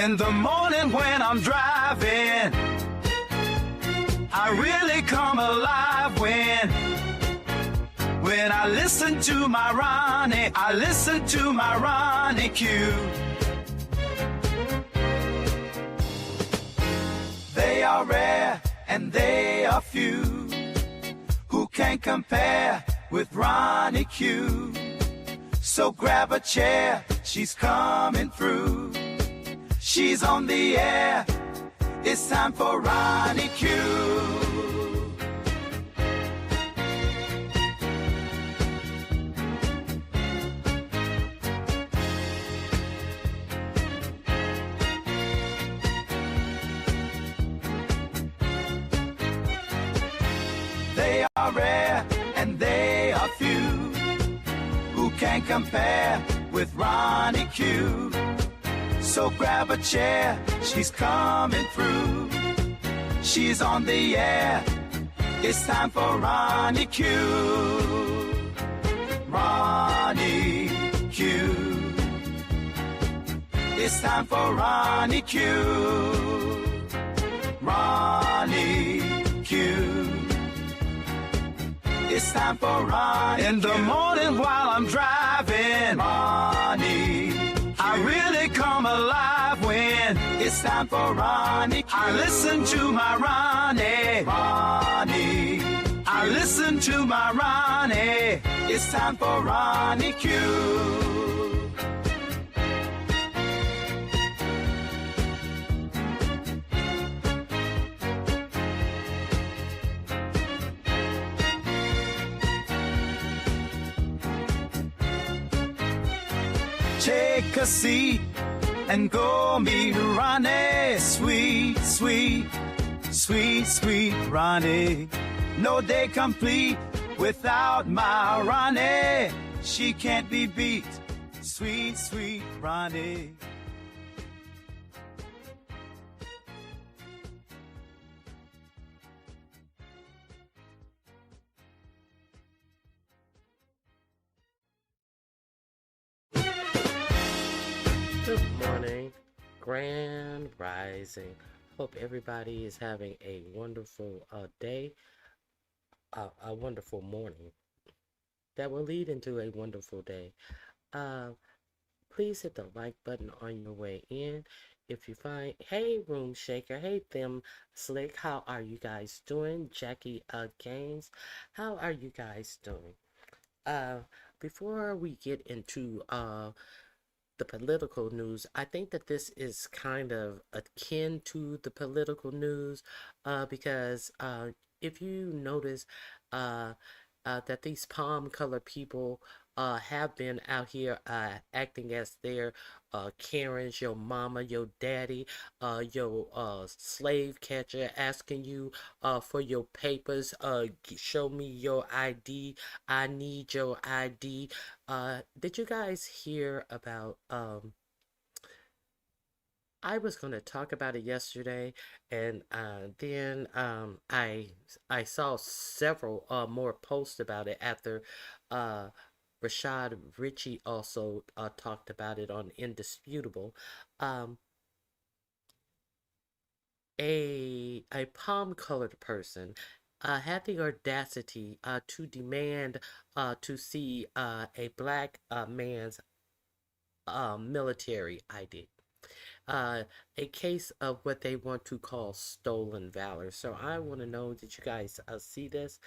In the morning when I'm driving, I really come alive when I listen to my Ronnie, I listen to my Ronnie Q. They are rare and they are few who can compare with Ronnie Q. So grab a chair, she's coming through. She's on the air, it's time for Ronnie Q. They are rare and they are few who can compare with Ronnie Q. So grab a chair, she's coming through. She's on the air, it's time for Ronnie Q. Ronnie Q. It's time for Ronnie Q. Ronnie Q. It's time for Ronnie in the morning while I'm driving. Ronnie, I really come alive when it's time for Ronnie Q. I listen to my Ronnie. Ronnie, I listen to my Ronnie. It's time for Ronnie Q. Take a seat and go meet Ronnie. Sweet, sweet, sweet, sweet Ronnie. No day complete without my Ronnie. She can't be beat. Sweet, sweet Ronnie. Good morning, grand rising. Hope everybody is having a wonderful day, a wonderful morning that will lead into a wonderful day. Please hit the like button on your way in. If you find, hey Room Shaker, hey Them Slick, how are you guys doing? Jackie Gaines, how are you guys doing? Before we get into the political news, I think that this is kind of akin to the political news because if you notice that these palm-colored people have been out here acting as their Karens, your mama, your daddy, your slave catcher, asking you for your papers, show me your ID, I need your ID. Did you guys hear about I was going to talk about it yesterday, and then I saw several more posts about it after Rashad Ritchie also talked about it on Indisputable. A palm-colored person had the audacity to demand to see a black man's military ID. A case of what they want to call stolen valor. So I want to know, did you guys see this?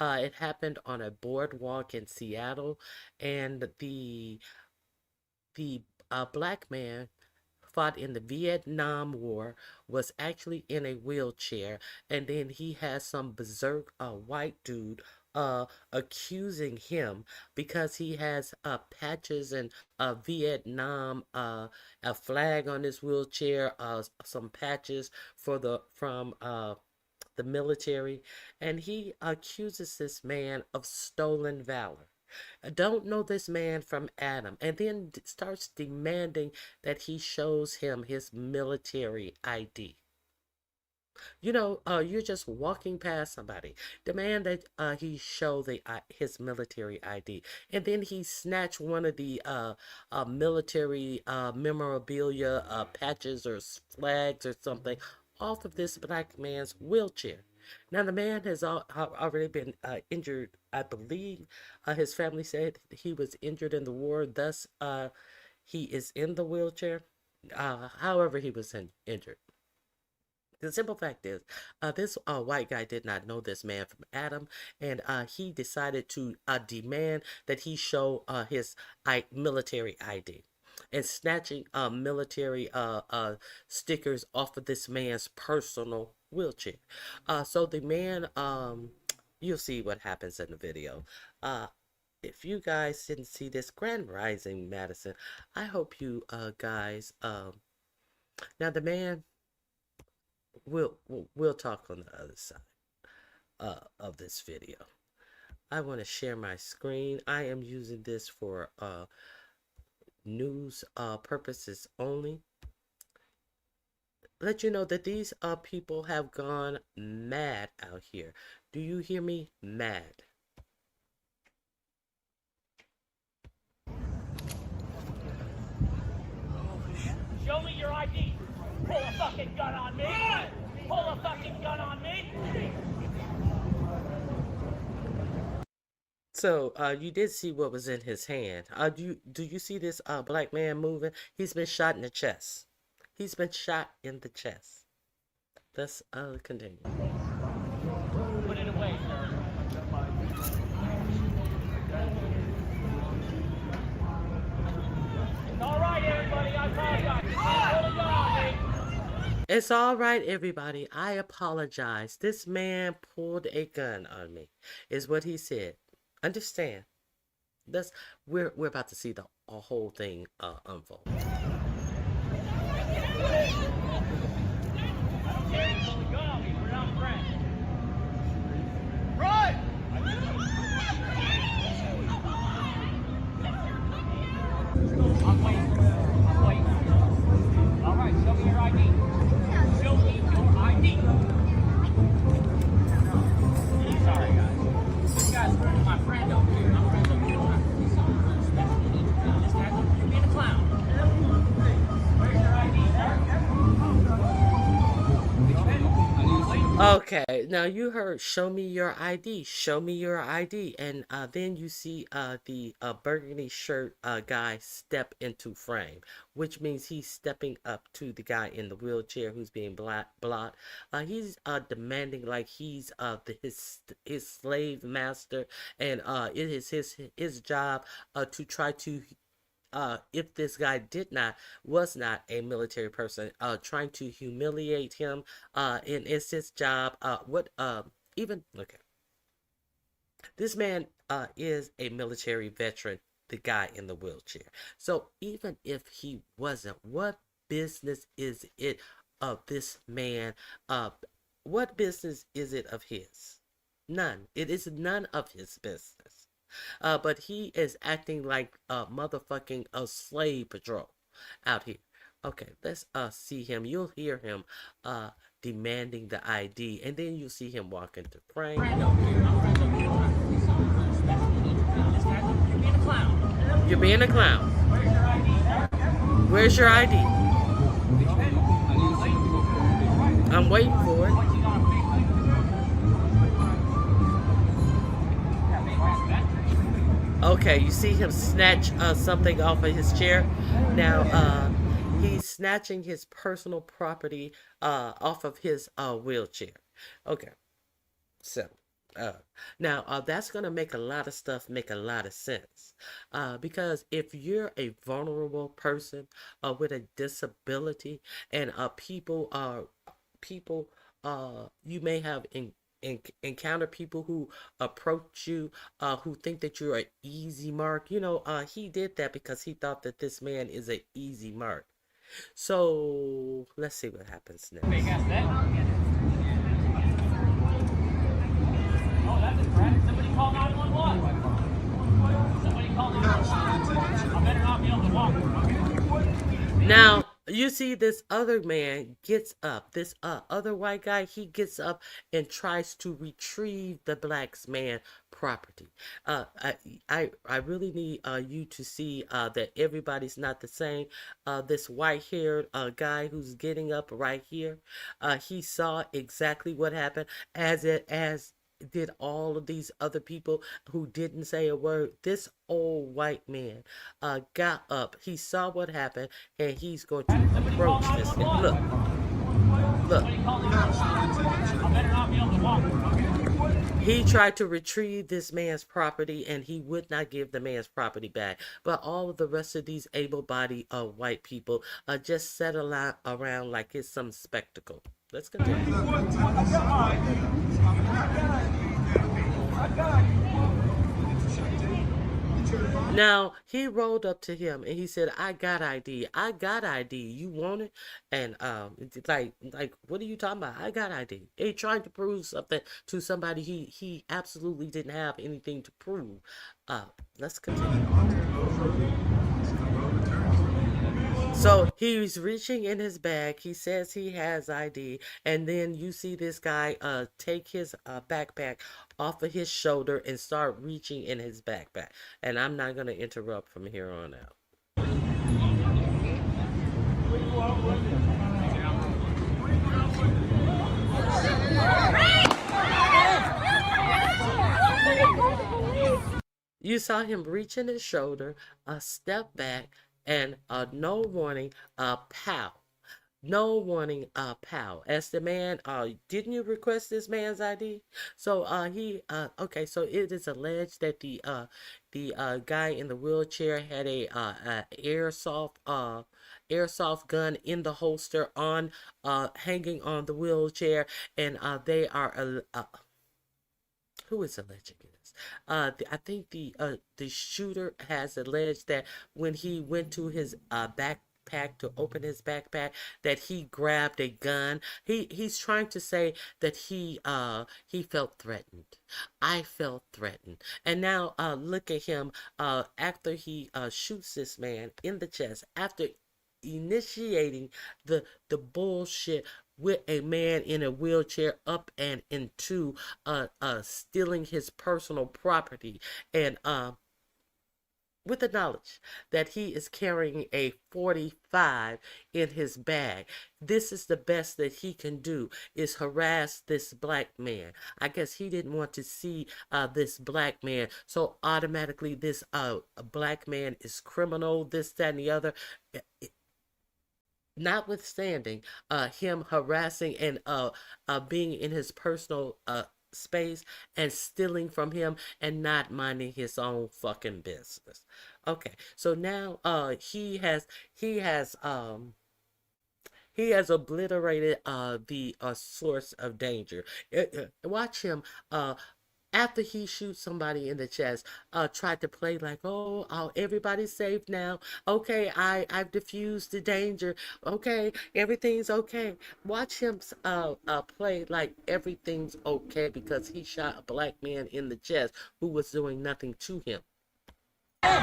It happened on a boardwalk in Seattle, and the black man fought in the Vietnam War, was actually in a wheelchair, and then he has some berserk white dude accusing him because he has patches and Vietnam, a flag on his wheelchair, some patches from the military, and he accuses this man of stolen valor. I don't know this man from Adam, and then starts demanding that he shows him his military ID. You know, you're just walking past somebody. Demand that he show his military ID, and then he snatched one of the military memorabilia patches or flags or something off of this black man's wheelchair. Now the man has already been injured. I believe his family said he was injured in the war, thus he is in the wheelchair. However, he was injured. The simple fact is, this white guy did not know this man from Adam, and he decided to demand that he show his military ID, and snatching military stickers off of this man's personal wheelchair. So the man, you'll see what happens in the video. If you guys didn't see this, Grand Rising Madison, I hope you guys. Now the man. We'll talk on the other side of this video. I want to share my screen. I am using this for news purposes only. Let you know that these people have gone mad out here. Do you hear me? Mad. Show me your ID. Pull a fucking gun on me! Pull a fucking gun on me! So, you did see what was in his hand. Do you see this black man moving? He's been shot in the chest. He's been shot in the chest. Let's continue. Put it away, sir. It's all right, everybody. I apologize. You can't hold a gun on me. It's all right, everybody. I apologize. This man pulled a gun on me, is what he said. Understand? We're about to see the whole thing unfold. I don't care if you pull a gun on me. We're not friends. Run! I'm waiting. I'm waiting. All right, show me your ID. Show me your ID. Sorry, guys. You guys are my friend over here. I'm friends over here. This guy's you're being a clown. Where's your ID, sir? Okay, now you heard show me your ID, show me your ID, and then you see the burgundy shirt guy step into frame, which means he's stepping up to the guy in the wheelchair who's being blocked. He's demanding like he's his slave master, and it is his job to try to if this guy was not a military person, trying to humiliate him, and it's his job. Okay. This man is a military veteran, the guy in the wheelchair. So even if he wasn't, what business is it of this man? What business is it of his? None. It is none of his business. But he is acting like a motherfucking slave patrol out here. Okay, let's see him. You'll hear him demanding the ID, and then you'll see him walk into frame. You're being a clown. Where's your ID? I'm waiting for it. Okay, you see him snatch something off of his chair. Now, he's snatching his personal property off of his wheelchair. Okay, so now that's going to make a lot of stuff make a lot of sense. Because if you're a vulnerable person with a disability, and people you may have encounter people who approach you who think that you're an easy mark. He did that because he thought that this man is an easy mark. So let's see what happens next. Oh, that's a threat. Somebody call 911. Somebody call 911. I better not be able to walk. Now You see, this other man gets up. This other white guy, he gets up and tries to retrieve the black man property. I really need you to see that everybody's not the same. This white-haired guy who's getting up right here, he saw exactly what happened, as did all of these other people who didn't say a word. This old white man got up. He saw what happened, and he's going to approach this thing. Look. He tried to retrieve this man's property, and he would not give the man's property back. But all of the rest of these able-bodied white people just sat around like it's some spectacle. Let's continue. Now, he rolled up to him and he said, I got ID. I got ID. You want it? And like, what are you talking about? I got ID. He tried to prove something to somebody he absolutely didn't have anything to prove. Let's continue. So he's reaching in his bag. He says he has ID. And then you see this guy take his backpack off of his shoulder and start reaching in his backpack. And I'm not going to interrupt from here on out. You saw him reach in his shoulder, step back, and no warning, pow. No warning, pow. As the man, didn't you request this man's ID? So okay, so it is alleged that the guy in the wheelchair had a airsoft gun in the holster on hanging on the wheelchair, and they are who is alleging this? I think the shooter has alleged that when he went to his backpack to open his backpack, that he grabbed a gun. He's trying to say that he felt threatened. I felt threatened. And now look at him after he shoots this man in the chest, after initiating the bullshit with a man in a wheelchair up and into stealing his personal property, and with the knowledge that he is carrying a 45 in his bag. This is the best that he can do, is harass this black man. I guess he didn't want to see this black man, so automatically this black man is criminal, this, that, and the other. Notwithstanding him harassing and being in his personal space and stealing from him and not minding his own fucking business. Okay, so now he has obliterated the source of danger. Watch him after he shoots somebody in the chest, tried to play like, oh, everybody's safe now. Okay, I've diffused the danger. Okay, everything's okay. Watch him play like everything's okay because he shot a black man in the chest who was doing nothing to him. It's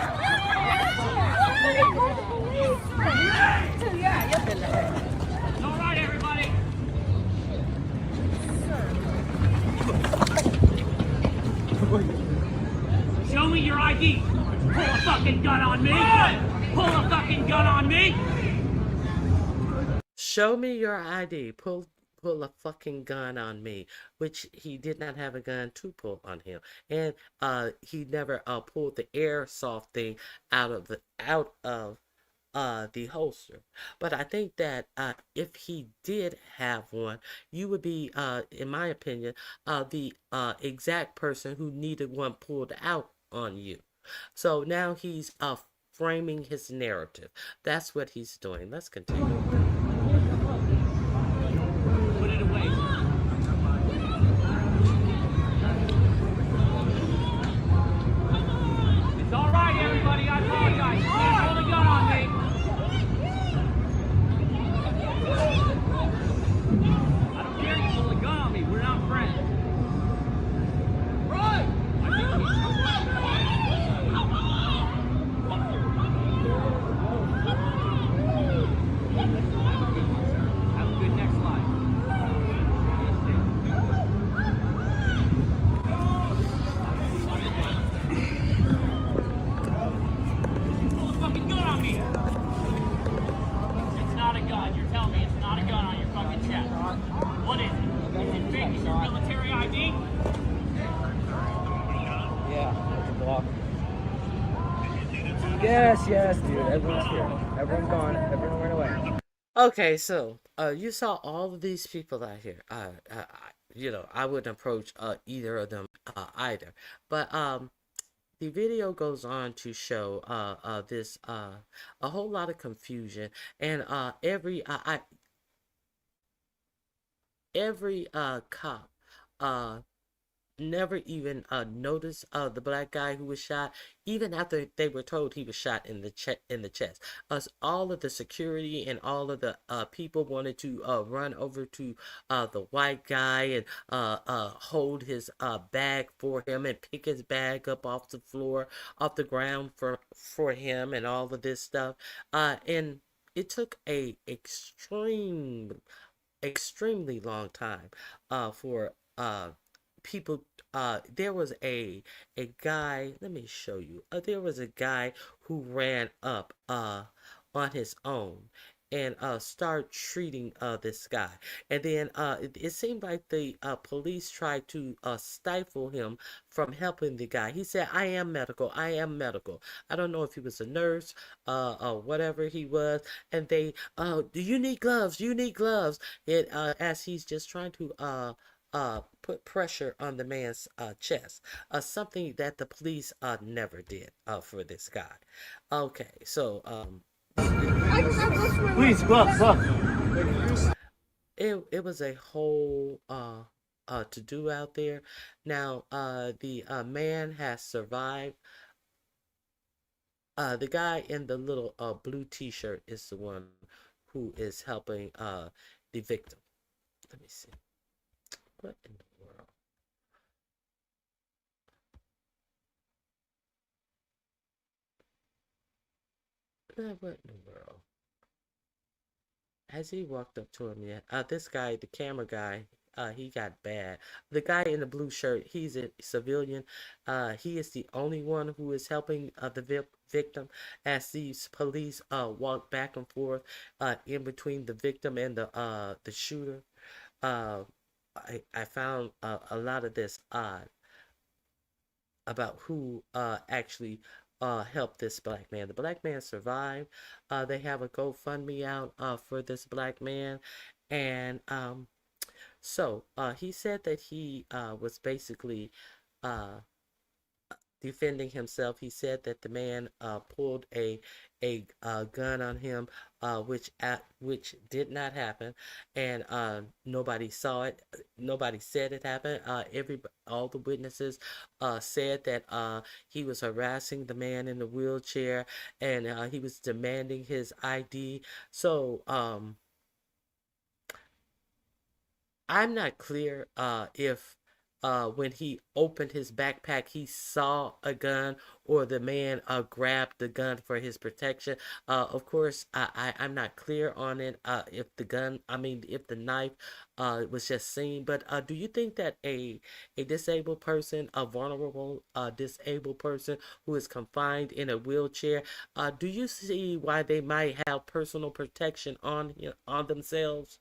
all right, everybody. Show me your ID. Pull a fucking gun on me. Pull a fucking gun on me. Show me your ID. Pull a fucking gun on me, which he did not have a gun to pull on him, and he never pulled the airsoft thing out of the holster. But I think that if he did have one, you would be, in my opinion, the exact person who needed one pulled out on you. So now he's framing his narrative. That's what he's doing. Let's continue. Put it away. It's all right, everybody. I apologize. You can't pull the gun on me. I don't care you pull a gun on me. We're not friends. Run! I think walk. Yes, yes, dude. Everyone's here. Everyone's gone. Everyone ran away. Okay, so you saw all of these people out here. I wouldn't approach either of them either. But the video goes on to show this a whole lot of confusion, and every cop uh never even noticed the black guy who was shot, even after they were told he was shot in the chest. All of the security and all of the people wanted to run over to the white guy and hold his bag for him and pick his bag up off the floor, off the ground for him, and all of this stuff. And it took a extremely long time for people. There was a guy, let me show you. There was a guy who ran up on his own and started treating this guy. And then it seemed like the police tried to stifle him from helping the guy. He said, I am medical. I am medical. I don't know if he was a nurse or whatever he was. And they, do you need gloves? You need gloves. And as he's just trying to put pressure on the man's chest, something that the police never did for this guy. Okay, so Please, gloves. it was a whole to do out there. Now the man has survived. The guy in the little blue t-shirt is the one who is helping the victim. Let me see. What in the world? What in the world? Has he walked up to him yet? This guy, the camera guy, he got bad. The guy in the blue shirt, he's a civilian. He is the only one who is helping the victim as these police walk back and forth in between the victim and the shooter. Uh, I found a lot of this odd about who actually helped this black man. The black man survived. They have a GoFundMe out for this black man. And so he said that he was basically uh, defending himself. He said that the man pulled a gun on him, which did not happen, and nobody saw it. Nobody said it happened. All the witnesses said that he was harassing the man in the wheelchair, and he was demanding his ID. So I'm not clear if when he opened his backpack he saw a gun, or the man grabbed the gun for his protection. Of course, I'm not clear on it, if if the knife was just seen. But do you think that a disabled person, a vulnerable disabled person who is confined in a wheelchair, do you see why they might have personal protection on themselves?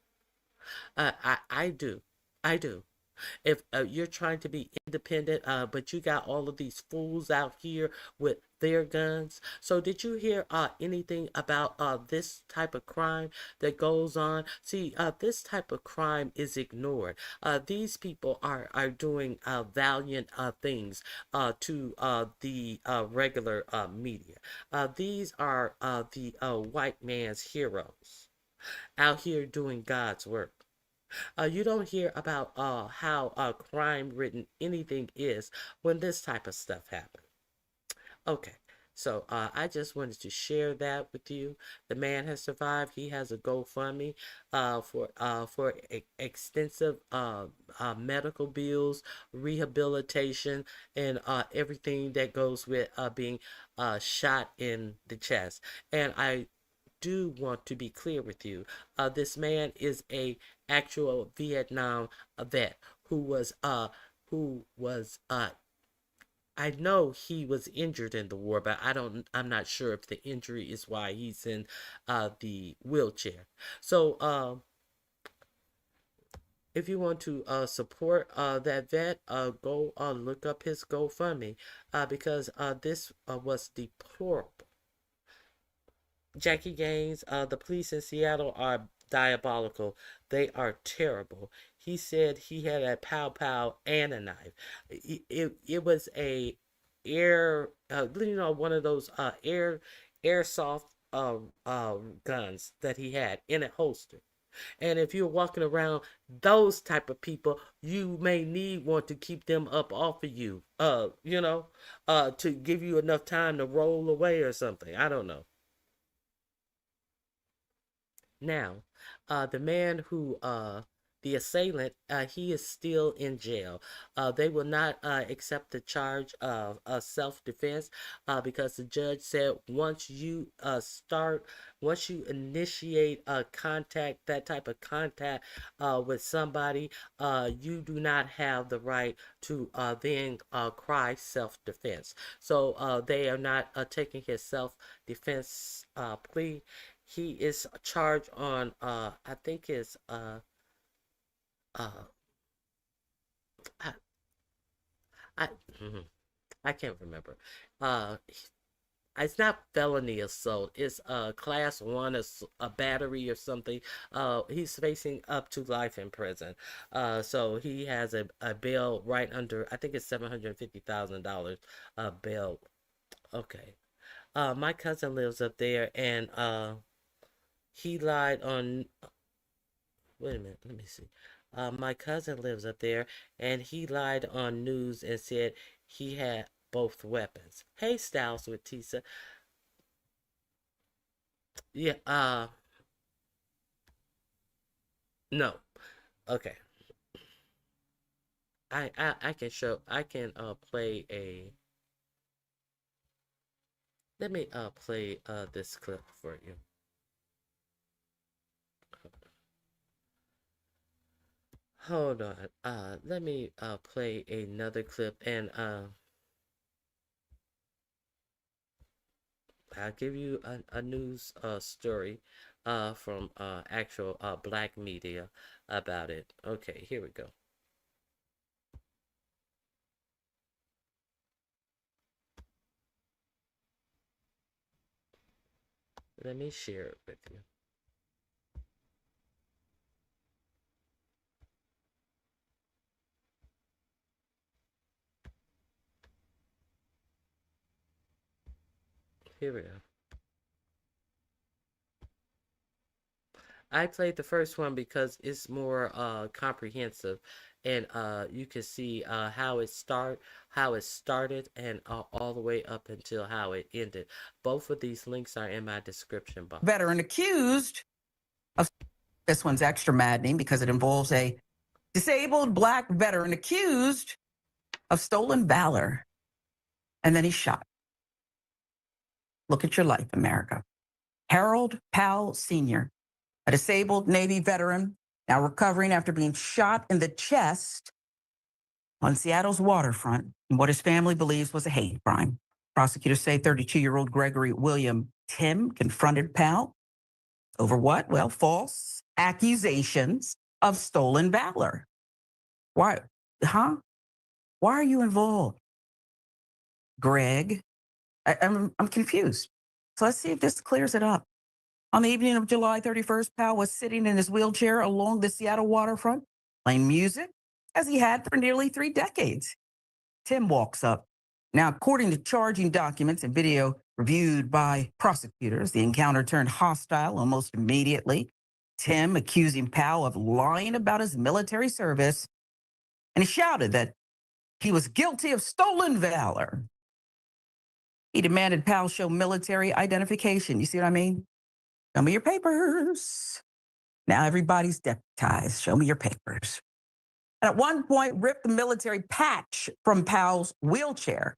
I do. I do. If you're trying to be independent, but you got all of these fools out here with their guns. So did you hear anything about this type of crime that goes on? See, this type of crime is ignored. These people are doing valiant things to the regular media. These are the white man's heroes out here doing God's work. You don't hear about how crime ridden anything is when this type of stuff happens. Okay, so I just wanted to share that with you. The man has survived. He has a GoFundMe for extensive medical bills, rehabilitation, and everything that goes with being shot in the chest. And I do want to be clear with you. This man is a actual Vietnam vet who was I know he was injured in the war, but I'm not sure if the injury is why he's in the wheelchair. So if you want to support that vet, go look up his GoFundMe because this was deplorable. Jackie Gaines, the police in Seattle are diabolical. They are terrible. He said he had a pow pow and a knife. It was a one of those airsoft guns that he had in a holster. And if you're walking around those type of people, you may need one to keep them up off of you. To give you enough time to roll away or something. I don't know. Now, the man who, the assailant, he is still in jail. They will not accept the charge of self-defense because the judge said once you initiate contact, that type of contact with somebody, you do not have the right to then cry self-defense. So they are not taking his self-defense plea. He is charged on I think it's uh I I, mhm, I can't remember. It's not felony assault. It's class one a battery or something. He's facing up to life in prison. So he has a bail right under, I think it's $750,000 bail. Okay. My cousin lives up there, and he lied on. Wait a minute, let me see. My cousin lives up there, and he lied on news and said he had both weapons. Hey, Styles with Tisa. Yeah. No. Okay. I can show. I can play a. Let me play this clip for you. Hold on. Let me play another clip, and I'll give you a news story from actual black media about it. Okay, here we go. Let me share it with you. Here we go. I played the first one because it's more comprehensive, and you can see how it started, and all the way up until how it ended. Both of these links are in my description box. Veteran accused of this one's extra maddening because it involves a disabled black veteran accused of stolen valor, and then he's shot. Look at your life, America. Harold Powell Sr., a disabled Navy veteran, now recovering after being shot in the chest on Seattle's waterfront in what his family believes was a hate crime. Prosecutors say 32-year-old Gregory William Tim confronted Powell over what? Well, false accusations of stolen valor. Why? Why are you involved, Greg? I'm confused. So let's see if this clears it up. On the evening of July 31st, Powell was sitting in his wheelchair along the Seattle waterfront, playing music, as he had for nearly 3 decades. Tim walks up. Now, according to charging documents and video reviewed by prosecutors, the encounter turned hostile almost immediately. Tim accusing Powell of lying about his military service, and he shouted that he was guilty of stolen valor. He demanded Powell show military identification. You see what I mean? Show me your papers. Now everybody's deputized. Show me your papers. And at one point, ripped the military patch from Powell's wheelchair.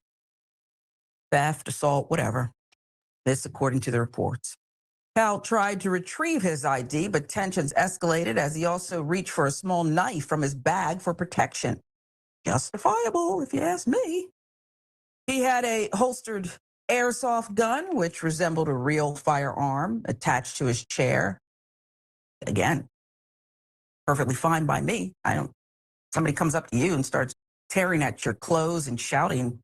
Theft, assault, whatever. This according to the reports. Powell tried to retrieve his ID, but tensions escalated as he also reached for a small knife from his bag for protection. Justifiable, if you ask me. He had a holstered airsoft gun, which resembled a real firearm, attached to his chair. Again, Perfectly fine by me. I don't. Somebody comes up to you and starts tearing at your clothes and shouting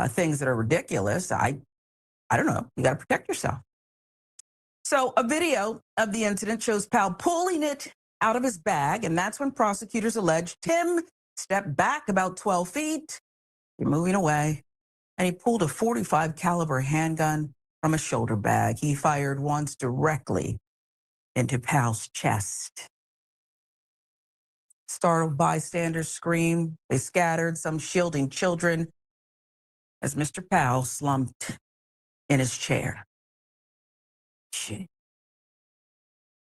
things that are ridiculous. I don't know. You got to protect yourself. So a video of the incident shows Powell pulling it out of his bag, and that's when prosecutors alleged Tim stepped back about 12 feet. You're moving away, and he pulled a 45 caliber handgun from a shoulder bag. He fired once directly into Powell's chest. Startled bystanders screamed. They scattered, some shielding children, as Mr. Powell slumped in his chair.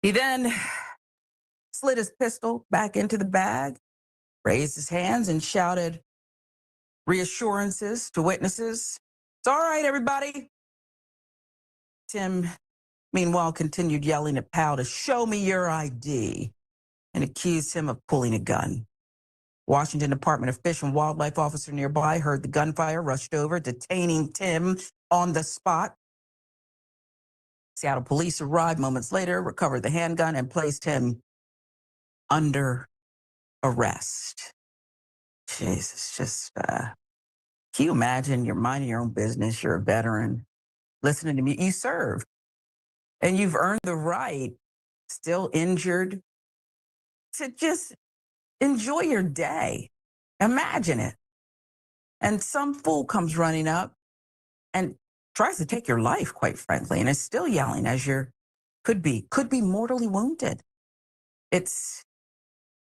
He then slid his pistol back into the bag, raised his hands, and shouted reassurances to witnesses. It's all right, everybody. Tim, meanwhile, continued yelling at Powell to show me your ID and accused him of pulling a gun. Washington Department of Fish and Wildlife officer nearby heard the gunfire, rushed over, detaining Tim on the spot. Seattle police arrived moments later, recovered the handgun, and placed him under arrest. Jesus, just, can you imagine you're minding your own business, you're a veteran, listening to me, you served, and you've earned the right, still injured, to just enjoy your day. Imagine it. And some fool comes running up and tries to take your life, quite frankly, and is still yelling as you're could be mortally wounded. It's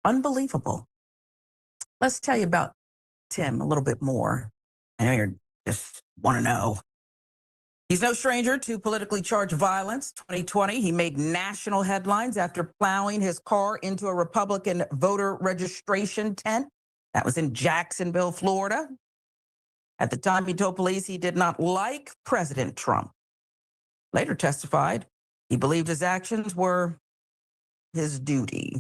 unbelievable. Let's tell you about Tim a little bit more. I know you just want to know. He's no stranger to politically charged violence. 2020, he made national headlines after plowing his car into a Republican voter registration tent. That was in Jacksonville, Florida. At the time, he told police he did not like President Trump. Later testified he believed his actions were his duty.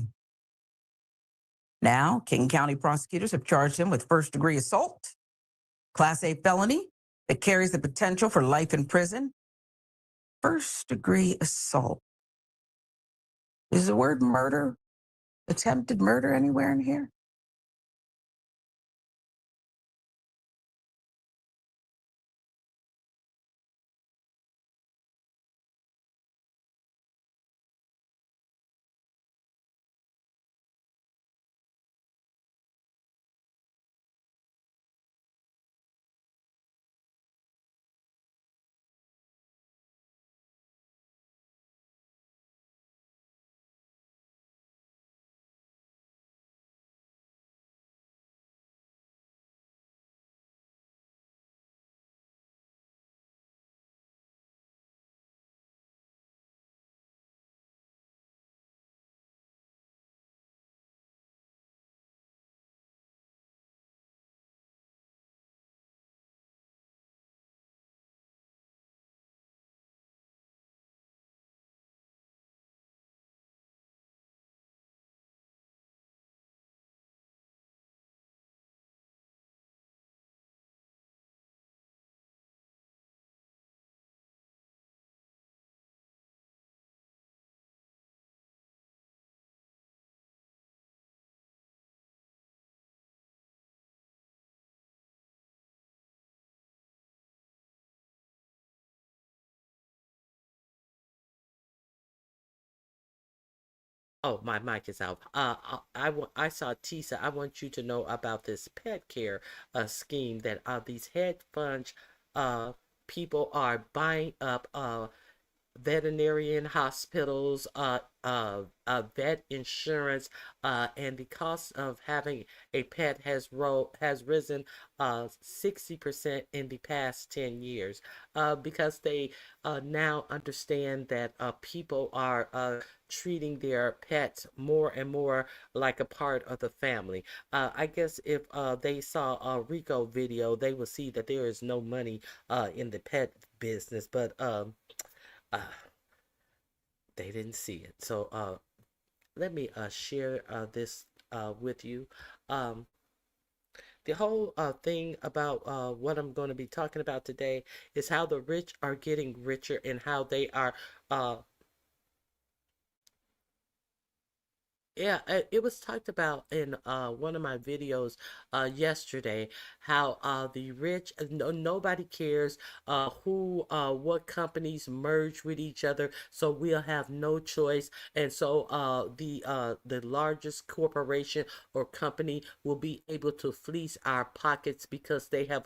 Now, King County prosecutors have charged him with first-degree assault, Class A felony that carries the potential for life in prison. First-degree assault. Is the word murder, attempted murder, anywhere in here? Oh, my mic is out. I saw Tisa. I want you to know about this pet care scheme that these hedge fund uh people are buying up veterinarian hospitals, vet insurance, and the cost of having a pet has risen 60% in the past 10 years, because they now understand that people are treating their pets more and more like a part of the family. I guess if they saw a Rico video, they will see that there is no money in the pet business, but uh, they didn't see it. So let me share this with you. Um, the whole thing about what I'm going to be talking about today is how the rich are getting richer and how they are uh, Yeah, it was talked about in one of my videos yesterday how the rich, nobody cares who what companies merge with each other, so we'll have no choice, and so the largest corporation or company will be able to fleece our pockets because they have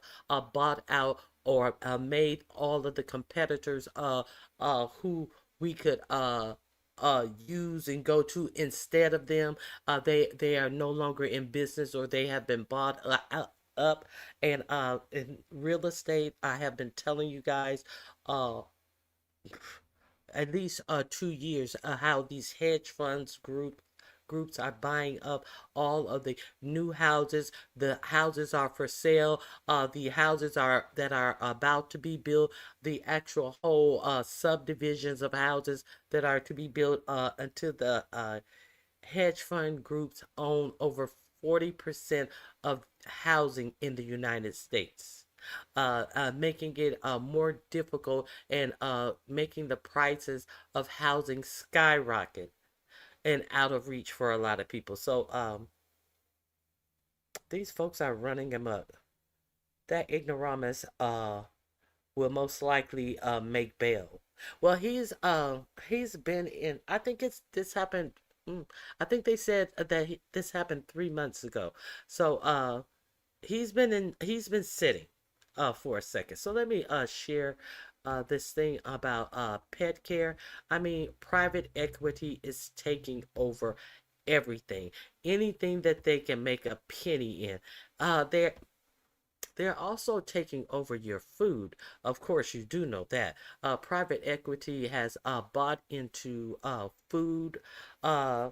bought out or made all of the competitors who we could use and go to instead of them. They are no longer in business or they have been bought up. And in real estate, I have been telling you guys uh at least 2 years how these hedge funds groups are buying up all of the new houses. The houses are for sale. The houses are that are about to be built. The actual whole subdivisions of houses that are to be built until the hedge fund groups own over 40% of housing in the United States, making it more difficult and making the prices of housing skyrocket and out of reach for a lot of people. So these folks are running them up. That ignoramus will most likely make bail. Well, he's been in. I think it's this happened. I think they said that this happened 3 months ago. So he's been sitting for a second. So let me share this thing about pet care. I mean, private equity is taking over everything. Anything that they can make a penny in. They're also taking over your food. Of course, you do know that. Private equity has bought into food, uh,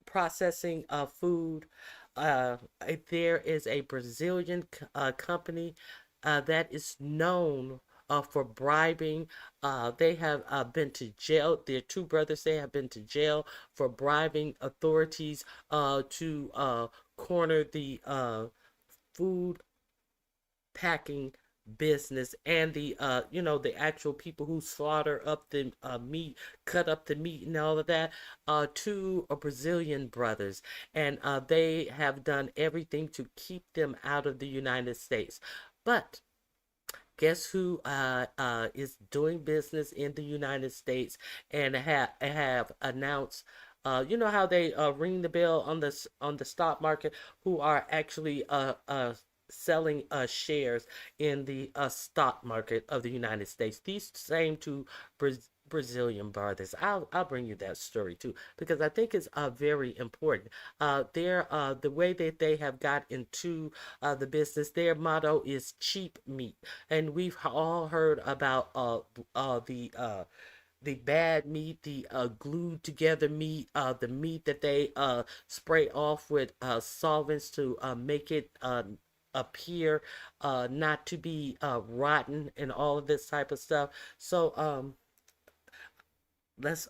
processing of food. Uh, there is a Brazilian company that is known for bribing. They have been to jail. Their two brothers, they have been to jail for bribing authorities to corner the food packing business and the the actual people who slaughter up the meat, cut up the meat and all of that, two Brazilian brothers, and they have done everything to keep them out of the United States. But guess who is doing business in the United States and have announced, you know how they ring the bell on the stock market, who are actually selling shares in the stock market of the United States. These same two Brazilian brothers. I'll bring you that story too because I think it's very important. They're the way that they have got into the business. Their motto is cheap meat, and we've all heard about the bad meat, the glued together meat, the meat that they spray off with solvents to make it appear not to be rotten and all of this type of stuff. So let's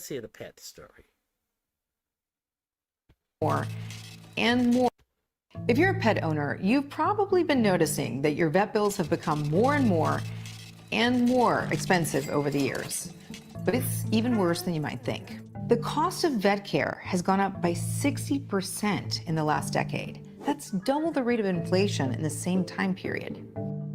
hear the pet story. More and more. If you're a pet owner, you've probably been noticing that your vet bills have become more and more expensive over the years. But it's even worse than you might think. The cost of vet care has gone up by 60% in the last decade. That's double the rate of inflation in the same time period.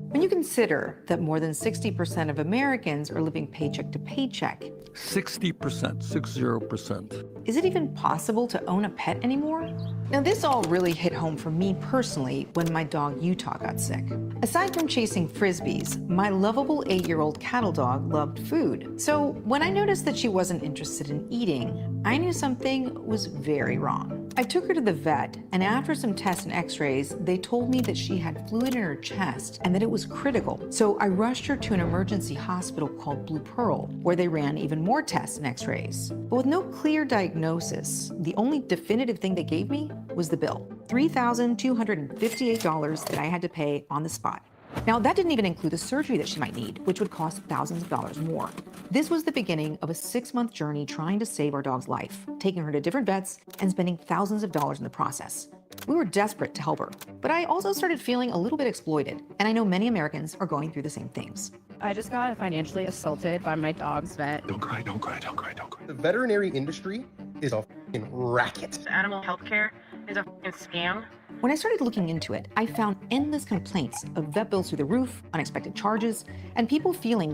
When you consider that more than 60% of Americans are living paycheck to paycheck, 60%, 60%. is it even possible to own a pet anymore? Now, this all really hit home for me personally when my dog Utah got sick. Aside from chasing frisbees, my lovable 8-year-old cattle dog loved food. So when I noticed that she wasn't interested in eating, I knew something was very wrong. I took her to the vet, and after some tests and x-rays, they told me that she had fluid in her chest and that it was critical. So I rushed her to an emergency hospital called Blue Pearl, where they ran even more tests and x-rays. But with no clear diagnosis, the only definitive thing they gave me was the bill. $3,258 that I had to pay on the spot. Now, that didn't even include the surgery that she might need, which would cost thousands of dollars more. This was the beginning of a 6-month journey trying to save our dog's life, taking her to different vets and spending thousands of dollars in the process. We were desperate to help her, but I also started feeling a little bit exploited, and I know many Americans are going through the same things. I just got financially assaulted by my dog's vet. Don't cry, don't cry, don't cry, don't cry. The veterinary industry is a racket. Animal healthcare is a fucking scam. When I started looking into it, I found endless complaints of vet bills through the roof, unexpected charges, and people feeling.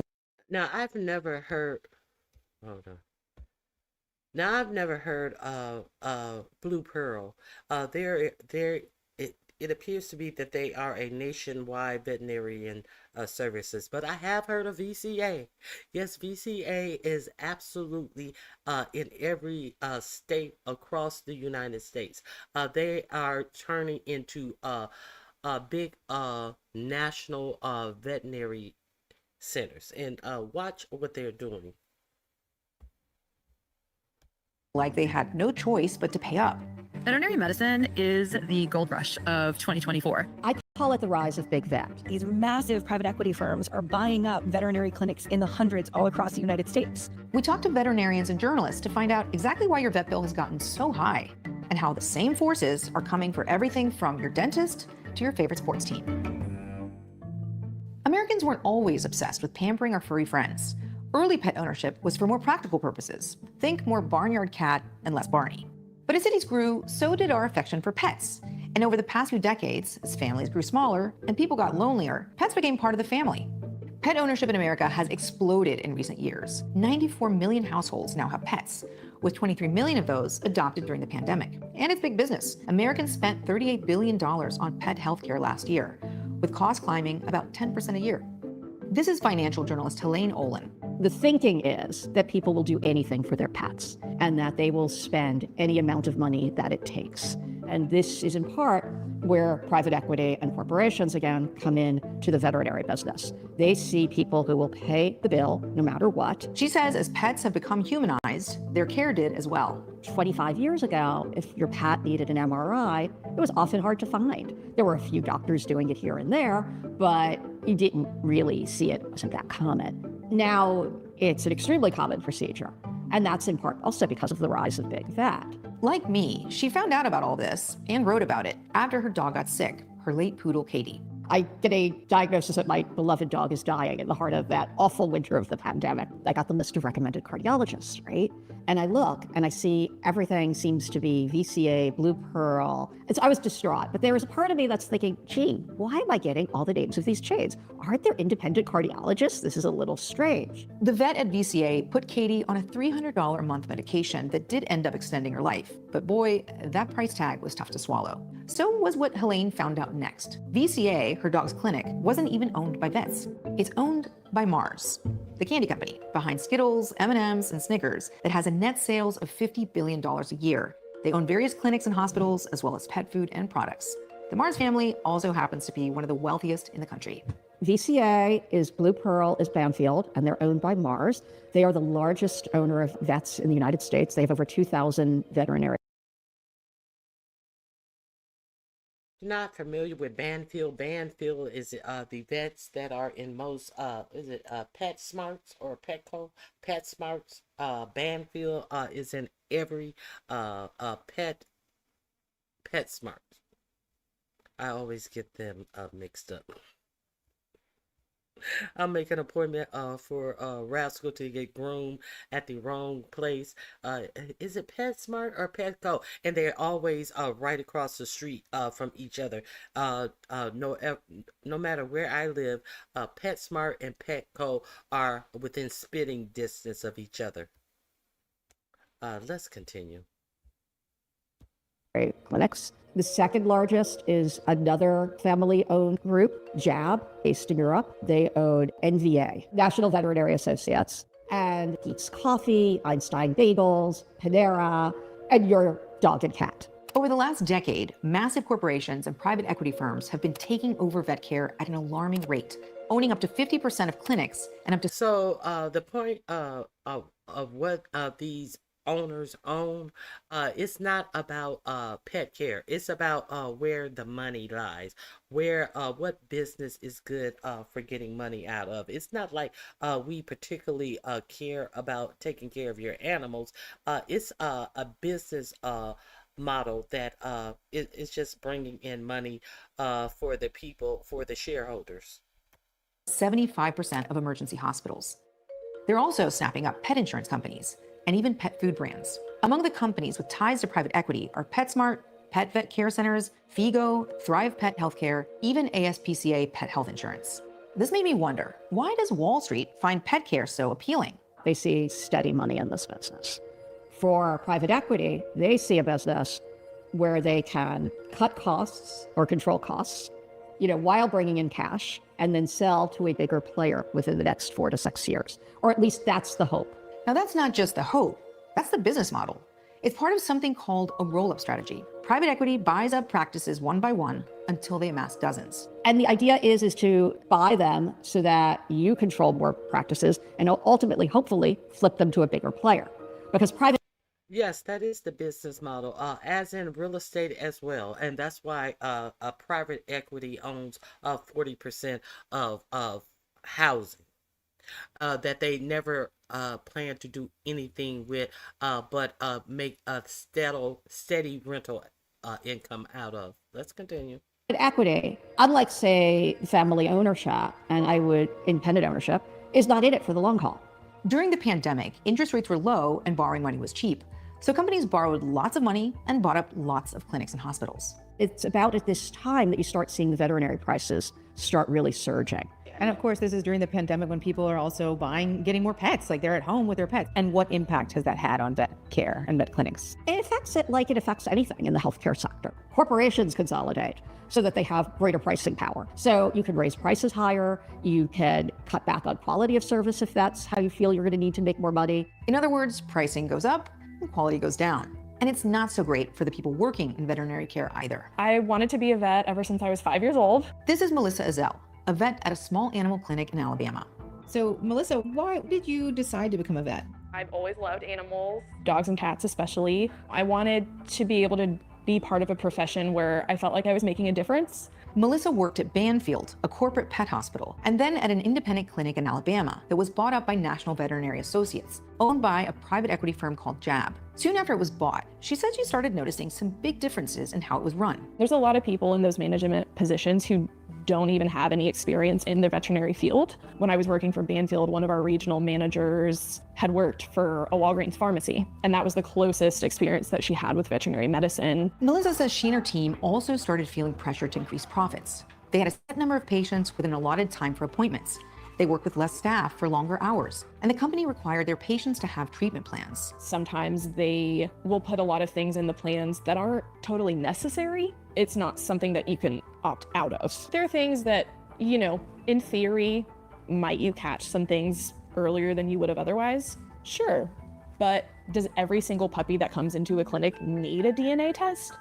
Now, I've never heard. Hold on. Now, I've never heard of Blue Pearl. It appears to be that they are a nationwide veterinarian services, but I have heard of VCA. Yes, VCA is absolutely in every state across the United States. They are turning into big national veterinary centers, and watch what they're doing. Like they had no choice but to pay up. Veterinary medicine is the gold rush of 2024. I call it the rise of big vet. These massive private equity firms are buying up veterinary clinics in the hundreds all across the United States. We talked to veterinarians and journalists to find out exactly why your vet bill has gotten so high and how the same forces are coming for everything from your dentist to your favorite sports team. Americans weren't always obsessed with pampering our furry friends. Early pet ownership was for more practical purposes. Think more barnyard cat and less Barney. But as cities grew, so did our affection for pets. And over the past few decades, as families grew smaller and people got lonelier, pets became part of the family. Pet ownership in America has exploded in recent years. 94 million households now have pets, with 23 million of those adopted during the pandemic. And it's big business. Americans spent $38 billion on pet healthcare last year, with costs climbing about 10% a year. This is financial journalist Helene Olin. The thinking is that people will do anything for their pets and that they will spend any amount of money that it takes. And this is in part where private equity and corporations, again, come in to the veterinary business. They see people who will pay the bill no matter what. She says as pets have become humanized, their care did as well. 25 years ago, if your pet needed an MRI, it was often hard to find. There were a few doctors doing it here and there, but you didn't really see it. It wasn't that common. Now, it's an extremely common procedure, and that's in part also because of the rise of big vet. Like me, she found out about all this and wrote about it after her dog got sick, her late poodle, Katie. I get a diagnosis that my beloved dog is dying in the heart of that awful winter of the pandemic. I got the list of recommended cardiologists, right? And I look and I see everything seems to be VCA, Blue Pearl. And so I was distraught, but there was a part of me that's thinking, gee, why am I getting all the names of these chains? Aren't there independent cardiologists? This is a little strange. The vet at VCA put Katie on a $300 a month medication that did end up extending her life. But boy, that price tag was tough to swallow. So was what Helene found out next. VCA, her dog's clinic, wasn't even owned by vets. It's owned by Mars, the candy company behind Skittles, M&Ms, and Snickers that has a net sales of $50 billion a year. They own various clinics and hospitals, as well as pet food and products. The Mars family also happens to be one of the wealthiest in the country. VCA is Blue Pearl is Banfield, and they're owned by Mars. They are the largest owner of vets in the United States. They have over 2,000 veterinary. Not familiar with Banfield. Banfield is the vets that are in most is it PetSmarts or Petco? PetSmarts. Banfield is in every PetSmart. I always get them mixed up. I'll make an appointment for Rascal to get groomed at the wrong place. Is it PetSmart or Petco? And they're always right across the street from each other. No matter where I live, PetSmart and Petco are within spitting distance of each other. Let's continue. Clinics. The second largest is another family-owned group, JAB, based in Europe. They own NVA, National Veterinary Associates, and Pete's Coffee, Einstein Bagels, Panera, and your dog and cat. Over the last decade, massive corporations and private equity firms have been taking over vet care at an alarming rate, owning up to 50% of clinics and up to... So the point of what these owners own, it's not about pet care. It's about where the money lies, where what business is good for getting money out of. It's not like we particularly care about taking care of your animals. It's a business model that is just bringing in money for the people, for the shareholders. 75% of emergency hospitals. They're also snapping up pet insurance companies and even pet food brands. Among the companies with ties to private equity are PetSmart, Pet Vet Care Centers, Figo, Thrive Pet Healthcare, even ASPCA Pet Health Insurance. This made me wonder, why does Wall Street find pet care so appealing? They see steady money in this business. For private equity, they see a business where they can cut costs or control costs, while bringing in cash, and then sell to a bigger player within the next 4 to 6 years. Or at least that's the hope. Now that's not just the hope, that's the business model. It's part of something called a roll-up strategy. Private equity buys up practices one by one until they amass dozens. And the idea is to buy them so that you control more practices and ultimately, hopefully, flip them to a bigger player. Because private Yes, that is the business model, as in real estate as well, and that's why a private equity owns 40% of housing that they never plan to do anything with, but make a steady rental income out of. Let's continue. equity, unlike, say, family ownership and independent ownership, is not in it for the long haul. During the pandemic, interest rates were low and borrowing money was cheap. So companies borrowed lots of money and bought up lots of clinics and hospitals. It's about at this time that you start seeing the veterinary prices start really surging. And of course, this is during the pandemic when people are also getting more pets, like they're at home with their pets. And what impact has that had on vet care and vet clinics? It affects it like it affects anything in the healthcare sector. Corporations consolidate so that they have greater pricing power. So you can raise prices higher, you can cut back on quality of service if that's how you feel you're gonna need to make more money. In other words, pricing goes up and quality goes down. And it's not so great for the people working in veterinary care either. I wanted to be a vet ever since I was 5 years old. This is Melissa Azell, a vet at a small animal clinic in Alabama. So, Melissa, why did you decide to become a vet? I've always loved animals, dogs and cats especially. I wanted to be able to be part of a profession where I felt like I was making a difference. Melissa worked at Banfield, a corporate pet hospital, and then at an independent clinic in Alabama that was bought up by National Veterinary Associates, owned by a private equity firm called JAB. Soon after it was bought, she said she started noticing some big differences in how it was run. There's a lot of people in those management positions who don't even have any experience in the veterinary field. When I was working for Banfield, one of our regional managers had worked for a Walgreens pharmacy, and that was the closest experience that she had with veterinary medicine. Melissa says she and her team also started feeling pressure to increase profits. They had a set number of patients with an allotted time for appointments. They worked with less staff for longer hours, and the company required their patients to have treatment plans. Sometimes they will put a lot of things in the plans that aren't totally necessary. It's not something that you can opt out of. There are things that, in theory, might you catch some things earlier than you would have otherwise? Sure, but does every single puppy that comes into a clinic need a DNA test?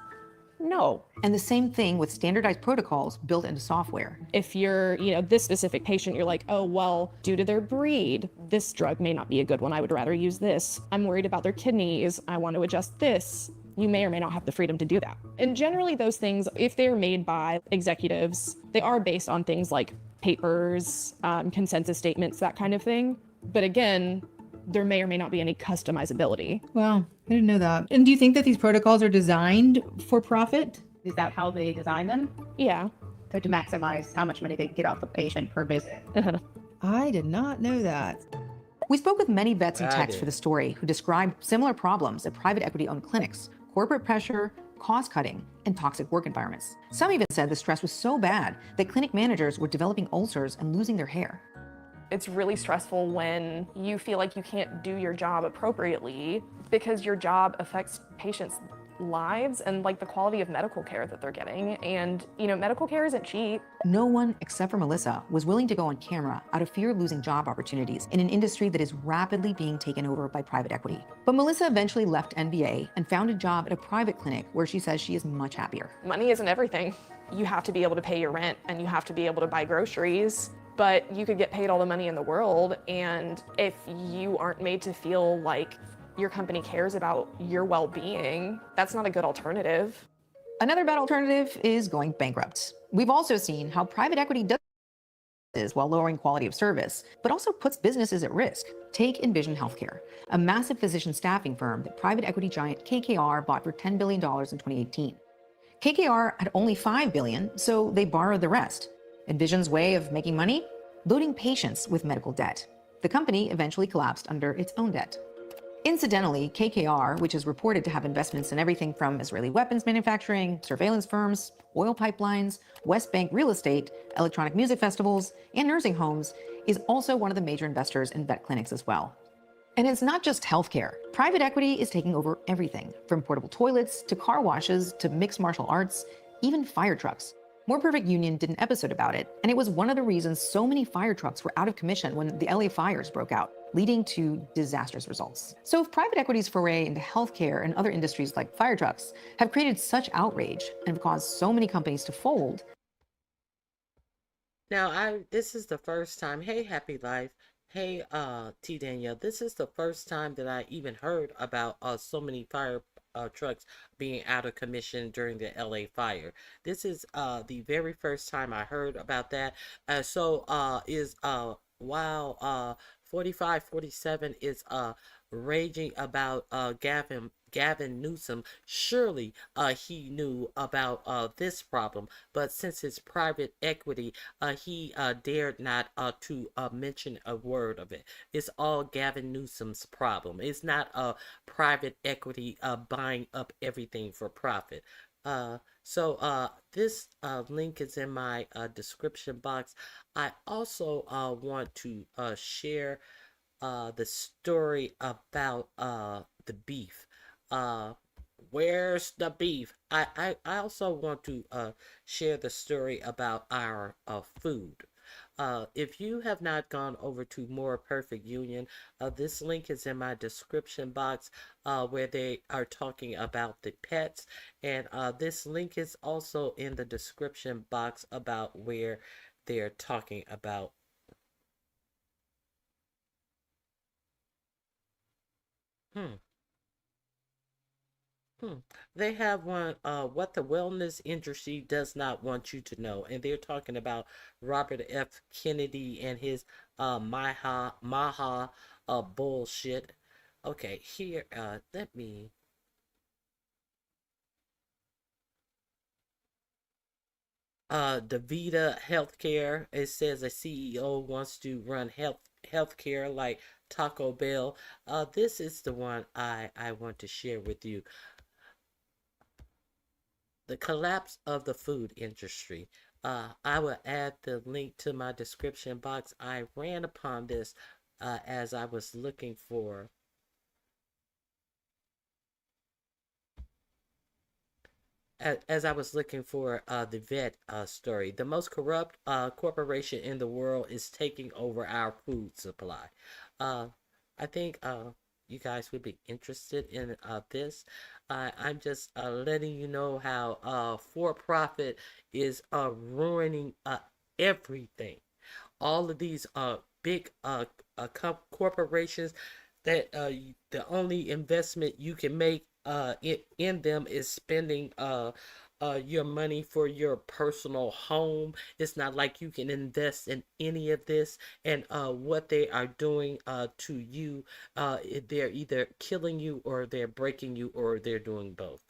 No. And the same thing with standardized protocols built into software. If you're, this specific patient, you're like, oh, well, due to their breed, this drug may not be a good one. I would rather use this. I'm worried about their kidneys. I want to adjust this. You may or may not have the freedom to do that. And generally those things, if they're made by executives, they are based on things like papers, consensus statements, that kind of thing. But again, there may or may not be any customizability. Wow, I didn't know that. And do you think that these protocols are designed for profit? Is that how they design them? Yeah. So to maximize how much money they get off the patient per visit. I did not know that. We spoke with many vets and techs for the story who described similar problems at private equity-owned clinics: corporate pressure, cost cutting, and toxic work environments. Some even said the stress was so bad that clinic managers were developing ulcers and losing their hair. It's really stressful when you feel like you can't do your job appropriately because your job affects patients' lives and the quality of medical care that they're getting. And, medical care isn't cheap. No one except for Melissa was willing to go on camera out of fear of losing job opportunities in an industry that is rapidly being taken over by private equity. But Melissa eventually left NBA and found a job at a private clinic where she says she is much happier. Money isn't everything. You have to be able to pay your rent and you have to be able to buy groceries. But you could get paid all the money in the world, and if you aren't made to feel like your company cares about your well-being, that's not a good alternative. Another bad alternative is going bankrupt. We've also seen how private equity does this while lowering quality of service, but also puts businesses at risk. Take Envision Healthcare, a massive physician staffing firm that private equity giant KKR bought for $10 billion in 2018. KKR had only $5 billion, so they borrowed the rest. Envision's way of making money? Loading patients with medical debt. The company eventually collapsed under its own debt. Incidentally, KKR, which is reported to have investments in everything from Israeli weapons manufacturing, surveillance firms, oil pipelines, West Bank real estate, electronic music festivals, and nursing homes, is also one of the major investors in vet clinics as well. And it's not just healthcare. Private equity is taking over everything, from portable toilets to car washes to mixed martial arts, even fire trucks. More Perfect Union did an episode about it, and it was one of the reasons so many fire trucks were out of commission when the LA fires broke out, leading to disastrous results. So if private equity's foray into healthcare and other industries like fire trucks have created such outrage and have caused so many companies to fold. Now, this is the first time. Hey, Happy Life. Hey, T Danielle. This is the first time that I even heard about so many fire trucks being out of commission during the LA fire. This is the very first time I heard about that. While 4547 is raging about Gavin Newsom, surely he knew about this problem, but since it's private equity, he dared not to mention a word of it. It's all Gavin Newsom's problem. It's not private equity buying up everything for profit. This link is in my description box. I also want to share the story about the beef. Where's the beef? I also want to share the story about our food. If you have not gone over to More Perfect Union, this link is in my description box where they are talking about the pets. And this link is also in the description box about where they're talking about They have one, what the wellness industry does not want you to know. And they're talking about Robert F. Kennedy and his Maha bullshit. Okay, here, let me. DaVita Healthcare, it says a CEO wants to run healthcare like Taco Bell. This is the one I want to share with you. The collapse of the food industry. I will add the link to my description box. I ran upon this as I was looking for the vet story. The most corrupt corporation in the world is taking over our food supply. I think you guys would be interested in this. I'm just letting you know how for-profit is ruining everything. All of these big corporations that the only investment you can make in them is spending your money for your personal home. It's not like you can invest in any of this. And what they are doing to you, they're either killing you or they're breaking you or they're doing both.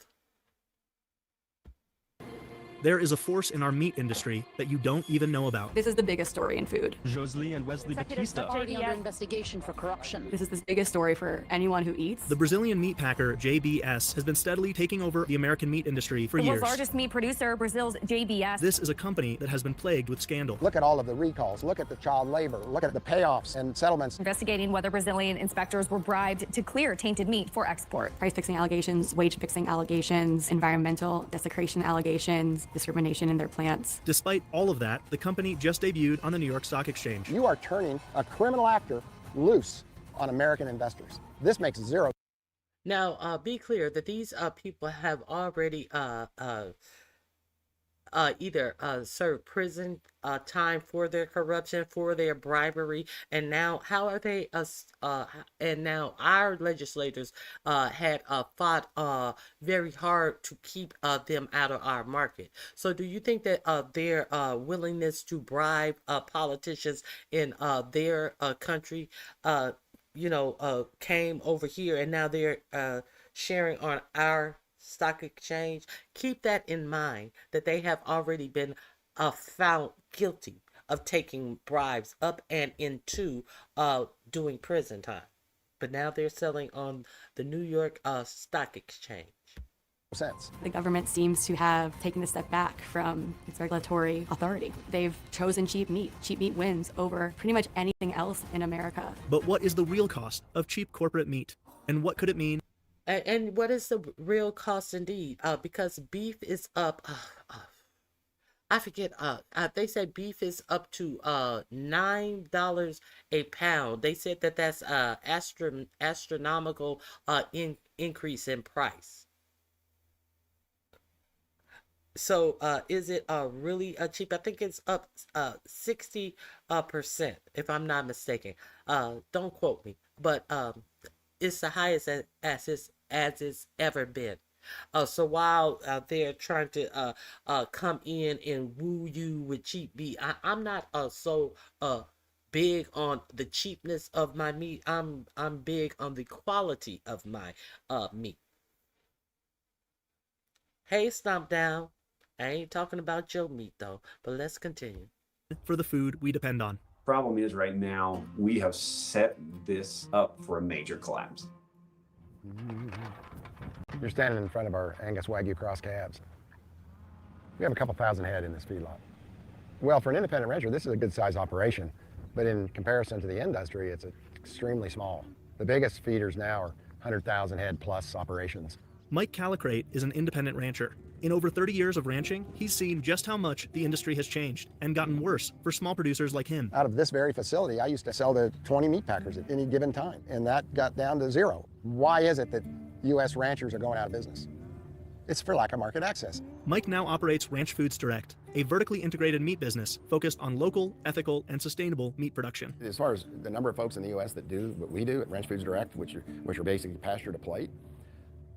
There is a force in our meat industry that you don't even know about. This is the biggest story in food. Joselie and Wesley Batista. Already under investigation for corruption. This is the biggest story for anyone who eats. The Brazilian meat packer JBS has been steadily taking over the American meat industry for years. The world's largest meat producer, Brazil's JBS. This is a company that has been plagued with scandal. Look at all of the recalls. Look at the child labor. Look at the payoffs and settlements. Investigating whether Brazilian inspectors were bribed to clear tainted meat for export. Price fixing allegations, wage fixing allegations, environmental desecration allegations, discrimination in their plants. Despite all of that, the company just debuted on the New York Stock Exchange. You are turning a criminal actor loose on American investors. This makes zero. Now, be clear that these people have already either served prison time for their corruption, for their bribery, and now how are they? And now our legislators had fought very hard to keep them out of our market. So, do you think that their willingness to bribe politicians in their country, came over here, and now they're sharing on our stock exchange? Keep that in mind, that they have already been found guilty of taking bribes up and into doing prison time but now they're selling on the New York Stock Exchange. Sense. The government seems to have taken a step back from its regulatory authority. They've chosen cheap meat. Cheap meat wins over pretty much anything else in America. But what is the real cost of cheap corporate meat? And what could it mean? And what is the real cost indeed? Because beef is up. I forget. They said beef is up to $9 a pound. They said that that's astronomical increase in price. So is it really cheap? I think it's up 60% if I'm not mistaken. Don't quote me, but it's the highest as it's ever been. So while they're trying to come in and woo you with cheap meat, I'm not so big on the cheapness of my meat. I'm big on the quality of my meat. Hey, Stomp Down. I ain't talking about your meat though, but let's continue. For the food we depend on. Problem is right now we have set this up for a major collapse. You're standing in front of our Angus Wagyu cross calves. We have a couple thousand head in this feedlot. Well, for an independent rancher, this is a good size operation, but in comparison to the industry, it's extremely small. The biggest feeders now are 100,000 head plus operations. Mike Calicrate is an independent rancher. In over 30 years of ranching, he's seen just how much the industry has changed and gotten worse for small producers like him. Out of this very facility, I used to sell to 20 meat packers at any given time, and that got down to 0. Why is it that U.S. ranchers are going out of business? It's for lack of market access. Mike now operates Ranch Foods Direct, a vertically integrated meat business focused on local, ethical, and sustainable meat production. As far as the number of folks in the U.S. that do what we do at Ranch Foods Direct, which are basically pasture to plate,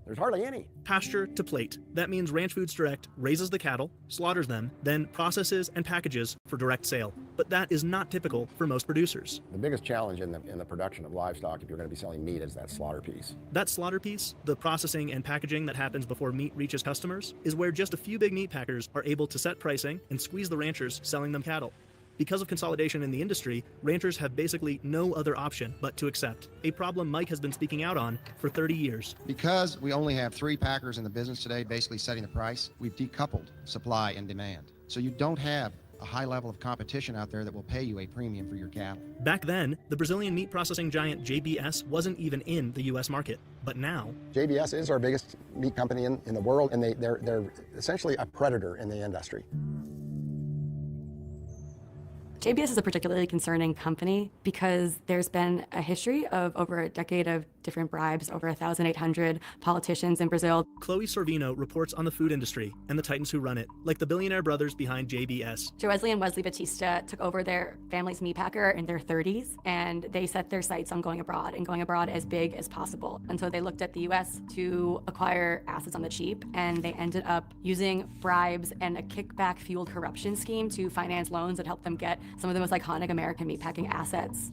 there's hardly any. Pasture to plate. That means Ranch Foods Direct raises the cattle, slaughters them, then processes and packages for direct sale. But that is not typical for most producers. The biggest challenge in the production of livestock, if you're going to be selling meat, is that slaughter piece. That slaughter piece, the processing and packaging that happens before meat reaches customers, is where just a few big meat packers are able to set pricing and squeeze the ranchers selling them cattle. Because of consolidation in the industry, ranchers have basically no other option but to accept, a problem Mike has been speaking out on for 30 years. Because we only have 3 packers in the business today basically setting the price, we've decoupled supply and demand. So you don't have a high level of competition out there that will pay you a premium for your cattle. Back then, the Brazilian meat processing giant JBS wasn't even in the U.S. market. But now... JBS is our biggest meat company in the world, and they're essentially a predator in the industry. JBS is a particularly concerning company because there's been a history of over a decade of different bribes, over 1,800 politicians in Brazil. Chloe Sorvino reports on the food industry and the titans who run it, like the billionaire brothers behind JBS. Joe Wesley and Wesley Batista took over their family's meat packer in their 30s, and they set their sights on going abroad and going abroad as big as possible. And so they looked at the U.S. to acquire assets on the cheap, and they ended up using bribes and a kickback-fueled corruption scheme to finance loans that helped them get some of the most iconic American meatpacking assets.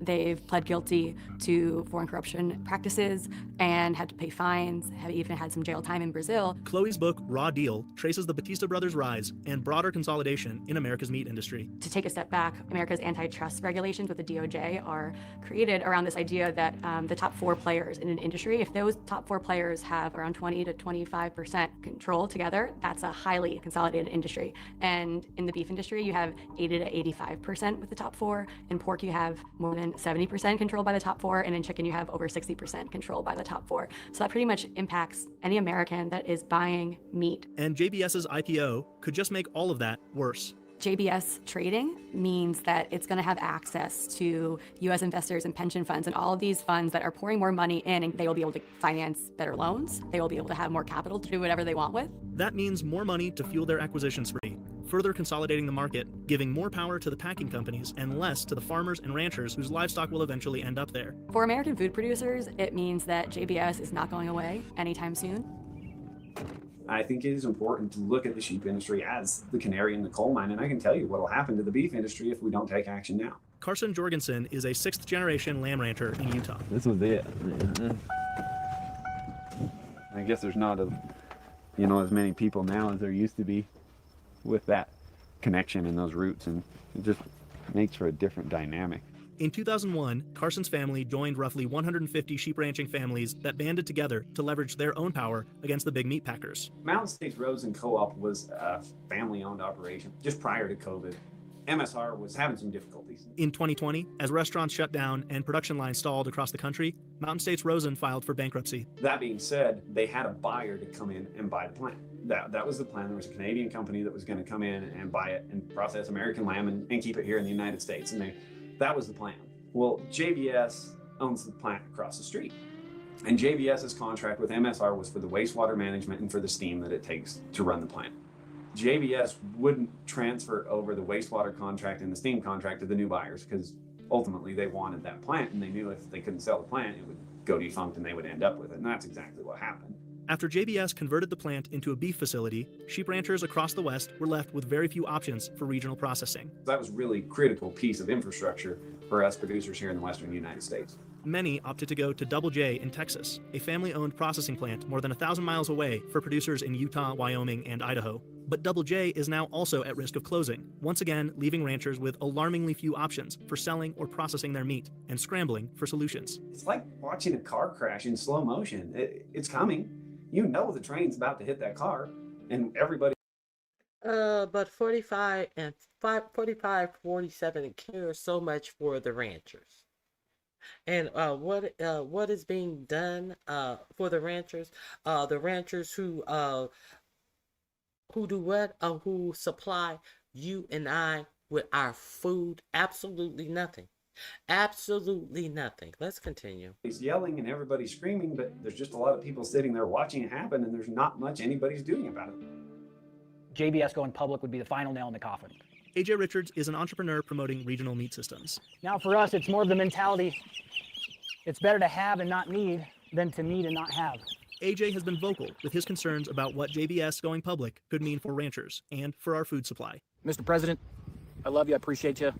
They've pled guilty to foreign corruption practices and had to pay fines, have even had some jail time in Brazil. Chloe's book, Raw Deal, traces the Batista brothers' rise and broader consolidation in America's meat industry. To take a step back, America's antitrust regulations with the DOJ are created around this idea that the top 4 players in an industry, if those top 4 players have around 20 to 25% control together, that's a highly consolidated industry. And in the beef industry, you have 80 to 85% with the top 4. In pork, you have more than 70% controlled by the top 4, and in chicken you have over 60% controlled by the top 4. So that pretty much impacts any American that is buying meat. And JBS's IPO could just make all of that worse. JBS trading means that it's going to have access to U.S. investors and pension funds and all of these funds that are pouring more money in, and they will be able to finance better loans. They will be able to have more capital to do whatever they want with. That means more money to fuel their acquisition spree, further consolidating the market, giving more power to the packing companies and less to the farmers and ranchers whose livestock will eventually end up there. For American food producers, it means that JBS is not going away anytime soon. I think it is important to look at the sheep industry as the canary in the coal mine, and I can tell you what will happen to the beef industry if we don't take action now. Carson Jorgensen is a 6th-generation lamb rancher in Utah. This was it. I guess there's not as many people now as there used to be with that connection and those roots, and it just makes for a different dynamic. In 2001, Carson's family joined roughly 150 sheep ranching families that banded together to leverage their own power against the big meat packers. Mountain States Rosin Co-op was a family-owned operation just prior to COVID. MSR was having some difficulties. In 2020, as restaurants shut down and production lines stalled across the country, Mountain States Rosin filed for bankruptcy. That being said, they had a buyer to come in and buy the plant. That was the plan. There was a Canadian company that was going to come in and buy it and process American lamb and keep it here in the United States. And that was the plan. Well, JBS owns the plant across the street. And JBS's contract with MSR was for the wastewater management and for the steam that it takes to run the plant. JBS wouldn't transfer over the wastewater contract and the steam contract to the new buyers because ultimately they wanted that plant, and they knew if they couldn't sell the plant, it would go defunct and they would end up with it. And that's exactly what happened. After JBS converted the plant into a beef facility, sheep ranchers across the West were left with very few options for regional processing. That was a really critical piece of infrastructure for us producers here in the Western United States. Many opted to go to Double J in Texas, a family-owned processing plant more than 1,000 miles away for producers in Utah, Wyoming, and Idaho. But Double J is now also at risk of closing, once again leaving ranchers with alarmingly few options for selling or processing their meat and scrambling for solutions. It's like watching a car crash in slow motion. It's coming. You know the train's about to hit that car, and everybody. But 45 and 47 care so much for the ranchers. And what is being done for the ranchers? The ranchers who do what? Who supply you and I with our food? Absolutely nothing. Absolutely nothing. Let's continue. He's yelling and everybody's screaming, but there's just a lot of people sitting there watching it happen, and there's not much anybody's doing about it. JBS going public would be the final nail in the coffin. AJ Richards is an entrepreneur promoting regional meat systems. Now for us, it's more of the mentality, it's better to have and not need than to need and not have. AJ has been vocal with his concerns about what JBS going public could mean for ranchers and for our food supply. Mr. President, I love you, I appreciate you.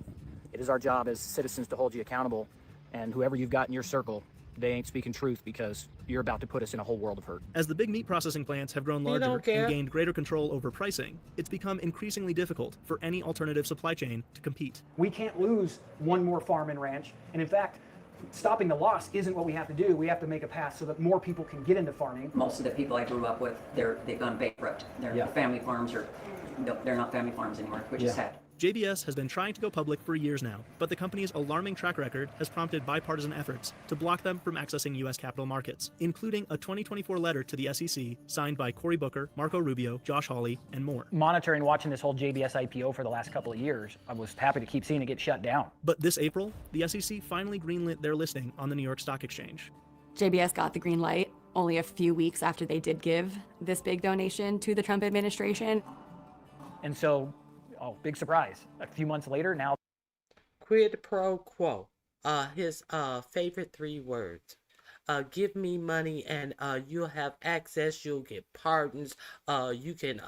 It is our job as citizens to hold you accountable, and whoever you've got in your circle, they ain't speaking truth because you're about to put us in a whole world of hurt. As the big meat processing plants have grown larger and gained greater control over pricing, it's become increasingly difficult for any alternative supply chain to compete. We can't lose one more farm and ranch, and in fact, stopping the loss isn't what we have to do. We have to make a path so that more people can get into farming. Most of the people I grew up with, they've gone bankrupt. Their family farms they're not family farms anymore, which is sad. JBS has been trying to go public for years now, but the company's alarming track record has prompted bipartisan efforts to block them from accessing U.S. capital markets, including a 2024 letter to the SEC signed by Cory Booker, Marco Rubio, Josh Hawley, and more. Monitoring, watching this whole JBS IPO for the last couple of years, I was happy to keep seeing it get shut down. But this April, the SEC finally greenlit their listing on the New York Stock Exchange. JBS got the green light only a few weeks after they did give this big donation to the Trump administration. And so, big surprise. A few months later, now. Quid pro quo. His favorite 3 words. Give me money and you'll have access. You'll get pardons. You can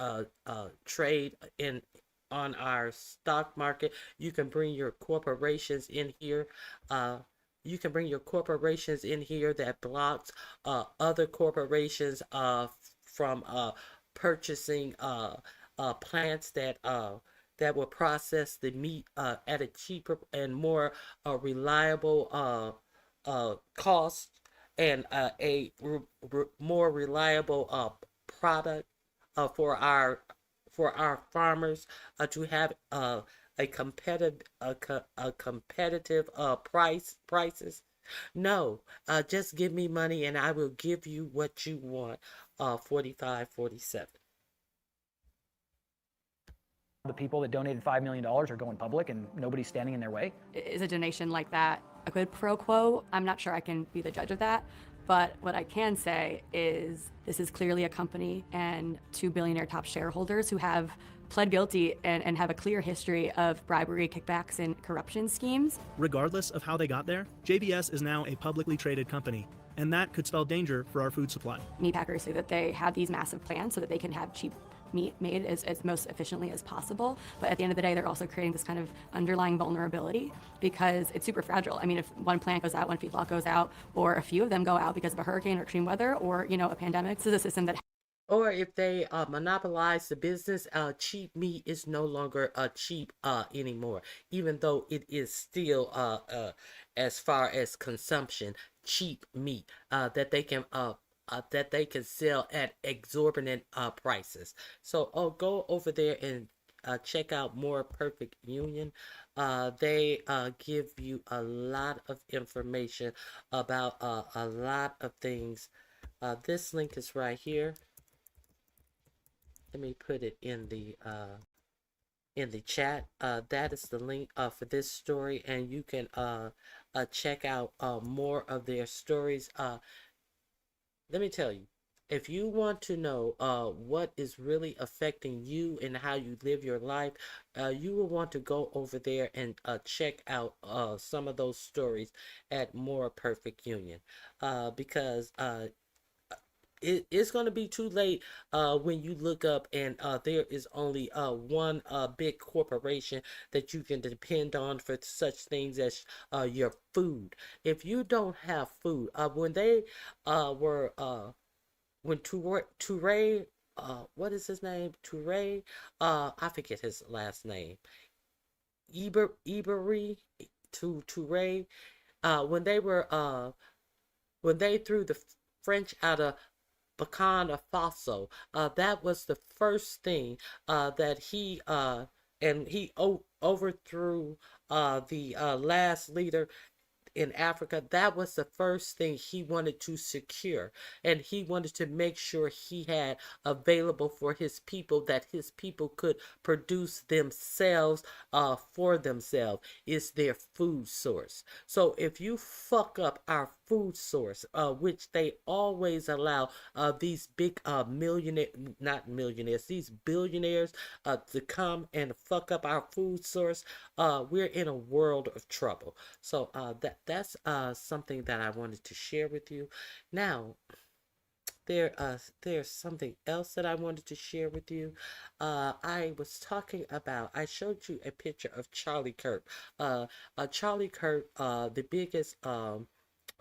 trade on our stock market. You can bring your corporations in here. You can bring your corporations in here that blocks other corporations from purchasing plants that will process the meat at a cheaper and more reliable cost and a more reliable product for our farmers to have a competitive prices. No, just give me money and I will give you what you want. 45-47. The people that donated $5 million are going public and nobody's standing in their way. Is a donation like that a quid pro quo? I'm not sure I can be the judge of that. But what I can say is this is clearly a company and 2 billionaire top shareholders who have pled guilty and have a clear history of bribery, kickbacks, and corruption schemes. Regardless of how they got there, JBS is now a publicly traded company, and that could spell danger for our food supply. Meat packers say that they have these massive plans so that they can have cheap meat made as most efficiently as possible. But at the end of the day, they're also creating this kind of underlying vulnerability because it's super fragile. I mean, if one plant goes out, one feedlot goes out, or a few of them go out because of a hurricane or extreme weather or, a pandemic, this is a system that... or if they monopolize the business, cheap meat is no longer cheap anymore, even though it is still as far as consumption, cheap meat that they can sell at exorbitant prices. So go over there and check out More Perfect Union. They give you a lot of information about a lot of things. This link is right here. Let me put it in the chat. That is the link for this story, and you can check out more of their stories. Let me tell you, if you want to know what is really affecting you and how you live your life, you will want to go over there and check out some of those stories at More Perfect Union, because it's going to be too late when you look up and there is only one big corporation that you can depend on for such things as your food. If you don't have food, when they were when Toure, what is his name? Toure, I forget his last name. Ebery, Toure, when they threw the French out of Burkina Faso. That was the first thing that he overthrew the last leader in Africa. That was the first thing he wanted to secure, and he wanted to make sure he had available for his people, that his people could produce themselves for themselves, is their food source. So if you fuck up our food source, which they always allow these big not millionaires, these billionaires to come and fuck up our food source, we're in a world of trouble. So that's something that I wanted to share with you. Now, there's something else that I wanted to share with you. I showed you a picture of Charlie Kirk. Charlie Kirk, the biggest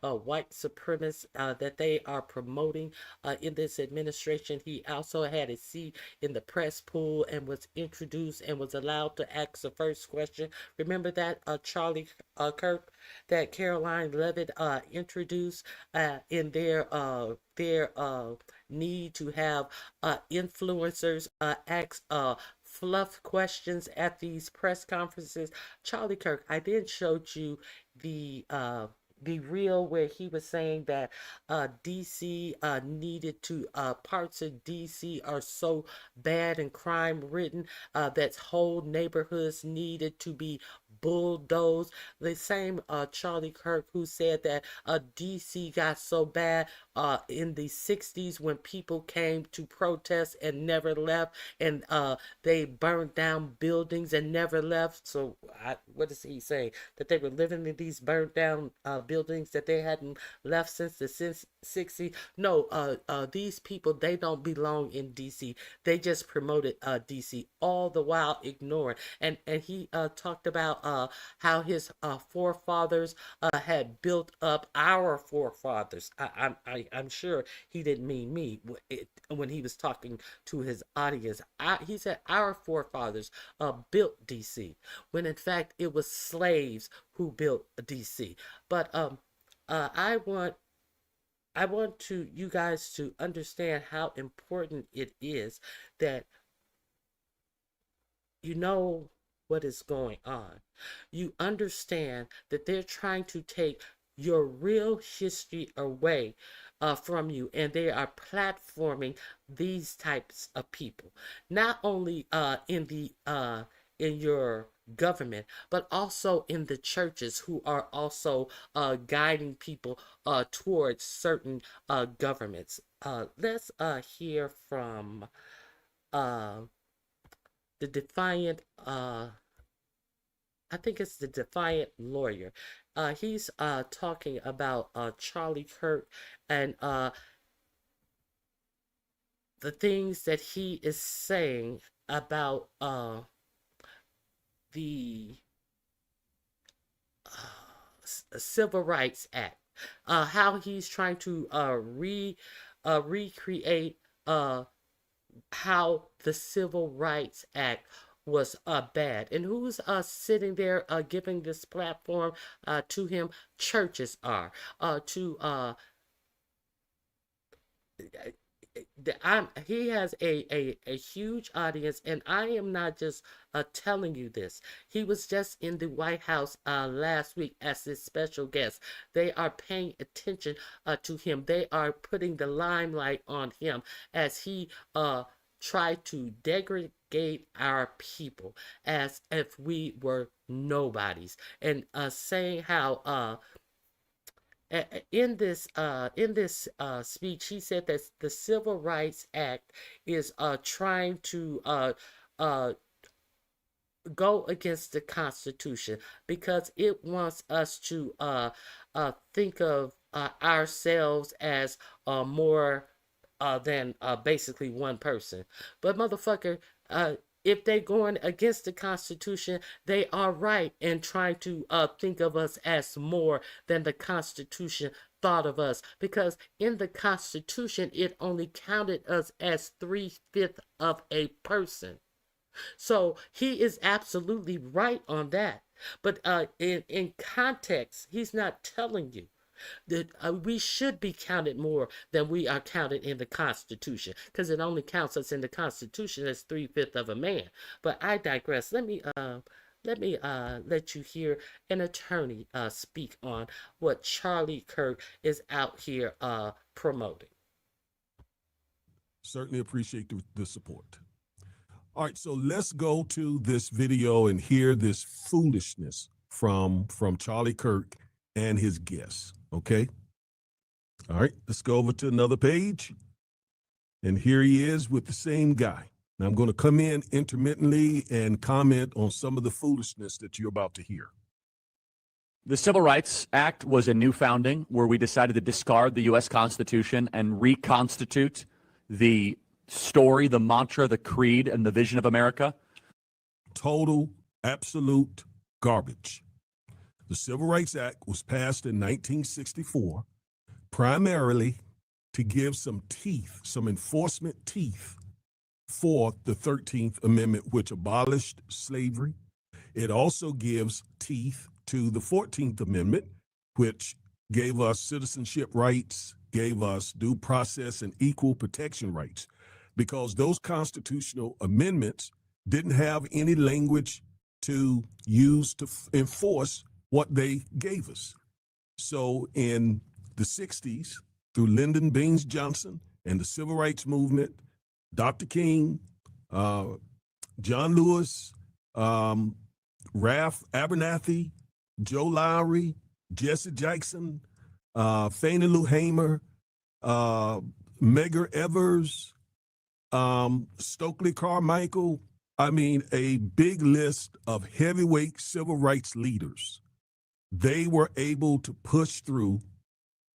white supremacist that they are promoting in this administration. He also had a seat in the press pool and was introduced and was allowed to ask the first question. Remember that Charlie Kirk that Caroline Levitt introduced in their need to have influencers ask fluff questions at these press conferences. Charlie Kirk, I then showed you the reel where he was saying that DC needed to parts of DC are so bad and crime ridden that whole neighborhoods needed to be bulldozed. The same Charlie Kirk who said that DC got so bad in the 60s when people came to protest and never left, and they burned down buildings and never left. So what is he saying? That they were living in these burned down buildings that they hadn't left since the 60s? No, these people, they don't belong in DC. They just promoted DC, all the while ignoring. And he talked about how his forefathers had built up our forefathers. I'm sure he didn't mean me when he was talking to his audience. He said our forefathers built DC, when in fact it was slaves who built DC. But I want you guys to understand how important it is that you know what is going on. You understand that they're trying to take your real history away from you, and they are platforming these types of people, not only in your government, but also in the churches, who are also guiding people towards certain governments. Let's hear from the Defiant, I think it's the Defiant Lawyer. He's talking about Charlie Kirk and the things that he is saying about the Civil Rights Act, how he's trying to recreate how the Civil Rights Act was bad. And who's sitting there giving this platform to him? Churches are. He has a huge audience, and I am not just telling you this. He was just in the White House last week as his special guest. They are paying attention to him. They are putting the limelight on him as he tried to degrade our people as if we were nobodies, and saying how in this speech, he said that the Civil Rights Act is trying to uh, go against the Constitution because it wants us to think of ourselves as more than basically one person. But motherfucker, if they're going against the Constitution, they are right in trying to think of us as more than the Constitution thought of us. Because in the Constitution, it only counted us as 3/5 of a person. So he is absolutely right on that. But in context, he's not telling you that we should be counted more than we are counted in the Constitution, because it only counts us in the Constitution as 3/5 of a man. But I digress. Let you hear an attorney speak on what Charlie Kirk is out here promoting. Certainly appreciate the support. All right, so let's go to this video and hear this foolishness from Charlie Kirk and his guests. Okay. All right, let's go over to another page. And here he is with the same guy. Now I'm going to come in intermittently and comment on some of the foolishness that you're about to hear. The Civil Rights Act was a new founding where we decided to discard the U.S. Constitution and reconstitute the story, the mantra, the creed, and the vision of America. Total, absolute garbage. The Civil Rights Act was passed in 1964 primarily to give some teeth, some enforcement teeth for the 13th Amendment, which abolished slavery. It also gives teeth to the 14th Amendment, which gave us citizenship rights, gave us due process and equal protection rights, because those constitutional amendments didn't have any language to use to enforce what they gave us. So in the 60s, through Lyndon Baines Johnson and the Civil Rights Movement, Dr. King, John Lewis, Ralph Abernathy, Joe Lowry, Jesse Jackson, Fannie Lou Hamer, Medgar Evers, Stokely Carmichael. I mean, a big list of heavyweight civil rights leaders. They were able to push through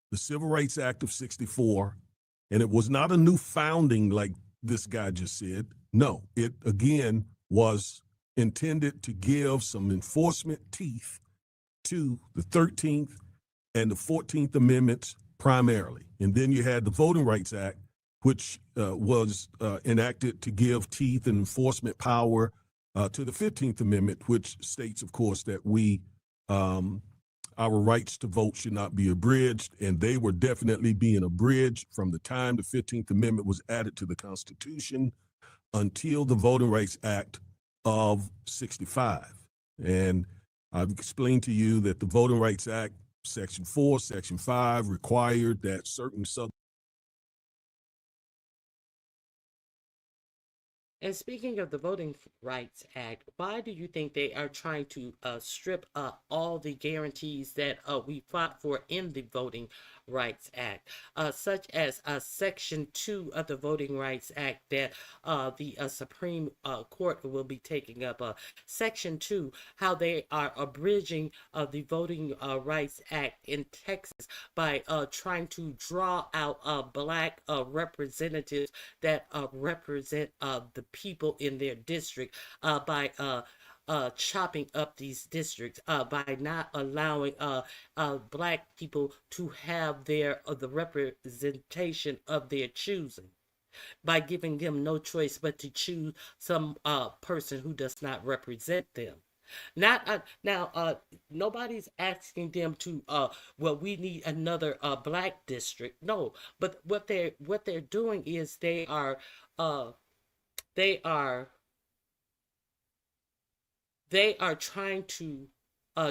the Civil Rights Act of 64, and it was not a new founding like this guy just said. No, it again was intended to give some enforcement teeth to the 13th and the 14th Amendments primarily. And then you had the Voting Rights Act, which was enacted to give teeth and enforcement power to the 15th Amendment, which states, of course, that our rights to vote should not be abridged, and they were definitely being abridged from the time the 15th Amendment was added to the Constitution until the Voting Rights Act of 65. And I've explained to you that the Voting Rights Act, Section 4, Section 5, required that certain And speaking of the Voting Rights Act, why do you think they are trying to strip all the guarantees that we fought for in the Voting Rights Act, such as Section 2 of the Voting Rights Act that the Supreme Court will be taking up? Section 2, how they are abridging the Voting Rights Act in Texas by trying to draw out black representatives that represent the people in their district by chopping up these districts, by not allowing black people to have the representation of their choosing. by giving them no choice but to choose some person who does not represent them. Not now. Nobody's asking them to. Well, we need another black district. No, but what they're doing is they are they are trying to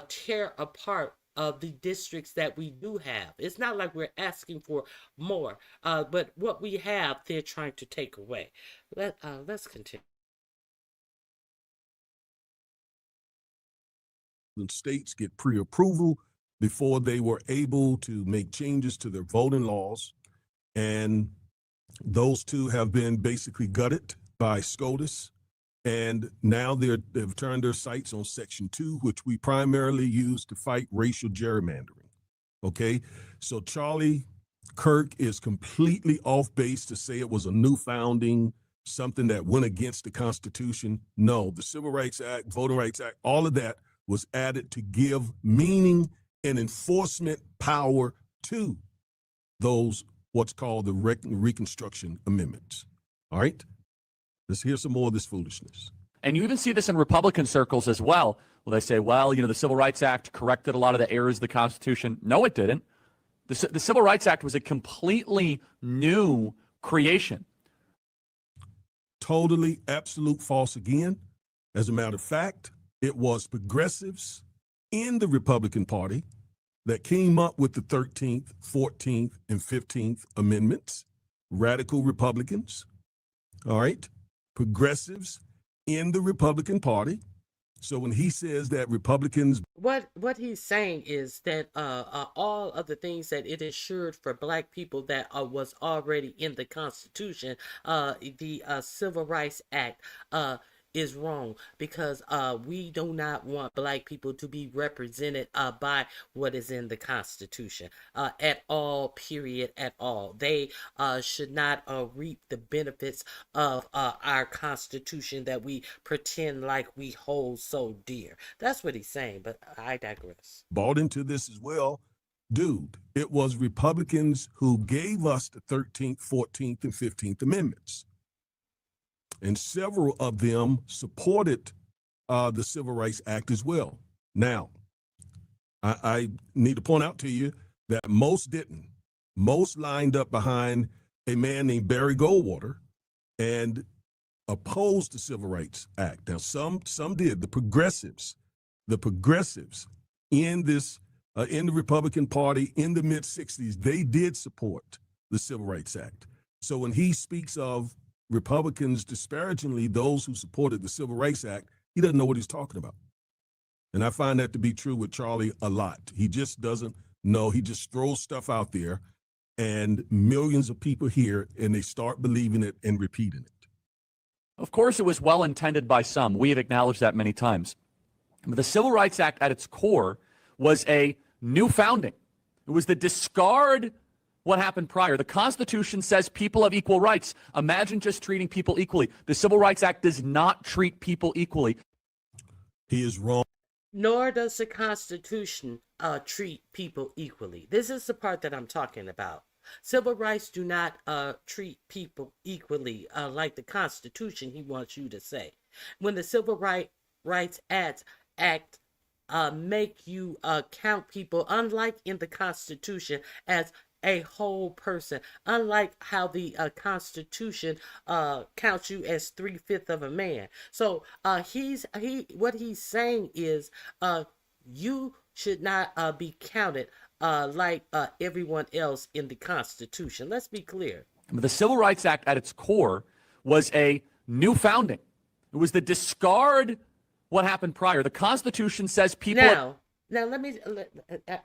tear apart the districts that we do have. It's not like we're asking for more, but what we have, they're trying to take away. Let's continue. States get pre-approval before they were able to make changes to their voting laws, and those two have been basically gutted by SCOTUS, and now they've turned their sights on Section 2, which we primarily use to fight racial gerrymandering. Okay, so Charlie Kirk is completely off base to say it was a new founding, something that went against the Constitution. No, the Civil Rights Act, Voting Rights Act, all of that was added to give meaning and enforcement power to those what's called the Reconstruction Amendments. All right, let's hear some more of this foolishness. And you even see this in Republican circles as well. Well, they say, well, the Civil Rights Act corrected a lot of the errors of the Constitution. No, it didn't. The Civil Rights Act was a completely new creation. Totally, absolute false again. As a matter of fact, it was progressives in the Republican Party that came up with the 13th, 14th, and 15th Amendments, radical Republicans, all right? Progressives in the Republican Party. So when he says that Republicans... What he's saying is that all of the things that it ensured for black people that was already in the Constitution, the Civil Rights Act, is wrong, because we do not want black people to be represented by what is in the Constitution at all, period, at all. They should not reap the benefits of our Constitution that we pretend like we hold so dear. That's what he's saying, but I digress. Bought into this as well. Dude, it was Republicans who gave us the 13th, 14th, and 15th Amendments. And several of them supported the Civil Rights Act as well. Now, I need to point out to you that most didn't. Most lined up behind a man named Barry Goldwater and opposed the Civil Rights Act. Now, some did. The progressives in this in the Republican Party in the mid-'60s, they did support the Civil Rights Act. So when he speaks of Republicans disparagingly, those who supported the Civil Rights Act, he doesn't know what he's talking about. And I find that to be true with Charlie a lot. He just doesn't know. He just throws stuff out there, and millions of people hear, and they start believing it and repeating it. Of course, it was well intended by some. We have acknowledged that many times. But the Civil Rights Act at its core was a new founding. It was the discard what happened prior. The Constitution says people have equal rights. Imagine just treating people equally. The Civil Rights Act does not treat people equally. He is wrong. Nor does the Constitution treat people equally. This is the part that I'm talking about. Civil rights do not treat people equally like the Constitution, he wants you to say. When the Civil Rights Act make you count people, unlike in the Constitution, as a whole person, unlike how the Constitution counts you as 3/5 of a man. So what he's saying is you should not be counted like everyone else in the Constitution. Let's be clear. The Civil Rights Act at its core was a new founding. It was the discard what happened prior. The Constitution says people... Now,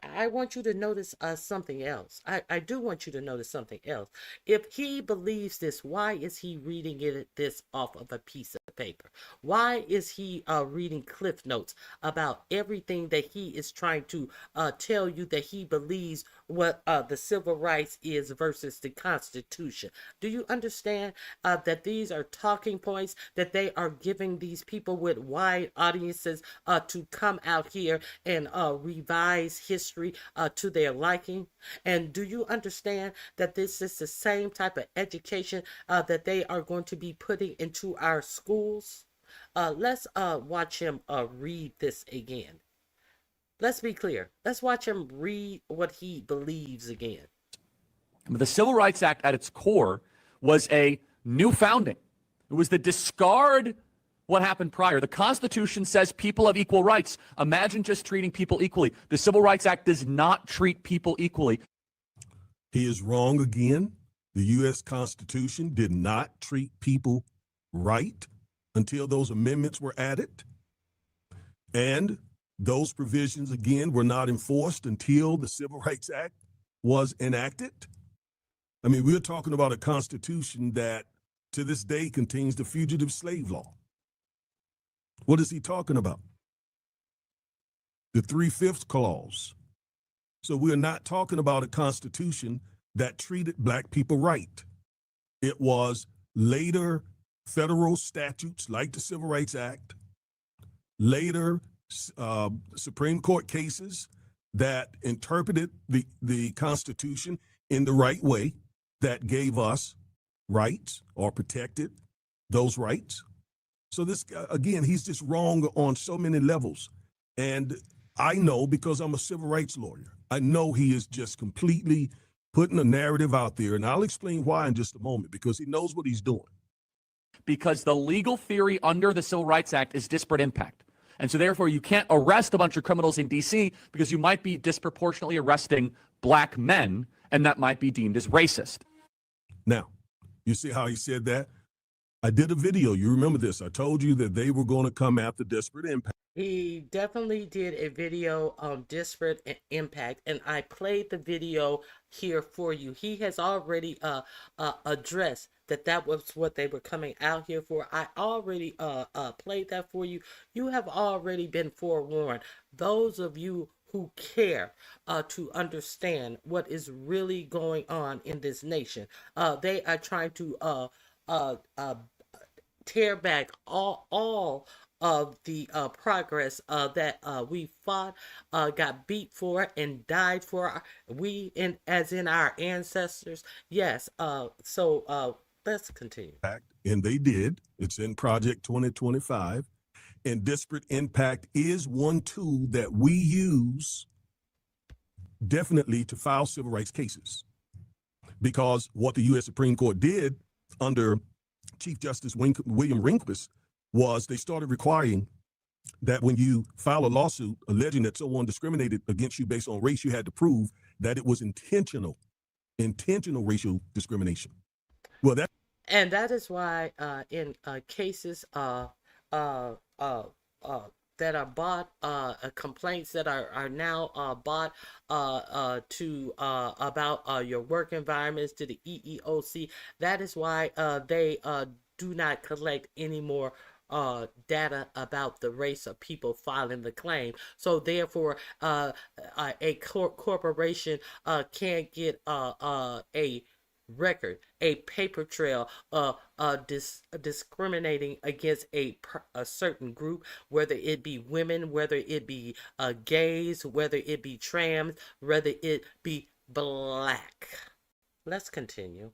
I want you to notice something else. I do want you to notice something else. If he believes this, why is he reading this off of a piece of paper? Why is he reading Cliff Notes about everything that he is trying to tell you that he believes what the civil rights is versus the Constitution? Do you understand that these are talking points that they are giving these people with wide audiences to come out here and revise history to their liking? And do you understand that this is the same type of education that they are going to be putting into our schools? Let's watch him read this again. Let's be clear. Let's watch him read what he believes again. The Civil Rights Act at its core was a new founding. It was to discard what happened prior. The Constitution says people have equal rights. Imagine just treating people equally. The Civil Rights Act does not treat people equally. He is wrong again. The U.S. Constitution did not treat people right until those amendments were added. And those provisions, again, were not enforced until the Civil Rights Act was enacted. I mean, we're talking about a constitution that to this day contains the fugitive slave law. What is he talking about? The 3/5 clause. So we're not talking about a constitution that treated black people right. It was later federal statutes like the Civil Rights Act, later Supreme Court cases that interpreted the Constitution in the right way, that gave us rights or protected those rights. So this, again, he's just wrong on so many levels. And I know, because I'm a civil rights lawyer, I know he is just completely putting a narrative out there. And I'll explain why in just a moment, because he knows what he's doing. Because the legal theory under the Civil Rights Act is disparate impact. And so therefore you can't arrest a bunch of criminals in DC because you might be disproportionately arresting black men, and that might be deemed as racist. Now, you see how he said that? I did a video. You remember this. I told you that they were going to come after disparate impact. He definitely did a video on disparate impact, and I played the video here for you. He has already addressed that was what they were coming out here for. I already played that for you. You have already been forewarned. Those of you who care to understand what is really going on in this nation, they are trying to tear back all of the progress that we fought, got beat for, and died for. As in our ancestors. Yes. So let's continue. And they did. It's in Project 2025. And disparate impact is one tool that we use definitely to file civil rights cases. Because what the U.S. Supreme Court did under Chief Justice William Rehnquist was they started requiring that when you file a lawsuit alleging that someone discriminated against you based on race, you had to prove that it was intentional racial discrimination. Well, that is why in cases that are bought, complaints that are now bought to about your work environments to the EEOC. That is why they do not collect any more data about the race of people filing the claim. So therefore, a corporation can't get a record, a paper trail discriminating against a certain group, whether it be women, whether it be gays, whether it be trans, whether it be black. Let's continue.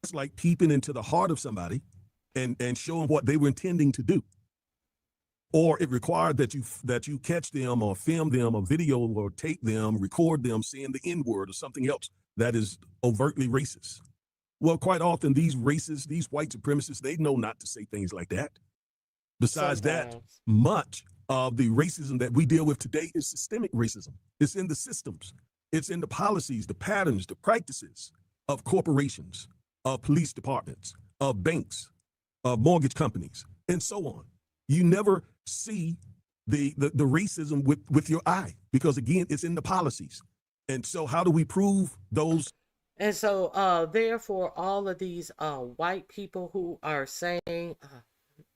It's like peeping into the heart of somebody and showing what they were intending to do. Or it required that you catch them or film them or video or tape them, record them saying the N-word or something else that is overtly racist. Well, quite often these racists, these white supremacists, they know not to say things like that. Besides that, much of the racism that we deal with today is systemic racism. It's in the systems. It's in the policies, the patterns, the practices of corporations, of police departments, of banks, of mortgage companies, and so on. You never see the racism with your eye because, again, it's in the policies. And so how do we prove those? And so therefore, all of these white people who are saying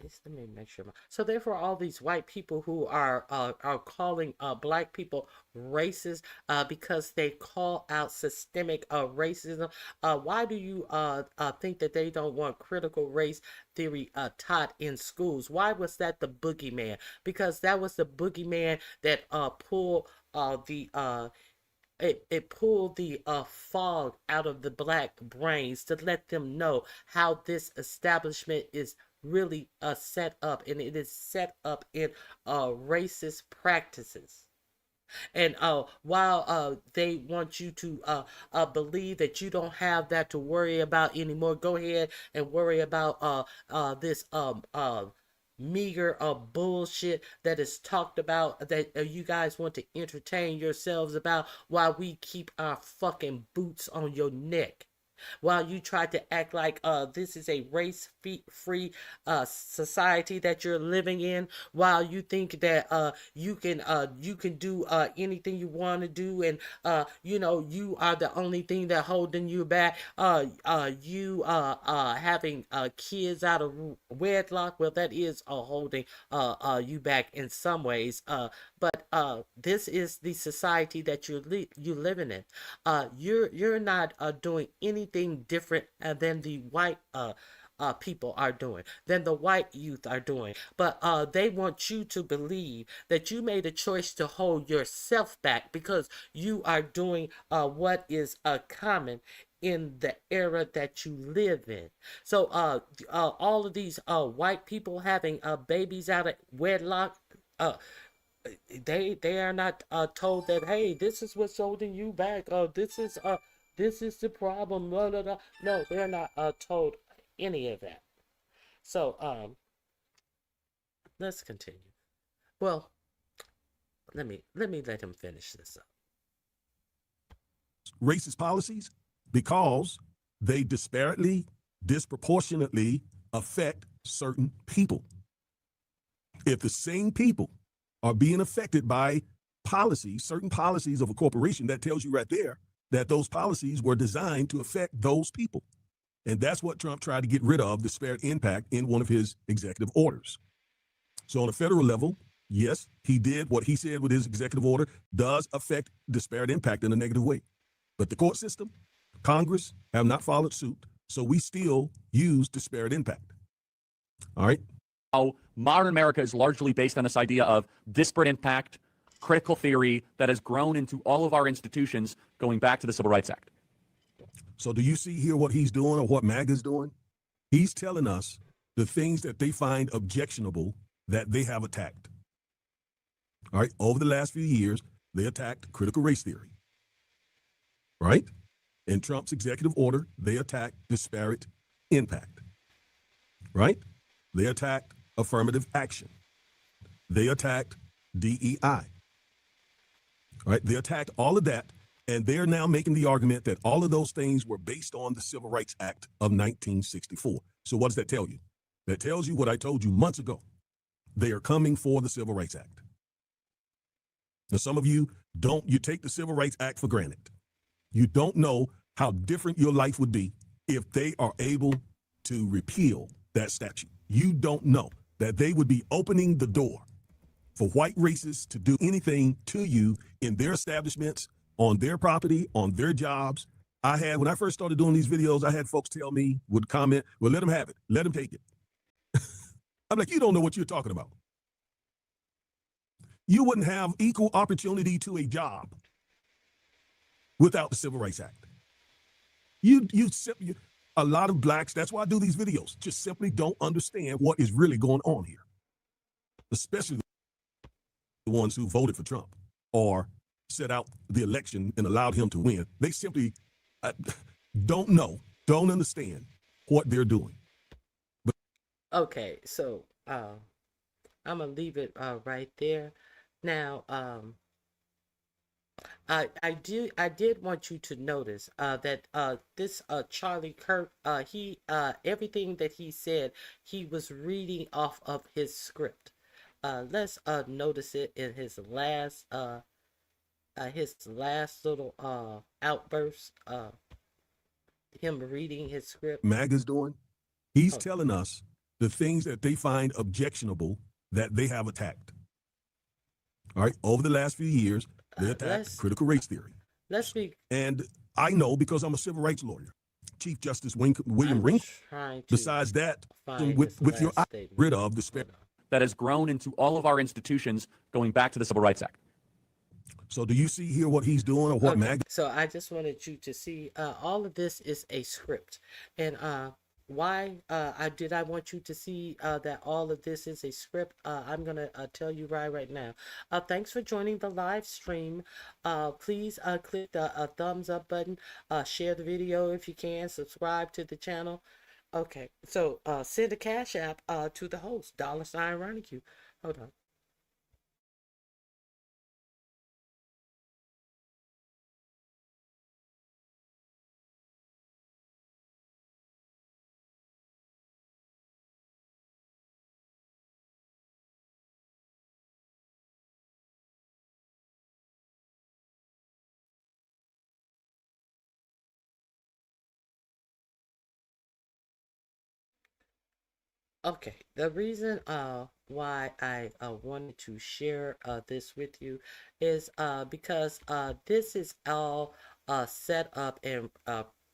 Let me make sure. So therefore, all these white people who are calling black people racist because they call out systemic racism. Why do you think that they don't want critical race theory taught in schools? Why was that the boogeyman? Because that was the boogeyman that pulled it pulled the fog out of the black brains to let them know how this establishment is really set up, and it is set up in racist practices. And while they want you to believe that you don't have that to worry about anymore, go ahead and worry about this meager bullshit that is talked about, that you guys want to entertain yourselves about, while we keep our fucking boots on your neck. While you try to act like this is a race-free society that you're living in, while you think that you can do anything you want to do, and you are the only thing that holding you back. You having kids out of wedlock, well, that is holding you back in some ways. But this is the society that you're living in. You're not doing anything different than the white people are doing, than the white youth are doing. But they want you to believe that you made a choice to hold yourself back because you are doing what is common in the era that you live in. So all of these white people having babies out of wedlock, they are not told that, hey, this is what's holding you back. This is the problem. Blah, blah, blah. No, they're not told any of that. So let's continue. Well, let me let him finish this up. Racist policies because they disproportionately affect certain people. If the same people are being affected by policies, certain policies of a corporation, that tells you right there that those policies were designed to affect those people. And that's what Trump tried to get rid of, disparate impact, in one of his executive orders. So on a federal level, yes, he did what he said with his executive order does affect disparate impact in a negative way. But the court system, Congress have not followed suit. So we still use disparate impact. All right. How modern America is largely based on this idea of disparate impact, critical theory that has grown into all of our institutions going back to the Civil Rights Act. So do you see here what he's doing, or what MAGA's doing? He's telling us the things that they find objectionable that they have attacked. All right. Over the last few years, they attacked critical race theory. Right? In Trump's executive order, they attacked disparate impact. Right? They attacked affirmative action. They attacked DEI. Right? They attacked all of that, and they're now making the argument that all of those things were based on the Civil Rights Act of 1964. So what does that tell you? That tells you what I told you months ago. They are coming for the Civil Rights Act. Now, some of you take the Civil Rights Act for granted. You don't know how different your life would be if they are able to repeal that statute. You don't know that they would be opening the door for white racists to do anything to you in their establishments, on their property, on their jobs. When I first started doing these videos, I had folks tell me, would comment, well, let them have it. Let them take it. I'm like, you don't know what you're talking about. You wouldn't have equal opportunity to a job without the Civil Rights Act. A lot of blacks, that's why I do these videos, just simply don't understand what is really going on here. Especially the ones who voted for Trump or set out the election and allowed him to win. They simply don't know, don't understand what they're doing. Okay, so I'm gonna leave it right there. Now, I did want you to notice that this Charlie Kirk, he everything that he said, he was reading off of his script. Let's notice it in his last little outburst, him reading his script. MAGA's doing. He's telling us the things that they find objectionable that they have attacked. All right, over the last few years, they attacked critical race theory. Let's be. And I know because I'm a civil rights lawyer. Chief Justice William Ring. Besides that, with your rid of the that has grown into all of our institutions going back to the Civil Rights Act. So do you see here what he's doing or what So I just wanted you to see all of this is a script. And why I want you to see that all of this is a script. I'm going to tell you right now. Thanks for joining the live stream. Please click the thumbs up button. Share the video if you can. Subscribe to the channel. Okay, so send a Cash App to the host, $Ronnie. Hold on. Okay, the reason why I wanted to share this with you is because this is all set up and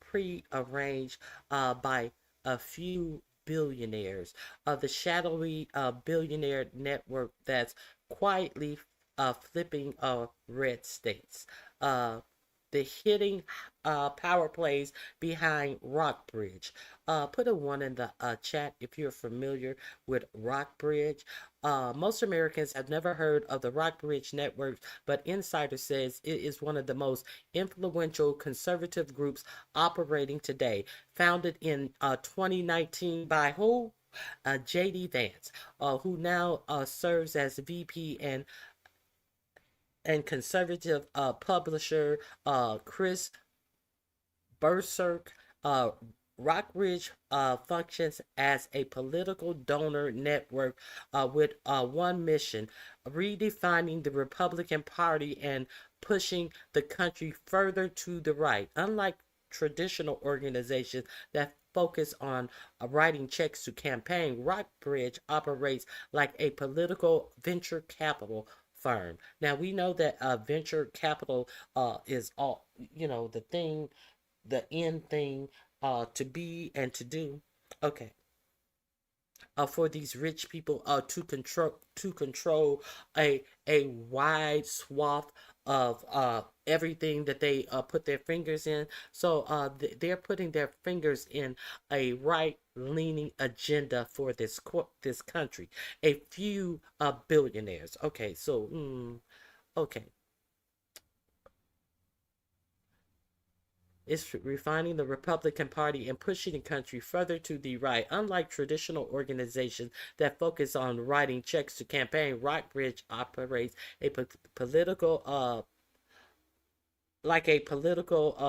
pre-arranged by a few billionaires, the shadowy billionaire network that's quietly flipping red states. The hitting power plays behind Rockbridge. Put a 1 in the chat if you're familiar with Rockbridge. Most Americans have never heard of the Rockbridge network, but Insider says it is one of the most influential conservative groups operating today. Founded in 2019 by who? J.D. Vance, who now serves as VP and conservative publisher Chris Berserk. Rockbridge functions as a political donor network with one mission: redefining the Republican Party and pushing the country further to the right. Unlike traditional organizations that focus on writing checks to campaign, Rockbridge operates like a political venture capital firm. Now we know that venture capital is all, the thing, the end thing to be and to do. Okay. For these rich people to control a wide swath of everything that they put their fingers in. So they're putting their fingers in a right-leaning agenda for this country. A few billionaires. Okay, so okay. It's refining the Republican Party and pushing the country further to the right. Unlike traditional organizations that focus on writing checks to campaign, Rockbridge operates a political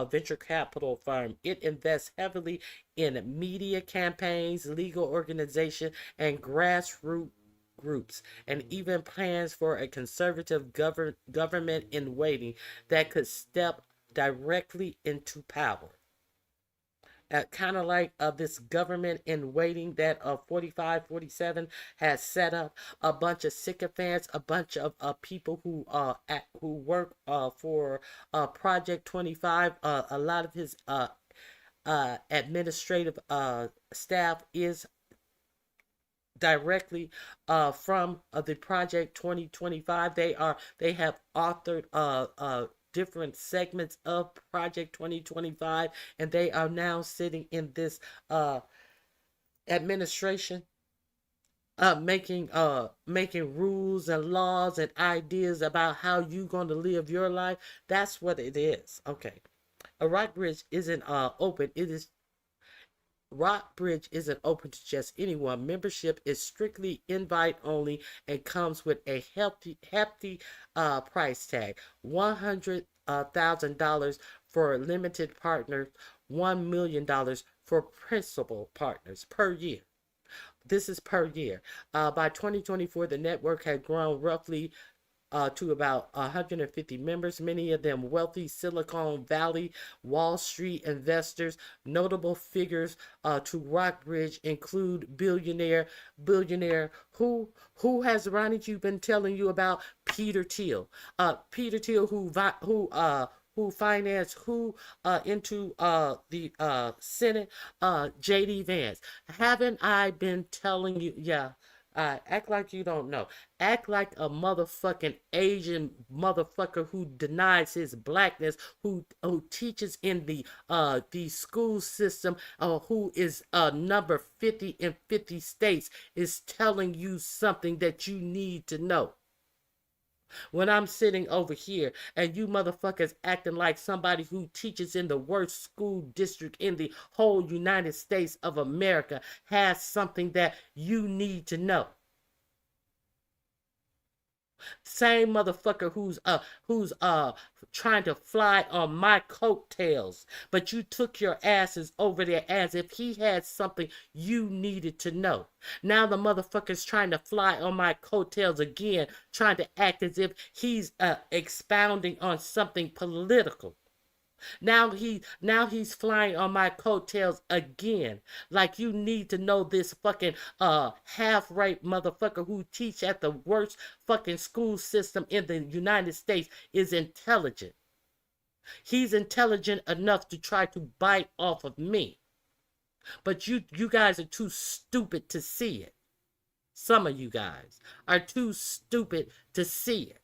venture capital firm. It invests heavily in media campaigns, legal organization, and grassroots groups, and even plans for a conservative government in waiting that could step directly into power. Kind of like this government in waiting that 4547 has set up a bunch of sycophants, a bunch of people who work for Project 25. A lot of his administrative staff is directly from the Project 2025. They have authored different segments of Project 2025, and they are now sitting in this administration, making rules and laws and ideas about how you're going to live your life. That's what it is. Okay, Rockbridge isn't open. Rockbridge isn't open to just anyone. Membership is strictly invite only and comes with a hefty price tag: $100,000 for limited partners, $1 million for principal partners per year. This is per year. By 2024, the network had grown roughly to about 150 members, many of them wealthy Silicon Valley, Wall Street investors. Notable figures to Rockbridge include billionaire who has Ronnie you been telling you about? Peter Thiel. Peter Thiel who financed who into the Senate? JD Vance. Haven't I been telling you? Yeah. Act like you don't know. Act like a motherfucking Asian motherfucker who denies his blackness, who teaches in the school system, who is number 50 in 50 states, is telling you something that you need to know. When I'm sitting over here and you motherfuckers acting like somebody who teaches in the worst school district in the whole United States of America has something that you need to know. Same motherfucker who's trying to fly on my coattails, but you took your asses over there as if he had something you needed to know. Now the motherfucker's trying to fly on my coattails again, trying to act as if he's expounding on something political. Now he's flying on my coattails again. Like you need to know this fucking half-right motherfucker who teach at the worst fucking school system in the United States is intelligent. He's intelligent enough to try to bite off of me. But you guys are too stupid to see it. Some of you guys are too stupid to see it.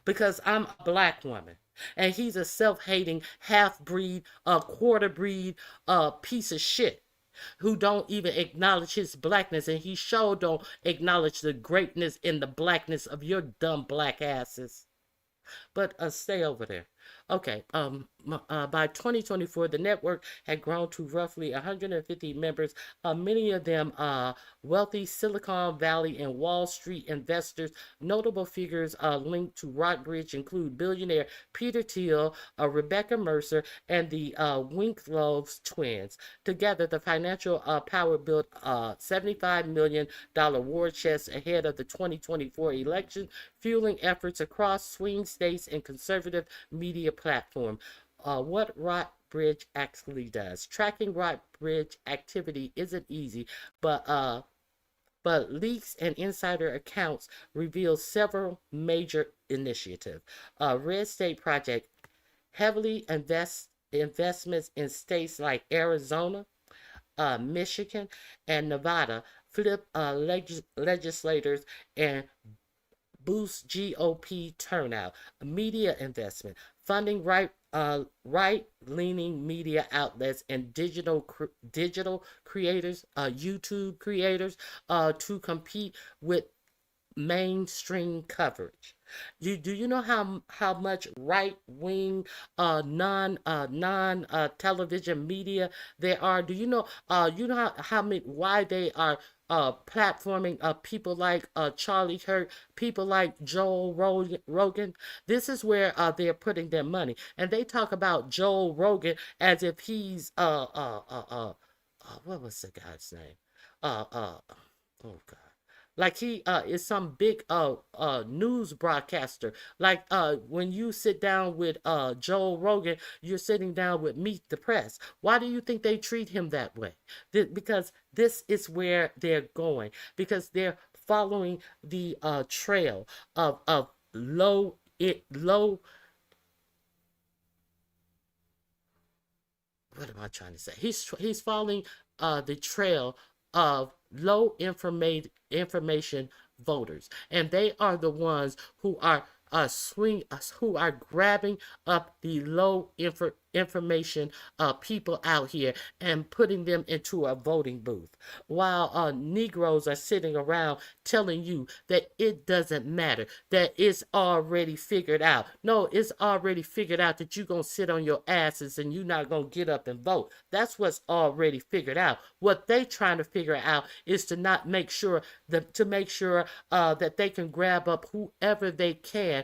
Because I'm a black woman. And he's a self-hating, half-breed, quarter-breed piece of shit who don't even acknowledge his blackness. And he sure don't acknowledge the greatness and the blackness of your dumb black asses. But stay over there. Okay, by 2024, the network had grown to roughly 150 members, many of them wealthy Silicon Valley and Wall Street investors. Notable figures linked to Rockbridge include billionaire Peter Thiel, Rebecca Mercer, and the Winklevoss twins. Together, the financial power built a $75 million war chest ahead of the 2024 election, fueling efforts across swing states and conservative media platform. What Rockbridge actually does. Tracking Rockbridge activity isn't easy, but leaks and insider accounts reveal several major initiatives. Red State Project heavily investments in states like Arizona, Michigan, and Nevada flip legislators and boost GOP turnout. Media investment, funding right-leaning media outlets and digital creators, YouTube creators, to compete with mainstream coverage. Do you know how much right-wing non television media there are? Do you know how many why they are platforming people like Charlie Kirk, people like Joel Rogan? This is where they're putting their money, and they talk about Joel Rogan as if he's what was the guy's name? Oh God. Like he is some big news broadcaster. Like when you sit down with Joel Rogan, you're sitting down with Meet the Press. Why do you think they treat him that way? Because this is where they're going. Because they're following the trail of low. What am I trying to say? He's following the trail of low information voters, and they are the ones who are who are grabbing up the low information people out here and putting them into a voting booth, while Negroes are sitting around telling you that it doesn't matter, that it's already figured out. No, it's already figured out that you're going to sit on your asses and you're not going to get up and vote. That's what's already figured out. What they trying to figure out is to not make sure that that they can grab up whoever they can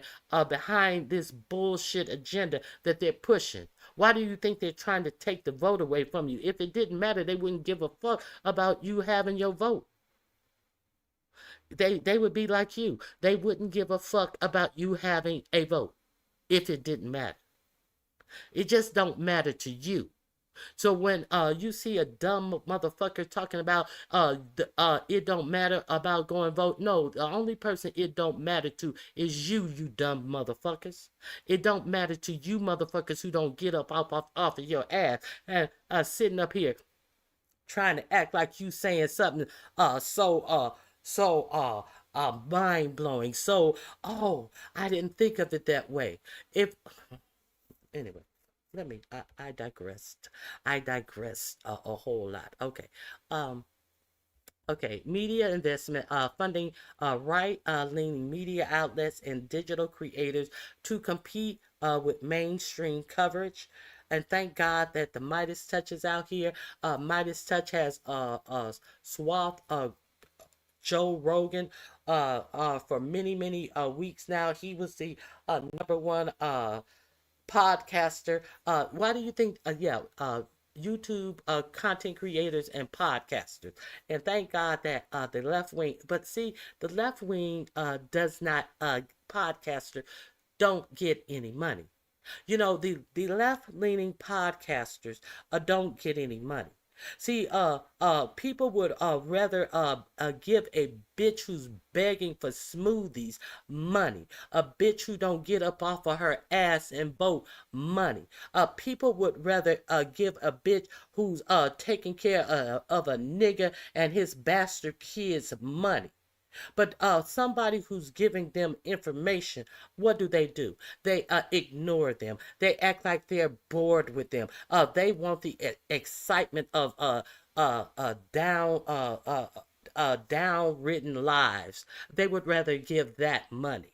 behind this bullshit agenda that they're pushing. Why do you think they're trying to take the vote away from you? If it didn't matter, they wouldn't give a fuck about you having your vote. They would be like you. They wouldn't give a fuck about you having a vote if it didn't matter. It just don't matter to you. So when you see a dumb motherfucker talking about it don't matter about going vote, no, the only person it don't matter to is you, you dumb motherfuckers. It don't matter to you motherfuckers who don't get up off of your ass and sitting up here trying to act like you saying something mind blowing. So I didn't think of it that way. If anyway. I digressed. I digressed a whole lot. Okay. Okay. Media investment, funding, right-leaning media outlets and digital creators to compete with mainstream coverage. And thank God that the Midas Touch is out here. Midas Touch has swath Joe Rogan for many weeks now. He was the number one podcaster. Why do you think? YouTube content creators and podcasters. And thank God that the left wing. But see, the left wing does not podcaster don't get any money. You know, the left leaning podcasters don't get any money. See, people would rather give a bitch who's begging for smoothies money, a bitch who don't get up off of her ass and vote money. People would rather give a bitch who's taking care of a nigga and his bastard kids money. But somebody who's giving them information, what do? They ignore them. They act like they're bored with them. They want the excitement of downwritten lives. They would rather give that money.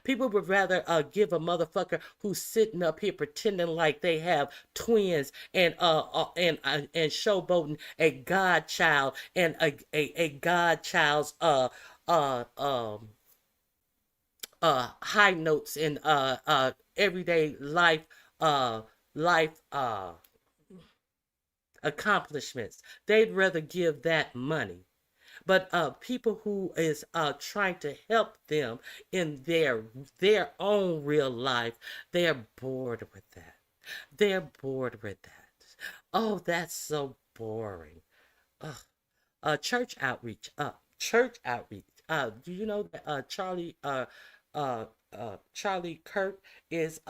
People would rather give a motherfucker who's sitting up here pretending like they have twins and showboating a godchild and a godchild's high notes in everyday life accomplishments. They'd rather give that money. But people who is trying to help them in their own real life, they're bored with that. They're bored with that. Oh, that's so boring. Church outreach. Church outreach. Do you know that Charlie Kirk is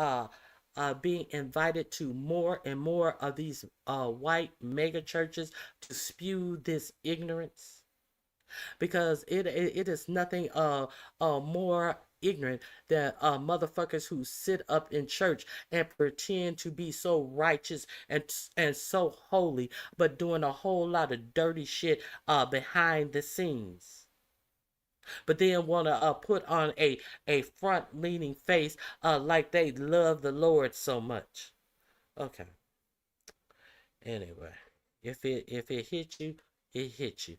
being invited to more and more of these white mega churches to spew this ignorance? Because it is nothing more ignorant than motherfuckers who sit up in church and pretend to be so righteous and so holy, but doing a whole lot of dirty shit behind the scenes. But then want to put on a front-leaning face like they love the Lord so much. Okay. Anyway, if it hit you, it hit you.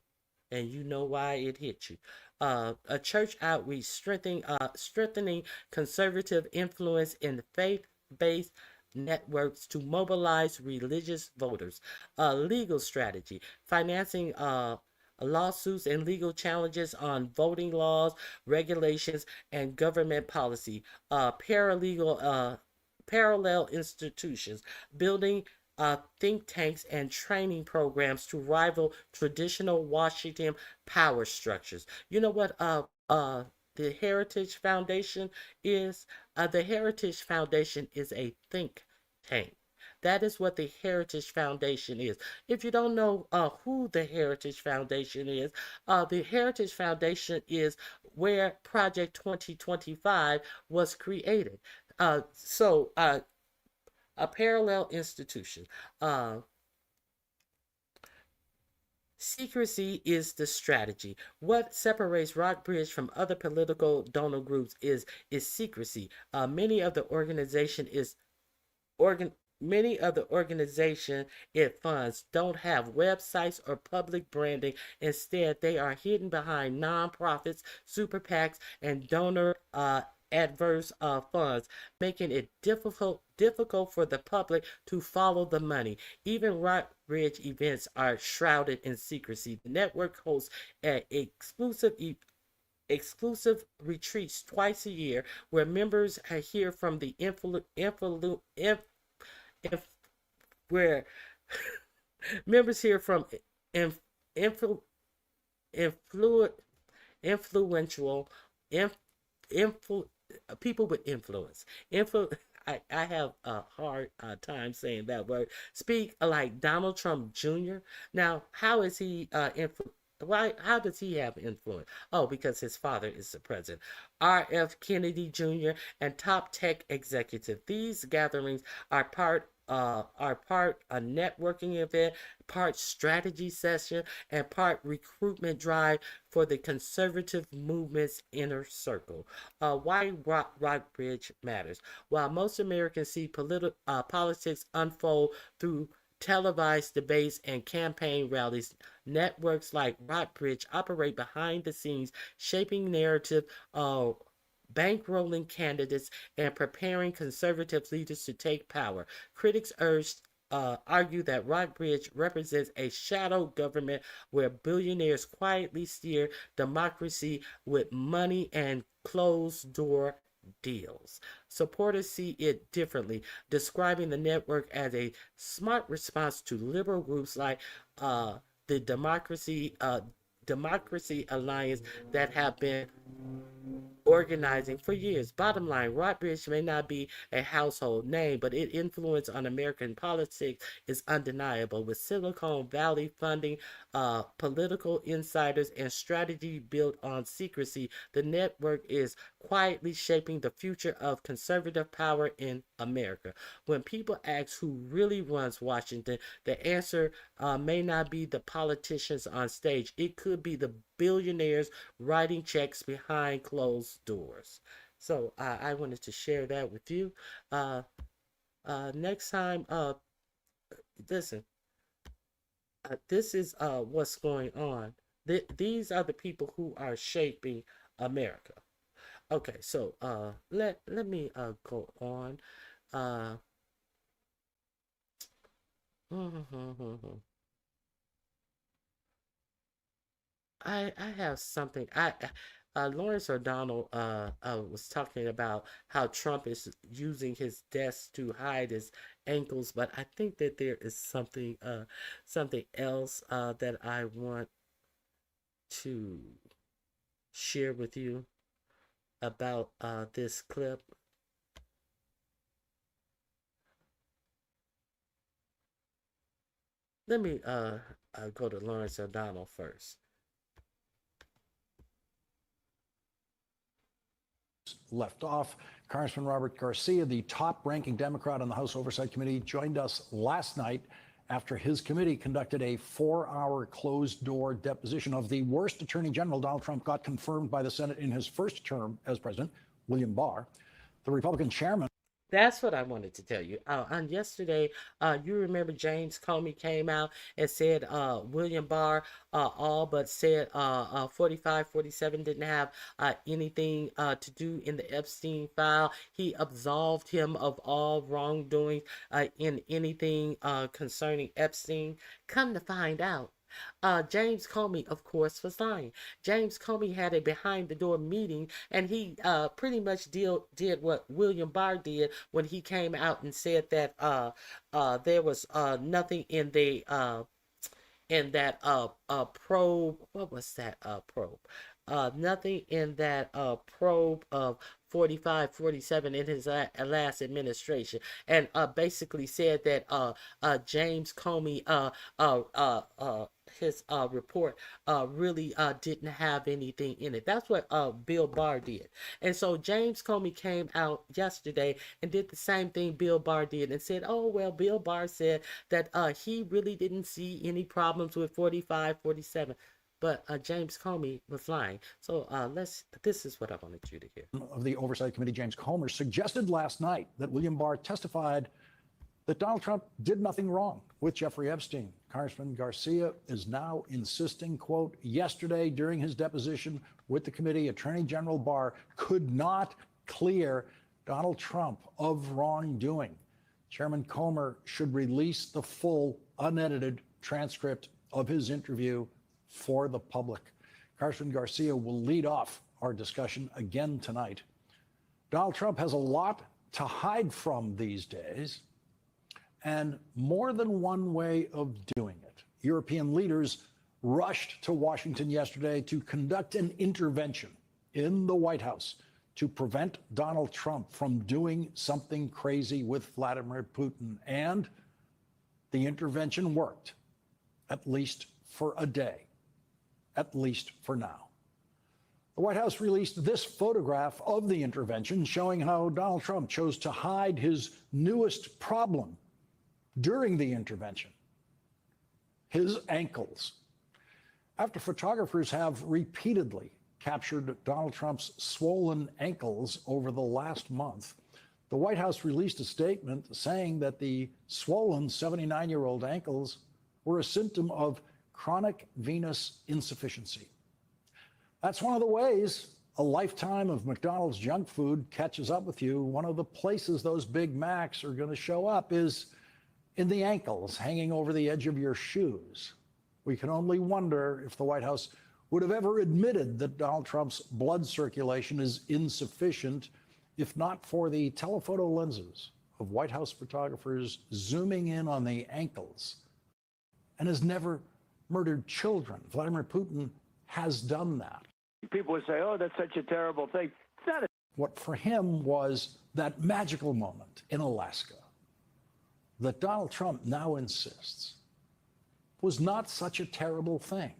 And you know why it hit you. A church outreach strengthening conservative influence in faith-based networks to mobilize religious voters. Legal strategy, financing lawsuits and legal challenges on voting laws, regulations, and government policy. Parallel institutions, building think tanks and training programs to rival traditional Washington power structures. You know what the Heritage Foundation is? The Heritage Foundation is a think tank. That is what the Heritage Foundation is. If you don't know who the Heritage Foundation is, the Heritage Foundation is where Project 2025 was created. A parallel institution. Secrecy is the strategy. What separates Rockbridge from other political donor groups is secrecy. Many of the organization it funds don't have websites or public branding. Instead, they are hidden behind nonprofits, super PACs, and donor adverse funds, making it difficult for the public to follow the money. Even Rockbridge events are shrouded in secrecy. The network hosts exclusive retreats twice a year where members hear from the where members hear from influ, influ, influential influ, people with influence. I have a hard time saying that word. Speak like Donald Trump Jr. Now, how is he why? How does he have influence? Oh, because his father is the president. R.F. Kennedy Jr. and top tech executive. These gatherings are part a networking event, part strategy session, and part recruitment drive for the conservative movement's inner circle. Why Rockbridge matters. While most Americans see politics unfold through televised debates and campaign rallies, networks like Rockbridge operate behind the scenes, shaping narrative, bankrolling candidates, and preparing conservative leaders to take power. Critics argue that Rockbridge represents a shadow government where billionaires quietly steer democracy with money and closed-door deals. Supporters see it differently, describing the network as a smart response to liberal groups like the Democracy Alliance that have been organizing for years. Bottom line, Rockbridge may not be a household name, but its influence on American politics is undeniable. With Silicon Valley funding, political insiders, and strategy built on secrecy, the network is quietly shaping the future of conservative power in America. When people ask who really runs Washington, the answer may not be the politicians on stage. It could be the billionaires writing checks behind closed doors. So I wanted to share that with you. Next time, listen, this is what's going on. These are the people who are shaping America. Okay, so let me go on. I have something. Lawrence O'Donnell was talking about how Trump is using his desk to hide his ankles, but I think that there is something else that I want to share with you about this clip. Let me go to Lawrence O'Donnell first. Left off. Congressman Robert Garcia, the top-ranking Democrat on the House Oversight Committee, joined us last night after his committee conducted a 4-hour closed-door deposition of the worst Attorney General Donald Trump got confirmed by the Senate in his first term as president, William Barr. The Republican chairman. That's what I wanted to tell you. On yesterday, you remember James Comey came out and said William Barr all but said 45, 47 didn't have anything to do in the Epstein file. He absolved him of all wrongdoing in anything concerning Epstein. Come to find out, James Comey, of course, was lying. James Comey had a behind-the-door meeting, and he pretty much did what William Barr did when he came out and said that there was nothing in the probe. What was that probe? Nothing in that probe of 45, 47 in his last administration, and basically said that James Comey his report really didn't have anything in it. That's what Bill Barr did. And so James Comey came out yesterday and did the same thing Bill Barr did and said, oh, well, Bill Barr said that he really didn't see any problems with 45, 47. But James Comey was lying. So this is what I wanted you to hear. Of the Oversight Committee, James Comer, suggested last night that William Barr testified that Donald Trump did nothing wrong with Jeffrey Epstein. Congressman Garcia is now insisting, quote, yesterday during his deposition with the committee, Attorney General Barr could not clear Donald Trump of wrongdoing. Chairman Comer should release the full, unedited transcript of his interview for the public. Congressman Garcia will lead off our discussion again tonight. Donald Trump has a lot to hide from these days, and more than one way of doing it. European leaders rushed to Washington yesterday to conduct an intervention in the White House to prevent Donald Trump from doing something crazy with Vladimir Putin. And the intervention worked, at least for a day, at least for now. The White House released this photograph of the intervention showing how Donald Trump chose to hide his newest problem during the intervention: his ankles. After photographers have repeatedly captured Donald Trump's swollen ankles over the last month, the White House released a statement saying that the swollen 79-year-old ankles were a symptom of chronic venous insufficiency. That's one of the ways a lifetime of McDonald's junk food catches up with you. One of the places those Big Macs are going to show up is in the ankles, hanging over the edge of your shoes. We can only wonder if the White House would have ever admitted that Donald Trump's blood circulation is insufficient if not for the telephoto lenses of White House photographers zooming in on the ankles. And has never murdered children. Vladimir Putin has done that. People would say, oh, that's such a terrible thing. It's not. What for him was that magical moment in Alaska that Donald Trump now insists was not such a terrible thing.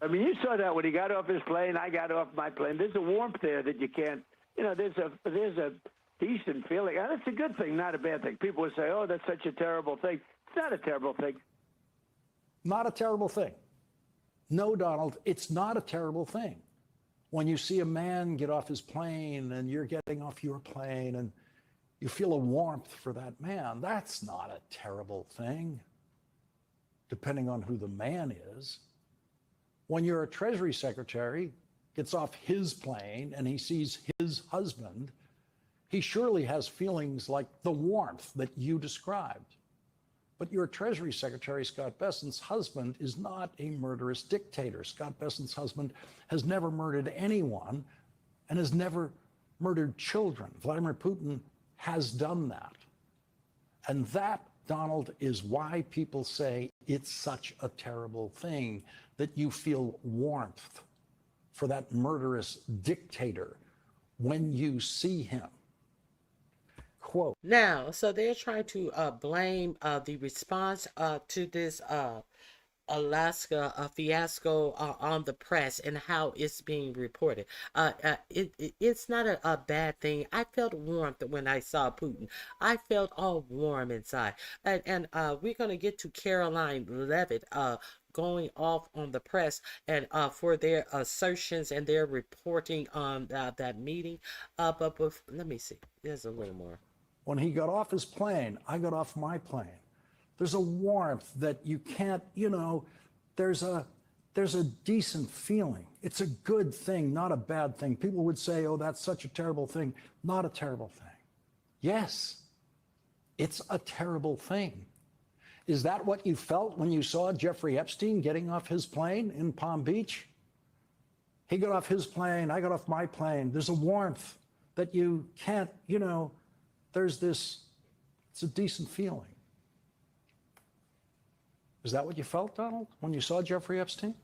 I mean, you saw that when he got off his plane, I got off my plane. There's a warmth there that you can't, there's a decent feeling. And it's a good thing, not a bad thing. People would say, oh, that's such a terrible thing. It's not a terrible thing. Not a terrible thing. No, Donald, it's not a terrible thing. When you see a man get off his plane and you're getting off your plane and you feel a warmth for that man, that's not a terrible thing, depending on who the man is. When you're a Treasury Secretary, gets off his plane and he sees his husband, he surely has feelings like the warmth that you described. But your Treasury Secretary, Scott Bessent's husband, is not a murderous dictator. Scott Bessent's husband has never murdered anyone and has never murdered children. Vladimir Putin has done that. And that, Donald, is why people say it's such a terrible thing that you feel warmth for that murderous dictator when you see him. Quote. Now, so they're trying to blame the response to this Alaska fiasco on the press and how it's being reported. It's not a bad thing. I felt warmth when I saw Putin. I felt all warm inside. And we're going to get to Caroline Leavitt going off on the press and for their assertions and their reporting on that meeting. But let me see. There's a little more. When he got off his plane, I got off my plane. There's a warmth that you can't, there's a decent feeling. It's a good thing, not a bad thing. People would say, oh, that's such a terrible thing. Not a terrible thing. Yes, it's a terrible thing. Is that what you felt when you saw Jeffrey Epstein getting off his plane in Palm Beach? He got off his plane, I got off my plane. There's a warmth that you can't, there's this, it's a decent feeling. Is that what you felt, Donald, when you saw Jeffrey Epstein?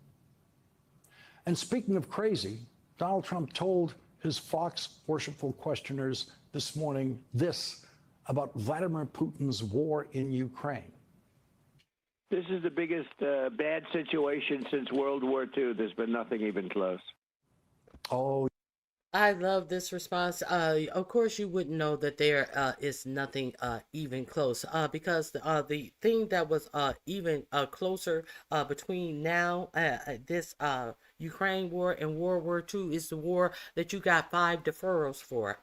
And speaking of crazy, Donald Trump told his Fox worshipful questioners this morning this about Vladimir Putin's war in Ukraine. This is the biggest bad situation since World War II. There's been nothing even close. Oh, I love this response. Of course, you wouldn't know that there is nothing even close because the thing that was even closer between now, this Ukraine war and World War II is the war that you got 5 deferrals for,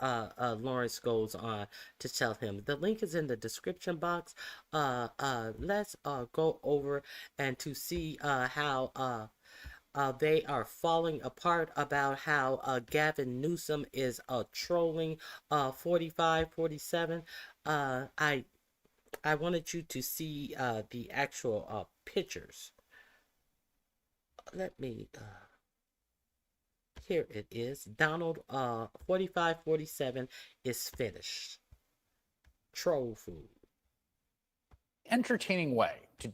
Lawrence goes on to tell him. The link is in the description box. Let's go over and to see how they are falling apart about how Gavin Newsom is trolling 4547. I wanted you to see the actual pictures. Let me. Here it is. Donald 4547 is finished. Troll food. Entertaining way to.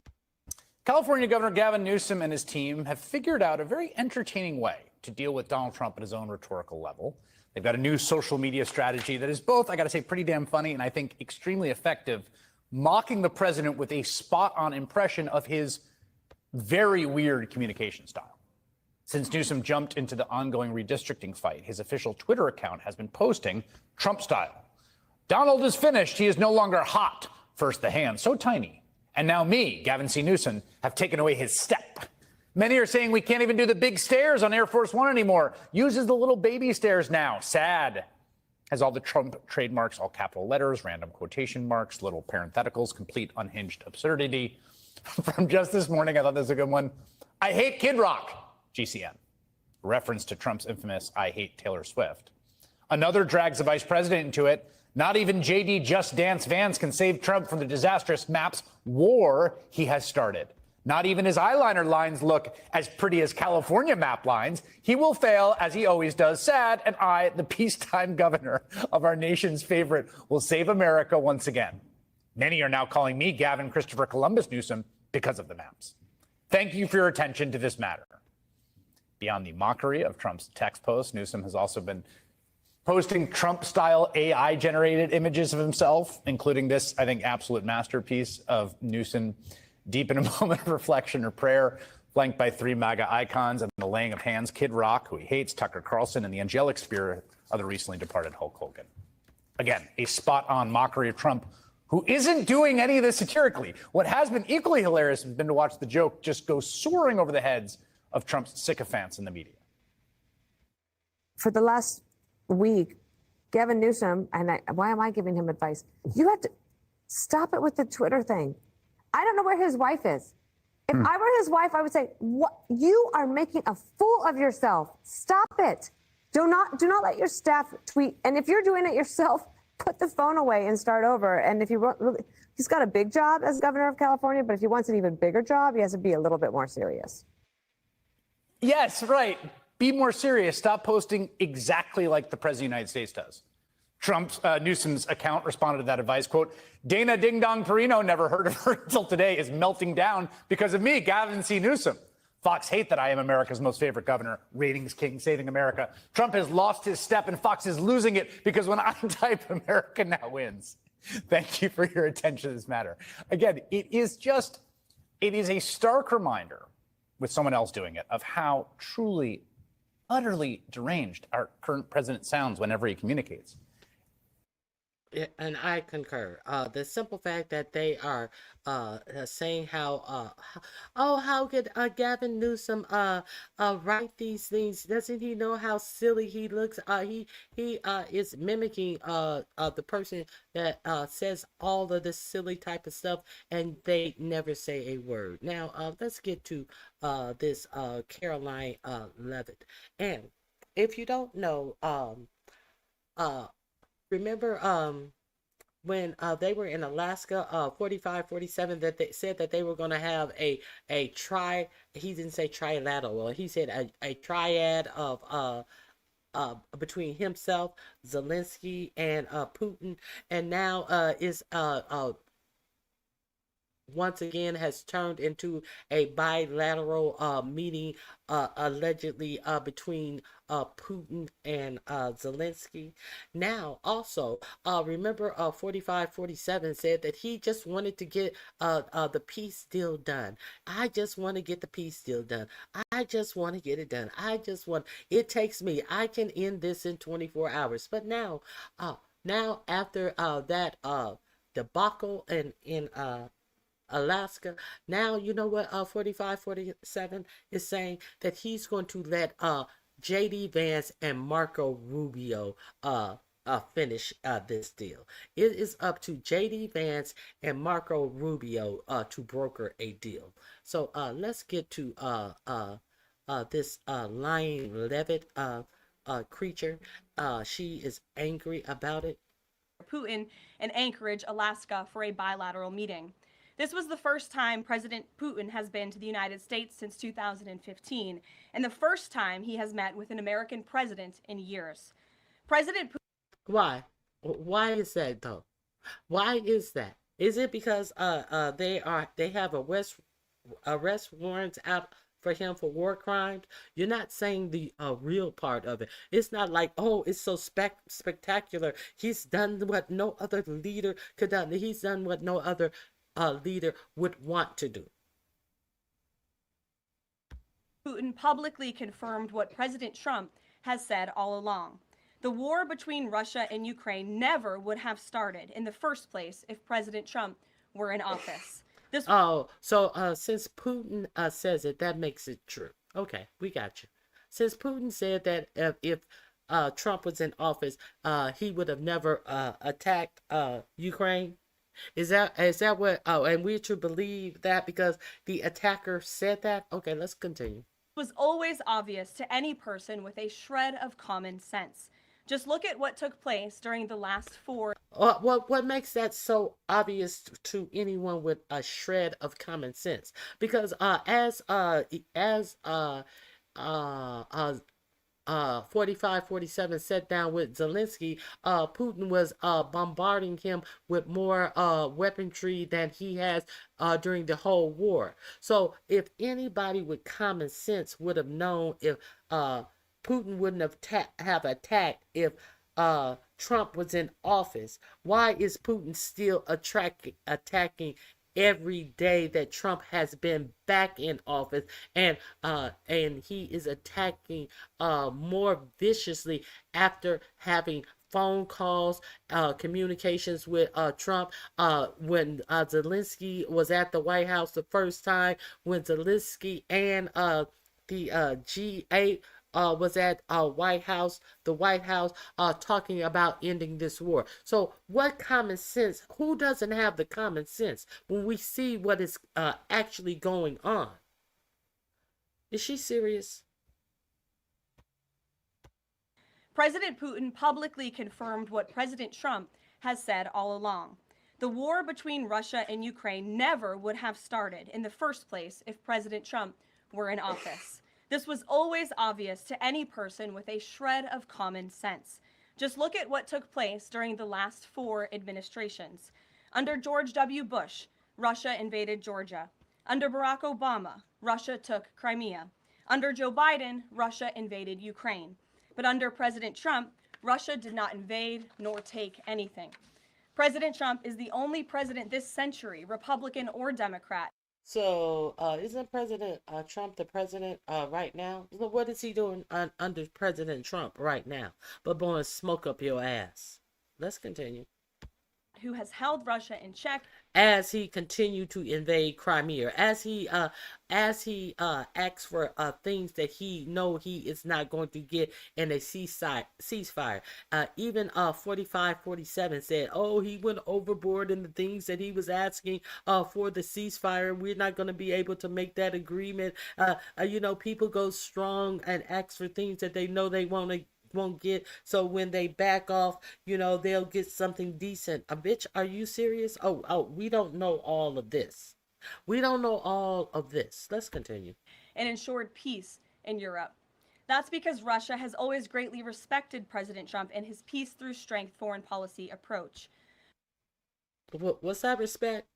California Governor Gavin Newsom and his team have figured out a very entertaining way to deal with Donald Trump at his own rhetorical level. They've got a new social media strategy that is both, I got to say, pretty damn funny and I think extremely effective, mocking the president with a spot-on impression of his very weird communication style. Since Newsom jumped into the ongoing redistricting fight, his official Twitter account has been posting Trump style. Donald is finished. He is no longer hot. First the hand, so tiny. And now me, Gavin C. Newsom, have taken away his step. Many are saying we can't even do the big stairs on Air Force One anymore. Uses the little baby stairs now. Sad. Has all the Trump trademarks, all capital letters, random quotation marks, little parentheticals, complete unhinged absurdity. From just this morning, I thought this was a good one. I hate Kid Rock. GCN. Reference to Trump's infamous I hate Taylor Swift. Another drags the vice president into it. Not even JD Just Dance Vans can save Trump from the disastrous maps war he has started. Not even his eyeliner lines look as pretty as California map lines. He will fail, as he always does. Sad, and I, the peacetime governor of our nation's favorite, will save America once again. Many are now calling me Gavin Christopher Columbus Newsom because of the maps. Thank you for your attention to this matter. Beyond the mockery of Trump's text posts, Newsom has also been posting Trump-style AI-generated images of himself, including this, I think, absolute masterpiece of Newsom deep in a moment of reflection or prayer, flanked by three MAGA icons and the laying of hands, Kid Rock, who he hates, Tucker Carlson, and the angelic spirit of the recently departed Hulk Hogan. Again, a spot-on mockery of Trump, who isn't doing any of this satirically. What has been equally hilarious has been to watch the joke just go soaring over the heads of Trump's sycophants in the media. For the last week, Gavin Newsom, why am I giving him advice? You have to stop it with the Twitter thing. I don't know where his wife is. If I were his wife, I would say, "What? You are making a fool of yourself. Stop it. Do not let your staff tweet. And if you're doing it yourself, put the phone away and start over. And if he really, he's got a big job as governor of California, but if he wants an even bigger job, he has to be a little bit more serious." Yes, right. Be more serious. Stop posting exactly like the president of the United States does. Newsom's account responded to that advice, quote, Dana Ding Dong Perino, never heard of her until today, is melting down because of me, Gavin C. Newsom. Fox hate that I am America's most favorite governor, ratings king, saving America. Trump has lost his step and Fox is losing it because when I type, America now wins. Thank you for your attention to this matter. Again, it is a stark reminder with someone else doing it of how truly, utterly deranged our current president sounds whenever he communicates. Yeah, and I concur. The simple fact that they are saying how could Gavin Newsom write these things? Doesn't he know how silly he looks? He is mimicking the person that says all of this silly type of stuff, and they never say a word. Now let's get to this Caroline Levitt. And if you don't know, remember when they were in Alaska, 4547, that they said that they were going to have he didn't say trilateral, he said a triad of between himself, Zelensky, and Putin, and now is once again has turned into a bilateral meeting allegedly between Putin and Zelensky. Now, also, remember 4547 said that he just wanted to get the peace deal done. I just want to get the peace deal done. I just want to get it done. It takes me. I can end this in 24 hours. But now after that debacle in Alaska, now you know what 4547 is saying, that he's going to let JD Vance and Marco Rubio finish this deal. It is up to JD Vance and Marco Rubio to broker a deal. So let's get to this lying Levitt creature. She is angry about it. Putin in Anchorage, Alaska, for a bilateral meeting. This was the first time President Putin has been to the United States since 2015, and the first time he has met with an American president in years. President Putin. Why is that though? Why is that? Is it because they have arrest warrants out for him for war crimes? You're not saying the real part of it. It's not like, oh, it's so spectacular. He's done what no other leader could do. He's done what no other leader would want to do. Putin publicly confirmed what President Trump has said all along. The war between Russia and Ukraine never would have started in the first place if President Trump were in office. Since Putin says it, that makes it true. Okay, we got you. Since Putin said that if Trump was in office, he would have never attacked Ukraine. Is that what? Oh, and we're to believe that because the attacker said that? Okay, let's continue. It was always obvious to any person with a shred of common sense. Just look at what took place during the last 4. What makes that so obvious to anyone with a shred of common sense? Because as 45-47 sat down with Zelensky, Putin was bombarding him with more weaponry than he has during the whole war. So if anybody with common sense would have known if Putin wouldn't have attacked if Trump was in office, why is Putin still attacking every day that Trump has been back in office, and he is attacking more viciously after having phone calls, communications with Trump, when Zelensky was at the White House the first time, when Zelensky and the G8 was at the White House, talking about ending this war. So what common sense, who doesn't have the common sense when we see what is actually going on? Is she serious? President Putin publicly confirmed what President Trump has said all along. The war between Russia and Ukraine never would have started in the first place if President Trump were in office. This was always obvious to any person with a shred of common sense. Just look at what took place during the last 4 administrations. Under George W. Bush, Russia invaded Georgia. Under Barack Obama, Russia took Crimea. Under Joe Biden, Russia invaded Ukraine. But under President Trump, Russia did not invade nor take anything. President Trump is the only president this century, Republican or Democrat. So, isn't President Trump the president right now? What is he doing under President Trump right now? But blowing smoke up your ass. Let's continue. Who has held Russia in check as he continued to invade Crimea, as he asks for things that he know he is not going to get in a ceasefire. Even 45-47 said, oh, he went overboard in the things that he was asking for the ceasefire. We're not going to be able to make that agreement. People go strong and ask for things that they know they won't get, so when they back off, they'll get something decent. Bitch, are you serious? Oh, we don't know all of this. Let's continue. And ensured peace in Europe. That's because Russia has always greatly respected President Trump and his peace through strength foreign policy approach. What's that respect?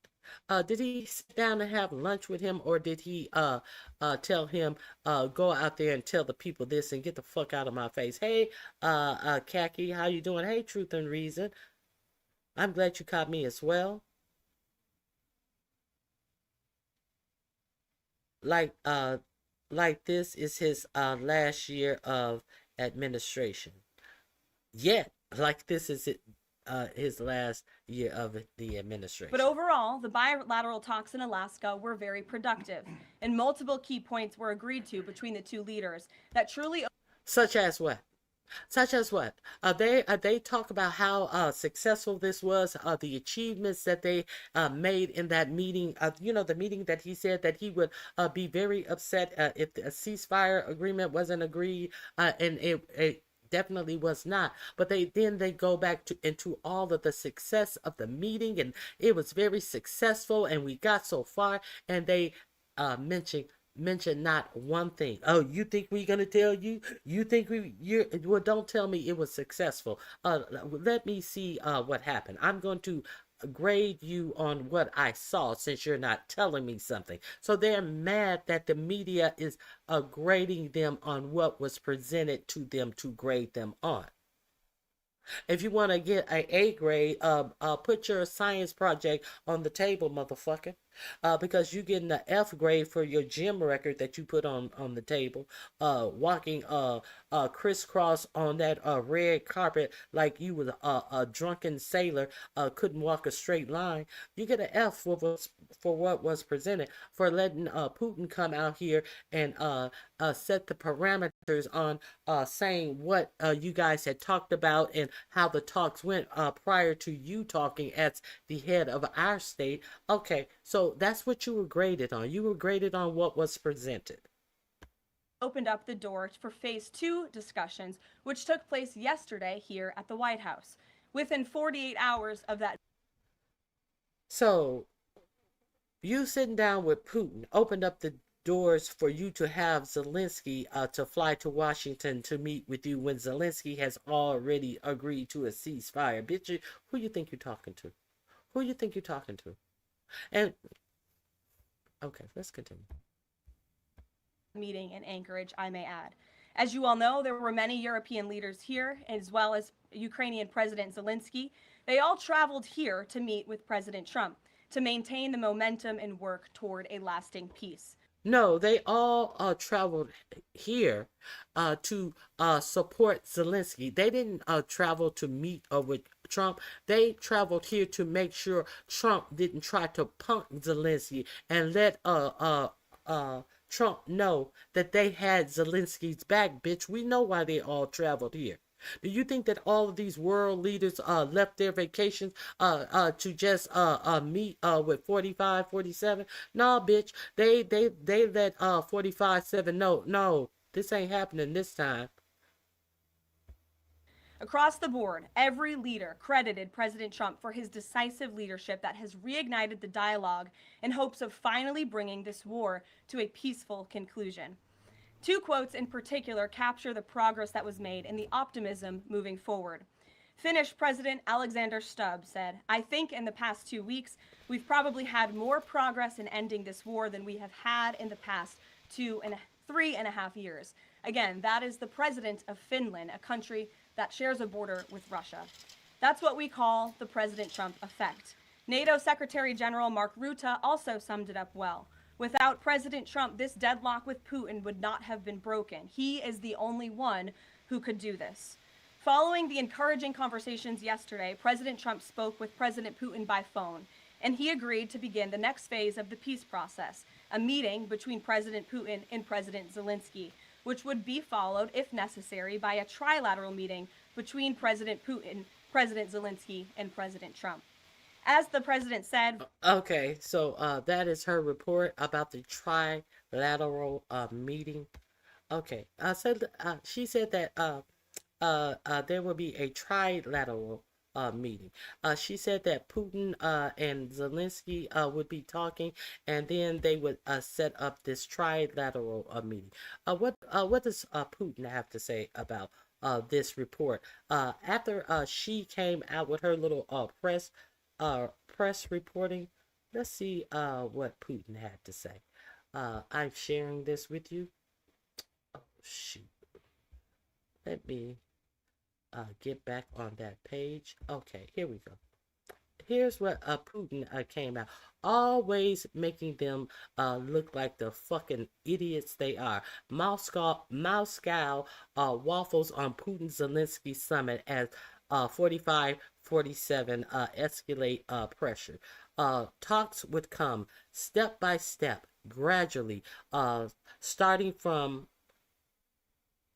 Did he sit down and have lunch with him, or did he tell him go out there and tell the people this and get the fuck out of my face? Hey, Khaki, how you doing? Hey, Truth and Reason, I'm glad you caught me as well. Like this is his last year of administration. Yeah, like this is it. His last year of the administration. But overall, the bilateral talks in Alaska were very productive, and multiple key points were agreed to between the two leaders that truly... Such as what? Such as what? They talk about how successful this was, the achievements that they made in that meeting. The meeting that he said that he would be very upset if a ceasefire agreement wasn't agreed, and it definitely was not. But they go back to into all of the success of the meeting, and it was very successful, and we got so far, and they mention not one thing. Oh, you think we're gonna tell you? You think you well, don't tell me it was successful. Let me see what happened. I'm going to grade you on what I saw since you're not telling me something. So they're mad that the media is grading them on what was presented to them to grade them on. If you want to get an A grade, put your science project on the table, motherfucker. Because you getting an F grade for your gym record that you put on the table. Walking crisscross on that red carpet like you was a drunken sailor, couldn't walk a straight line. You get an F for what was presented, for letting Putin come out here and set the parameters on saying what you guys had talked about and how the talks went prior to you talking as the head of our state. Okay, so that's what you were graded on. You were graded on what was presented. Opened up the door for phase 2 discussions, which took place yesterday here at the White House. Within 48 hours of that. So, you sitting down with Putin opened up the doors for you to have Zelensky to fly to Washington to meet with you when Zelensky has already agreed to a ceasefire. Bitch, who you think you're talking to? Who you think you're talking to? And okay, let's continue. Meeting in Anchorage, I may add. As you all know, there were many European leaders here, as well as Ukrainian President Zelensky. They all traveled here to meet with President Trump to maintain the momentum and work toward a lasting peace. No, they all traveled here to support Zelensky. They didn't travel to meet with Trump. They traveled here to make sure Trump didn't try to punk Zelensky and let Trump know that they had Zelensky's back, bitch. We know why they all traveled here. Do you think that all of these world leaders left their vacations to just meet with 45, 47? No, bitch. They let 45-7 know, no, this ain't happening this time. Across the board, every leader credited President Trump for his decisive leadership that has reignited the dialogue in hopes of finally bringing this war to a peaceful conclusion. Two quotes in particular capture the progress that was made and the optimism moving forward. Finnish President Alexander Stubb said, "I think in the past 2 weeks, we've probably had more progress in ending this war than we have had in the past 3.5 years. Again, that is the president of Finland, a country that shares a border with Russia. That's what we call the President Trump effect. NATO Secretary General Mark Rutte also summed it up well. Without President Trump, this deadlock with Putin would not have been broken. He is the only one who could do this." Following the encouraging conversations yesterday, President Trump spoke with President Putin by phone, and he agreed to begin the next phase of the peace process, a meeting between President Putin and President Zelensky, which would be followed, if necessary, by a trilateral meeting between President Putin, President Zelensky, and President Trump. As the president said... Okay, so that is her report about the trilateral meeting. Okay, she said that there will be a trilateral meeting. She said that Putin and Zelensky would be talking, and then they would set up this trilateral meeting. What does Putin have to say about this report? After she came out with her little press reporting, let's see what Putin had to say. I'm sharing this with you. Oh, shoot. Let me get back on that page. Okay, here we go. Here's what Putin came out. Always making them look like the fucking idiots they are. Moscow waffles on Putin-Zelensky summit as 45-47 escalate pressure. Talks would come step by step, gradually, starting from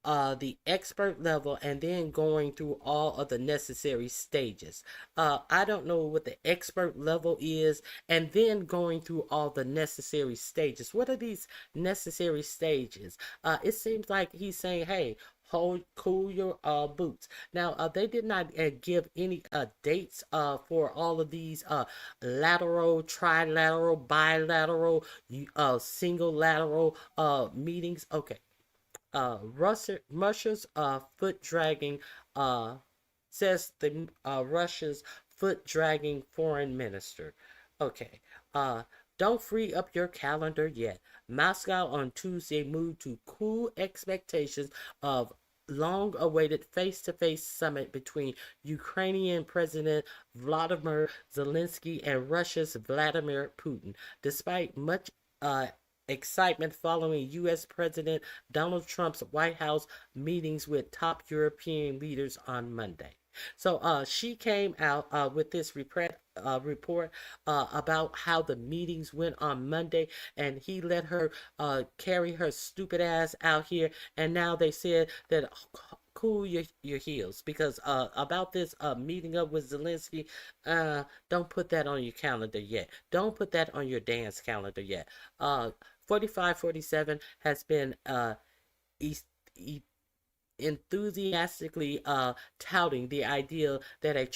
the expert level and then going through all of the necessary stages. I don't know what the expert level is, and then going through all the necessary stages. What are these necessary stages? It seems like he's saying, hey, cool your boots. Now, they did not give any dates for all of these lateral, trilateral, bilateral, single lateral meetings. Okay. Russia's foot dragging says the Russia's foot dragging foreign minister. Okay. Don't free up your calendar yet. Moscow on Tuesday moved to cool expectations of long-awaited face-to-face summit between Ukrainian President Vladimir Zelensky and Russia's Vladimir Putin. Despite much excitement following U.S. President Donald Trump's White House meetings with top European leaders on Monday. So she came out with this report about how the meetings went on Monday, and he let her carry her stupid ass out here, and now they said that cool your heels, because about this meeting up with Zelensky, don't put that on your calendar yet. Don't put that on your dance calendar yet. 4547 has been enthusiastically touting the idea that a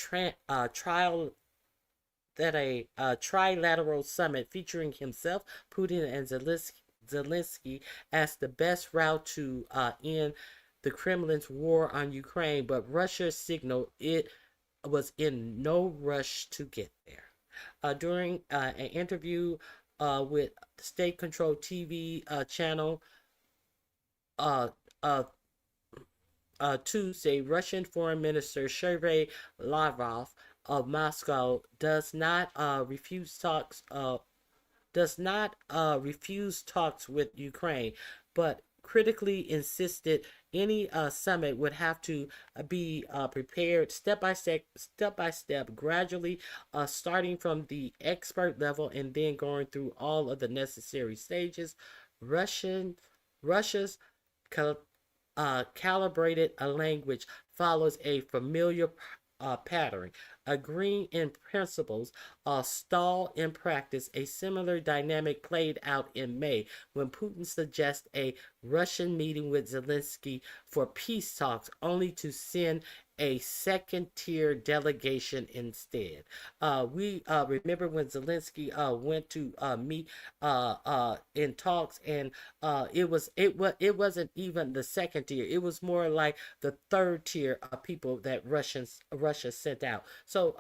trilateral summit featuring himself, Putin, and Zelensky as the best route to end the Kremlin's war on Ukraine, but Russia signaled it was in no rush to get there. During an interview with state-controlled TV channel Tuesday, Russian Foreign Minister Sergei Lavrov of Moscow does not refuse talks with Ukraine, but critically insisted any summit would have to be prepared step by step, gradually, starting from the expert level and then going through all of the necessary stages. Russia's calibrated language follows a familiar pattern. Agreeing in principles, stall in practice. A similar dynamic played out in May when Putin suggests a Russian meeting with Zelensky for peace talks, only to send a second-tier delegation instead. We remember when Zelensky went to meet in talks, and it wasn't even the second tier. It was more like the third tier of people that Russia sent out. So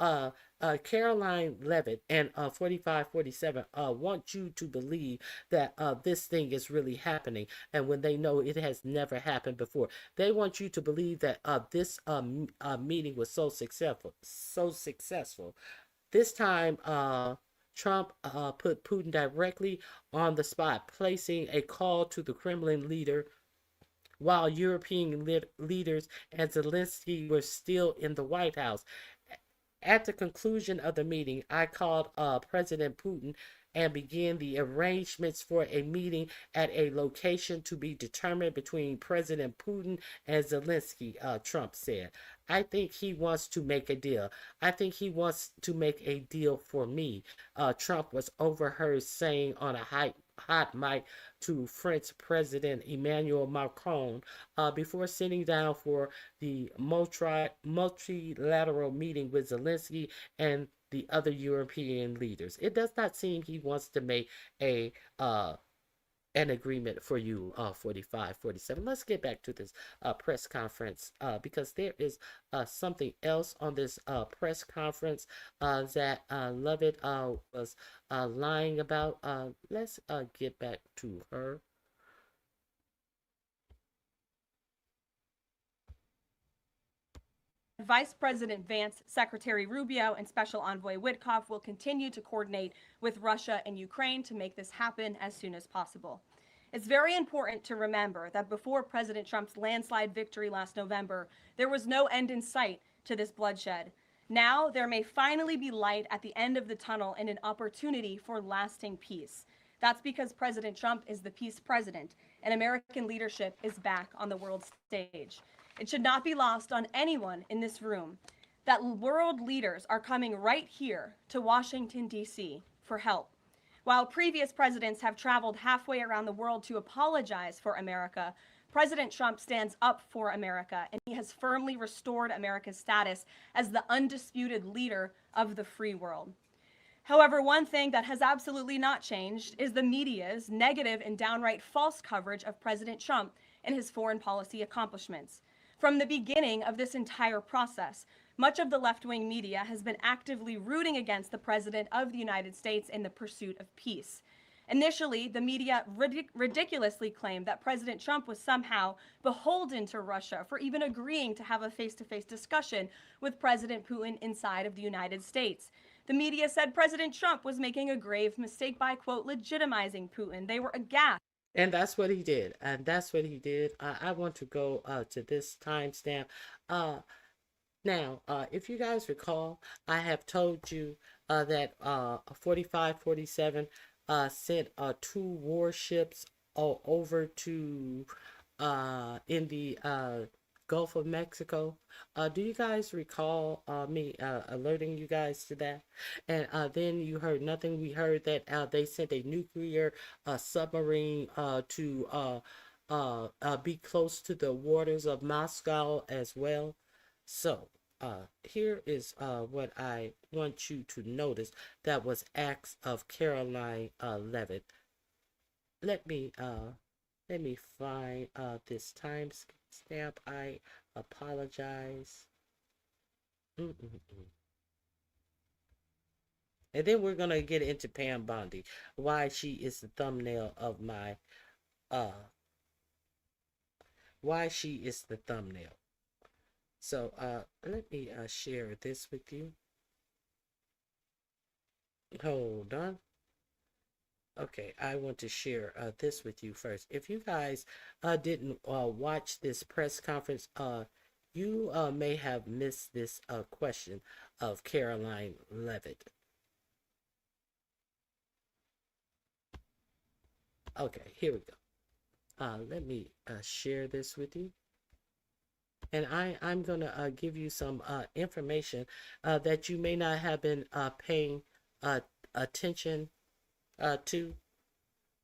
Caroline Levitt and 4547 want you to believe that this thing is really happening, and when they know it has never happened before, they want you to believe that this meeting was so successful. This time, Trump put Putin directly on the spot, placing a call to the Kremlin leader while European leaders and Zelensky were still in the White House. At the conclusion of the meeting, I called President Putin and began the arrangements for a meeting at a location to be determined between President Putin and Zelensky, Trump said. I think he wants to make a deal. I think he wants to make a deal for me, Trump was overheard saying on a hot mic to French President Emmanuel Macron before sitting down for the multilateral meeting with Zelensky and the other European leaders. It does not seem he wants to make an agreement for you, 4547. Let's get back to this press conference because there is something else on this press conference that Lovett was lying about. Let's get back to her. Vice President Vance, Secretary Rubio, and Special Envoy Witkoff will continue to coordinate with Russia and Ukraine to make this happen as soon as possible. It's very important to remember that before President Trump's landslide victory last November, there was no end in sight to this bloodshed. Now, there may finally be light at the end of the tunnel and an opportunity for lasting peace. That's because President Trump is the peace president, and American leadership is back on the world stage. It should not be lost on anyone in this room that world leaders are coming right here to Washington, D.C. for help. While previous presidents have traveled halfway around the world to apologize for America, President Trump stands up for America, and he has firmly restored America's status as the undisputed leader of the free world. However, one thing that has absolutely not changed is the media's negative and downright false coverage of President Trump and his foreign policy accomplishments. From the beginning of this entire process, much of the left-wing media has been actively rooting against the President of the United States in the pursuit of peace. Initially, the media ridiculously claimed that President Trump was somehow beholden to Russia for even agreeing to have a face-to-face discussion with President Putin inside of the United States. The media said President Trump was making a grave mistake by, quote, legitimizing Putin. They were aghast. And that's what he did. And that's what he did. I want to go to this timestamp. Now, if you guys recall, I have told you that 45-47 sent 2 warships over to in the Gulf of Mexico. Do you guys recall me alerting you guys to that? And then you heard nothing. We heard that they sent a nuclear submarine to be close to the waters of Moscow as well. So here is what I want you to notice. That was acts of Caroline Leavitt. Let me find this time stamp. I apologize. And then we're gonna get into Pam Bondi, why she is the thumbnail of my why she is the thumbnail. So let me share this with you. Hold on. Okay, I want to share this with you first. If you guys didn't watch this press conference, you may have missed this question of Caroline Leavitt. Okay, here we go. Let me share this with you. And I'm going to give you some information that you may not have been paying attention to.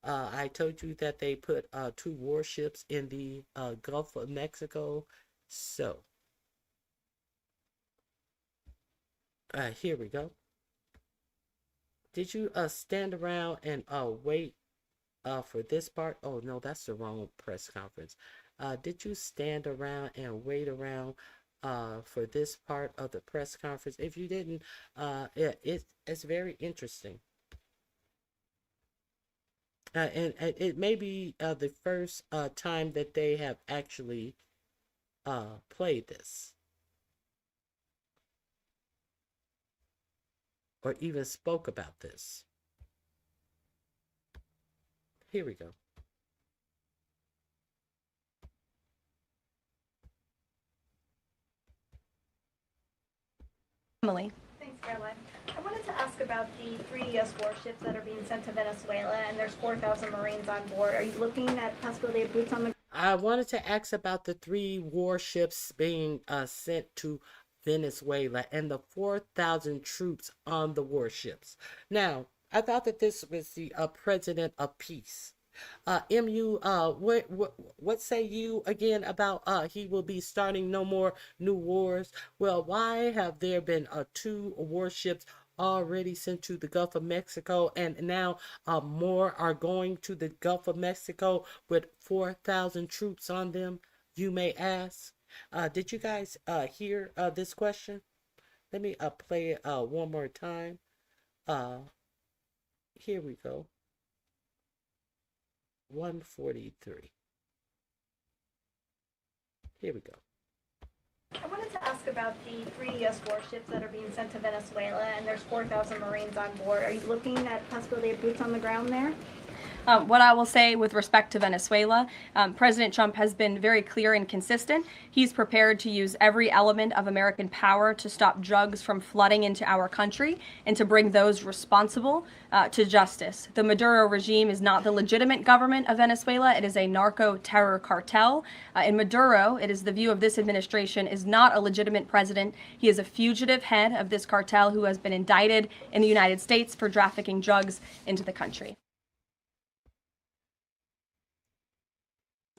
I told you that they put 2 warships in the Gulf of Mexico. So, here we go. Did you stand around and wait for this part? Oh, no, that's the wrong press conference. Did you stand around and wait around for this part of the press conference? If you didn't, it's very interesting. And it may be the first time that they have actually played this. Or even spoke about this. Here we go. Emily. Thanks, Caroline. I wanted to ask about the 3 U.S. warships that are being sent to Venezuela, and there's 4,000 Marines on board. Are you looking at possibility of boots on the... I wanted to ask about the 3 warships being sent to Venezuela and the 4,000 troops on the warships. Now, I thought that this was the president of peace. MU, what say you again about he will be starting no more new wars? Well, why have there been 2 warships already sent to the Gulf of Mexico, and now more are going to the Gulf of Mexico with 4,000 troops on them, you may ask? Did you guys hear this question? Let me play it one more time. Here we go. 143. Here we go. I wanted to ask about the 3 U.S. warships that are being sent to Venezuela, and there's 4,000 Marines on board. Are you looking at possibility of boots on the ground there? What I will say with respect to Venezuela, President Trump has been very clear and consistent. He's prepared to use every element of American power to stop drugs from flooding into our country and to bring those responsible to justice. The Maduro regime is not the legitimate government of Venezuela. It is a narco-terror cartel. In Maduro, it is the view of this administration, is not a legitimate president. He is a fugitive head of this cartel who has been indicted in the United States for trafficking drugs into the country.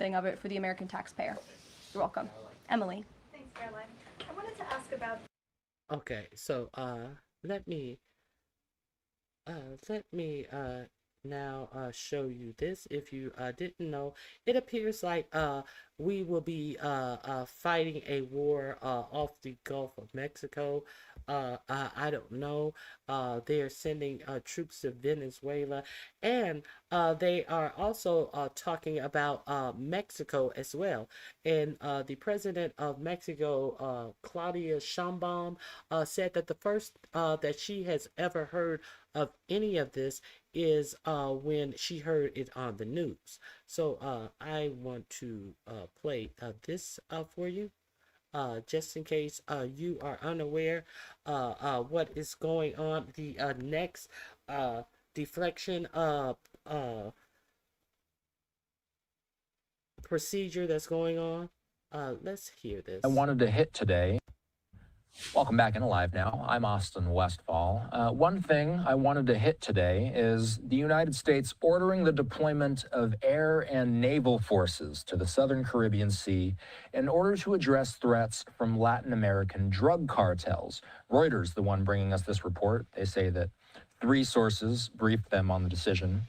Of it for the American taxpayer. You're welcome. Emily. Thanks, Caroline. I wanted to ask about. Okay, so let me now show you this. If you didn't know, it appears like we will be fighting a war off the Gulf of Mexico. I don't know. They are sending troops to Venezuela, and they are also talking about Mexico as well. And the president of Mexico, Claudia Sheinbaum, said that the first that she has ever heard of any of this is when she heard it on the news. So I want to play this for you. Just in case you are unaware what is going on. The next deflection procedure that's going on. Let's hear this. I wanted to hit today. Welcome back in Alive Now. I'm Austin Westfall. One thing I wanted to hit today is the United States ordering the deployment of air and naval forces to the Southern Caribbean Sea in order to address threats from Latin American drug cartels. Reuters, the one bringing us this report, they say that 3 sources briefed them on the decision.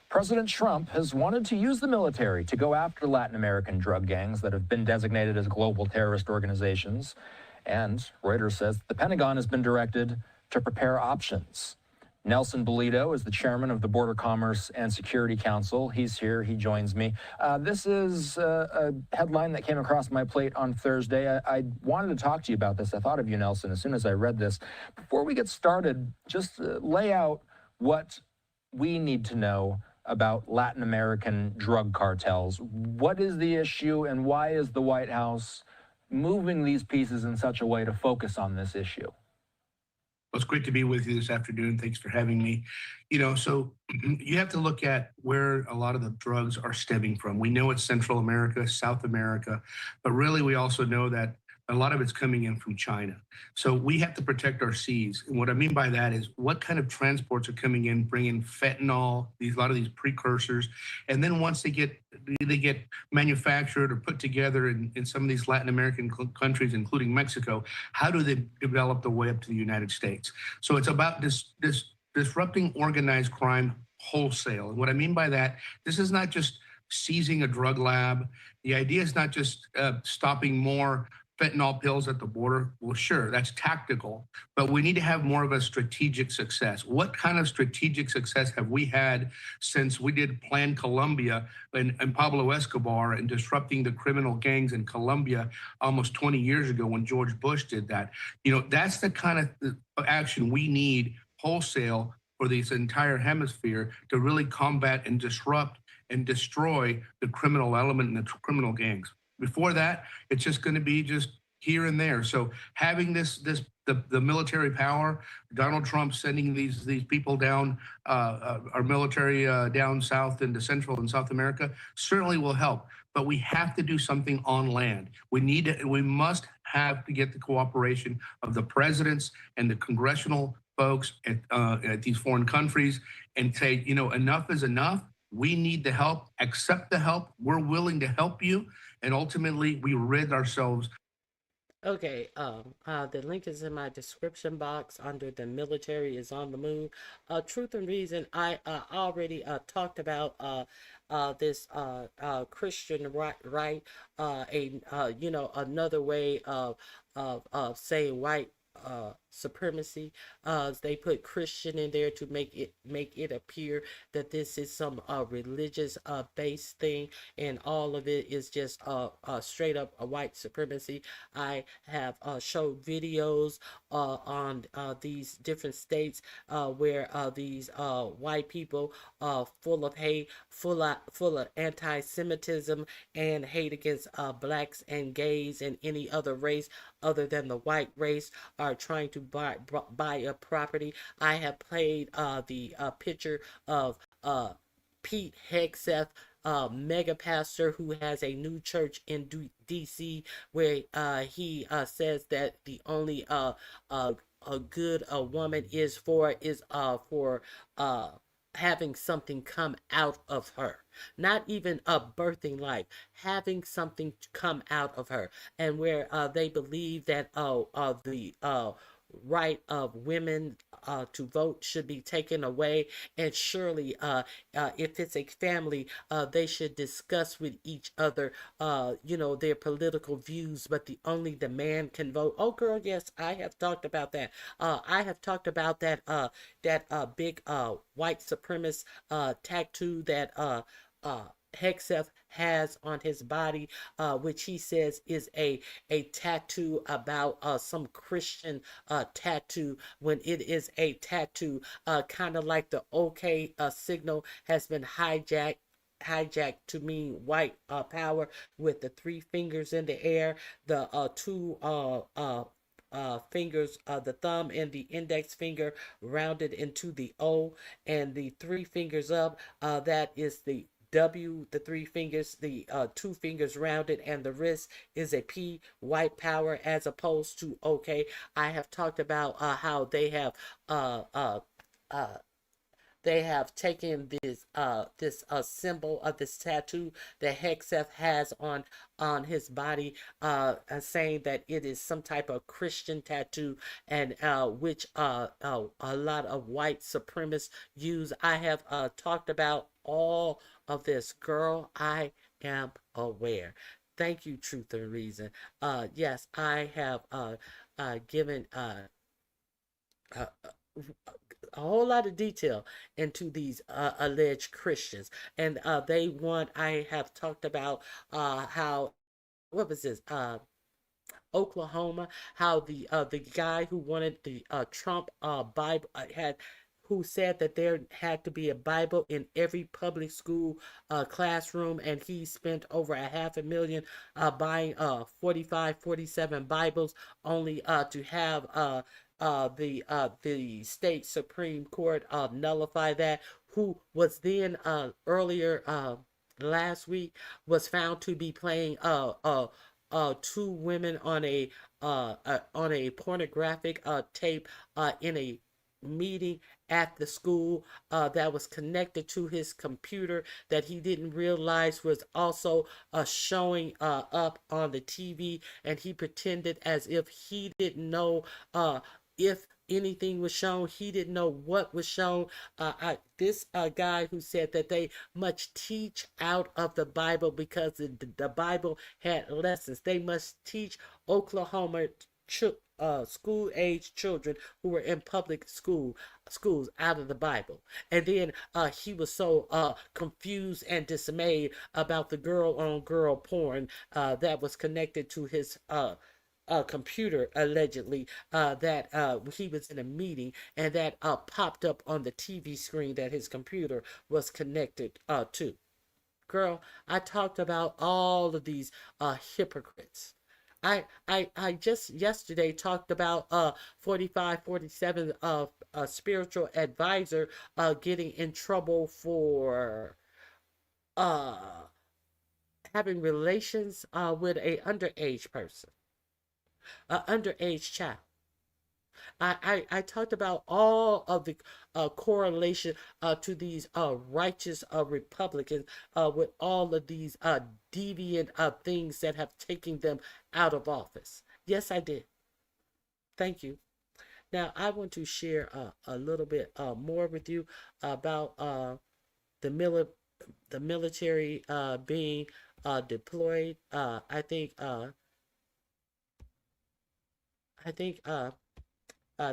President Trump has wanted to use the military to go after Latin American drug gangs that have been designated as global terrorist organizations. And Reuters says the Pentagon has been directed to prepare options. Nelson Bolito is the chairman of the Border Commerce and Security Council. He's here. He joins me. This is a headline that came across my plate on Thursday. I wanted to talk to you about this. I thought of you, Nelson, as soon as I read this. Before we get started, just lay out what we need to know about Latin American drug cartels. What is the issue, and why is the White House moving these pieces in such a way to focus on this issue? Well, it's great to be with you this afternoon. Thanks for having me. So you have to look at where a lot of the drugs are stemming from. We know it's Central America, South America, but really we also know that a lot of it's coming in from China. So we have to protect our seas. And what I mean by that is what kind of transports are coming in, bringing fentanyl, a lot of these precursors. And then once they get manufactured or put together in some of these Latin American countries, including Mexico, how do they develop the way up to the United States? So it's about this disrupting organized crime wholesale. And what I mean by that, this is not just seizing a drug lab. The idea is not just stopping more fentanyl pills at the border. Well, sure, that's tactical, but we need to have more of a strategic success. What kind of strategic success have we had since we did Plan Colombia and Pablo Escobar and disrupting the criminal gangs in Colombia almost 20 years ago when George Bush did that? That's the kind of action we need wholesale for this entire hemisphere to really combat and disrupt and destroy the criminal element and the criminal gangs. Before that, it's just going to be just here and there. So having the military power, Donald Trump sending these people down, our military down south into Central and South America certainly will help. But we have to do something on land. We must have to get the cooperation of the presidents and the congressional folks at these foreign countries and say, enough is enough. We need the help. Accept the help. We're willing to help you. And ultimately, we rid ourselves. Okay, the link is in my description box under the military is on the move. Truth and Reason, I already talked about this Christian right, another way of saying white supremacy. They put Christian in there to make it appear that this is some religious based thing, and all of it is just straight up a white supremacy. I have showed videos on these different states where these white people full of hate, full of anti-Semitism and hate against blacks and gays and any other race other than the white race are trying to buy a property. I have played the picture of Pete Hegseth, mega pastor who has a new church in D.C. where he says that the only a good a woman is for having something come out of her, not even a birthing life, having something come out of her, and where they believe that the right of women to vote should be taken away, and surely if it's a family, they should discuss with each other their political views, but the man can vote. Oh girl, yes, I have talked about that. I have talked about that big white supremacist tattoo that Hegseth has on his body, which he says is a tattoo about some Christian tattoo, when it is a tattoo kind of like the OK signal has been hijacked to mean white power, with the three fingers in the air, the two fingers, the thumb and the index finger rounded into the O, and the three fingers up, that is the W, the three fingers, the two fingers rounded, and the wrist is a P, white power, as opposed to OK. I have talked about how they have taken this symbol of this tattoo that Hegseth has on his body, saying that it is some type of Christian tattoo, and which a lot of white supremacists use. I have talked about all of this. Girl, I am aware. Thank you, Truth and Reason. Yes, I have given a whole lot of detail into these alleged Christians, and I have talked about how, what was this, Oklahoma, how the guy who wanted the Trump Bible who said that there had to be a Bible in every public school classroom, and he spent over $500,000 buying 47 Bibles, only to have the state Supreme Court nullify that, who was then earlier last week was found to be playing two women on a pornographic tape in a meeting at the school that was connected to his computer, that he didn't realize was also showing up on the TV, and he pretended as if he didn't know if anything was shown. He didn't know what was shown. This guy who said that they must teach out of the Bible because the Bible had lessons. They must teach Oklahoma school age children who were in public schools out of the Bible. And then he was so confused and dismayed about the girl on girl porn that was connected to his computer, allegedly, that he was in a meeting, and that popped up on the TV screen that his computer was connected to. Girl, I talked about all of these hypocrites. I just yesterday talked about 47 spiritual advisor getting in trouble for having relations with a underage person, an underage child. I talked about all of the correlation to these righteous Republicans with all of these deviant things that have taken them out of office. Yes, I did. Thank you. Now, I want to share a little bit more with you about the military being deployed. I think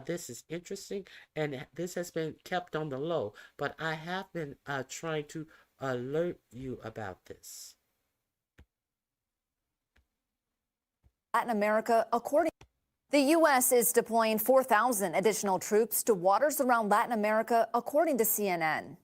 this is interesting, and this has been kept on the low, but I have been trying to alert you about this. Latin America, according the U.S. is deploying 4,000 additional troops to waters around Latin America, according to CNN.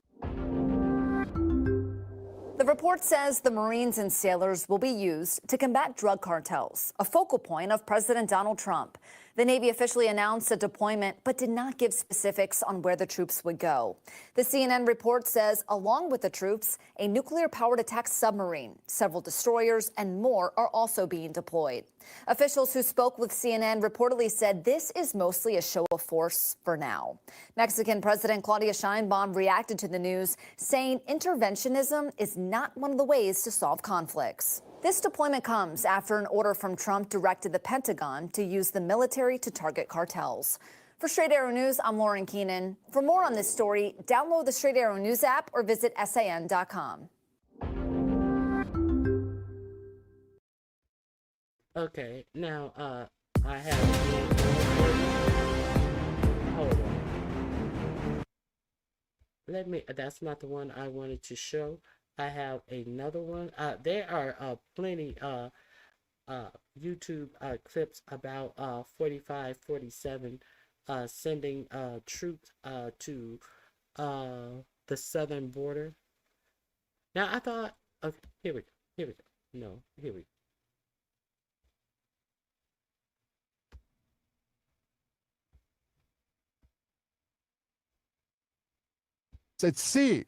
The report says the Marines and sailors will be used to combat drug cartels, a focal point of President Donald Trump. The Navy officially announced a deployment, but did not give specifics on where the troops would go. The CNN report says, along with the troops, a nuclear-powered attack submarine, several destroyers, and more are also being deployed. Officials who spoke with CNN reportedly said this is mostly a show of force for now. Mexican President Claudia Sheinbaum reacted to the news, saying interventionism is not one of the ways to solve conflicts. This deployment comes after an order from Trump directed the Pentagon to use the military to target cartels. For Straight Arrow News, I'm Lauren Keenan. For more on this story, download the Straight Arrow News app or visit SAN.com. Okay, now, I have... Hold on. That's not the one I wanted to show. I have another one. There are plenty YouTube clips about 45-47 sending troops to the southern border. Now I thought, okay, here we go. No, here we go. At sea.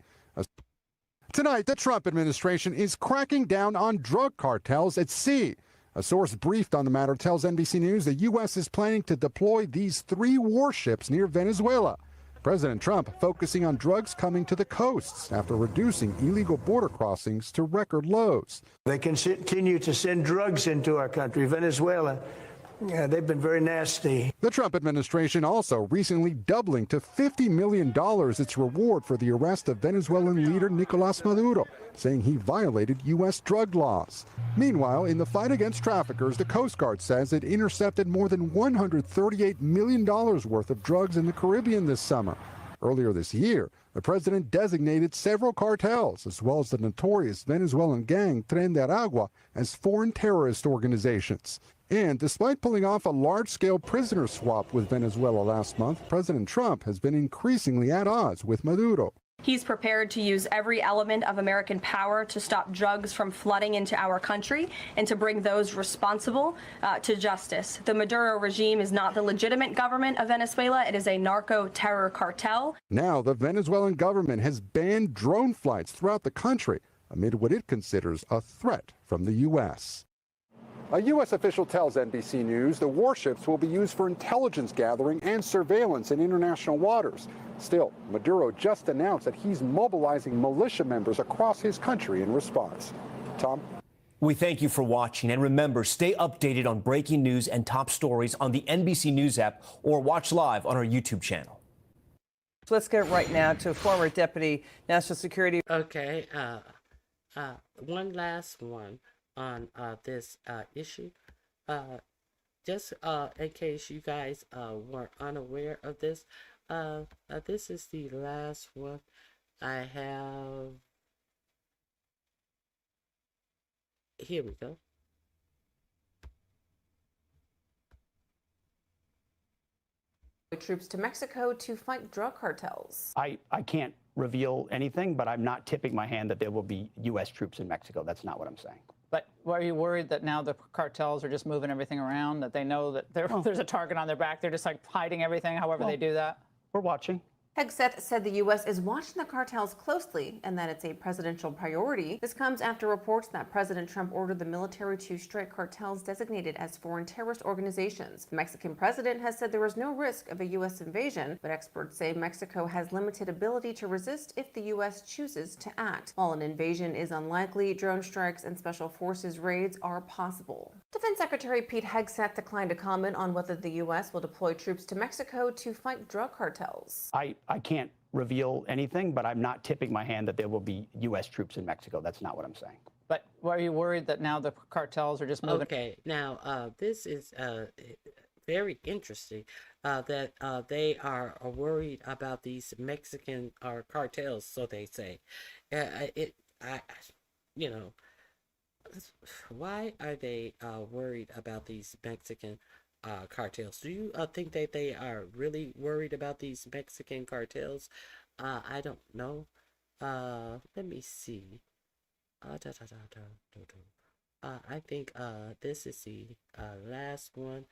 Tonight, the Trump administration is cracking down on drug cartels at sea. A source briefed on the matter tells NBC News the U.S. is planning to deploy these 3 warships near Venezuela. President Trump focusing on drugs coming to the coasts after reducing illegal border crossings to record lows. They continue to send drugs into our country, Venezuela. Yeah, they've been very nasty. The Trump administration also recently doubling to $50 million its reward for the arrest of Venezuelan leader Nicolas Maduro, saying he violated U.S. drug laws. Meanwhile, in the fight against traffickers, the Coast Guard says it intercepted more than $138 million worth of drugs in the Caribbean this summer. Earlier this year, the president designated several cartels, as well as the notorious Venezuelan gang Tren de Aragua, as foreign terrorist organizations. And despite pulling off a large-scale prisoner swap with Venezuela last month, President Trump has been increasingly at odds with Maduro. He's prepared to use every element of American power to stop drugs from flooding into our country and to bring those responsible to justice. The Maduro regime is not the legitimate government of Venezuela. It is a narco-terror cartel. Now, the Venezuelan government has banned drone flights throughout the country amid what it considers a threat from the U.S. A U.S. official tells NBC News the warships will be used for intelligence gathering and surveillance in international waters. Still, Maduro just announced that he's mobilizing militia members across his country in response. Tom? We thank you for watching, and remember, stay updated on breaking news and top stories on the NBC News app or watch live on our YouTube channel. So let's get right now to former Deputy National Security. Okay, one last one on this issue. Just in case you guys were unaware of this, this is the last one I have. Here we go. Troops to Mexico to fight drug cartels. I can't reveal anything, but I'm not tipping my hand that there will be U.S. troops in Mexico. That's not what I'm saying. But are you worried that now the cartels are just moving everything around, that they know that there's a target on their back? They're just like hiding everything, however they do that? We're watching. Hegseth said the U.S. is watching the cartels closely and that it's a presidential priority. This comes after reports that President Trump ordered the military to strike cartels designated as foreign terrorist organizations. The Mexican president has said there is no risk of a U.S. invasion, but experts say Mexico has limited ability to resist if the U.S. chooses to act. While an invasion is unlikely, drone strikes and special forces raids are possible. Defense Secretary Pete Hegseth declined to comment on whether the U.S. will deploy troops to Mexico to fight drug cartels. I can't reveal anything, but I'm not tipping my hand that there will be U.S. troops in Mexico. That's not what I'm saying. But are you worried that now the cartels are just moving? Okay, now this is very interesting that they are worried about these Mexican cartels, so they say. I, you know, why are they worried about these Mexican cartels? Do you think that they are really worried about these Mexican cartels? I don't know. Let me see. Da, da, da, da, da, da. I think this is the last one.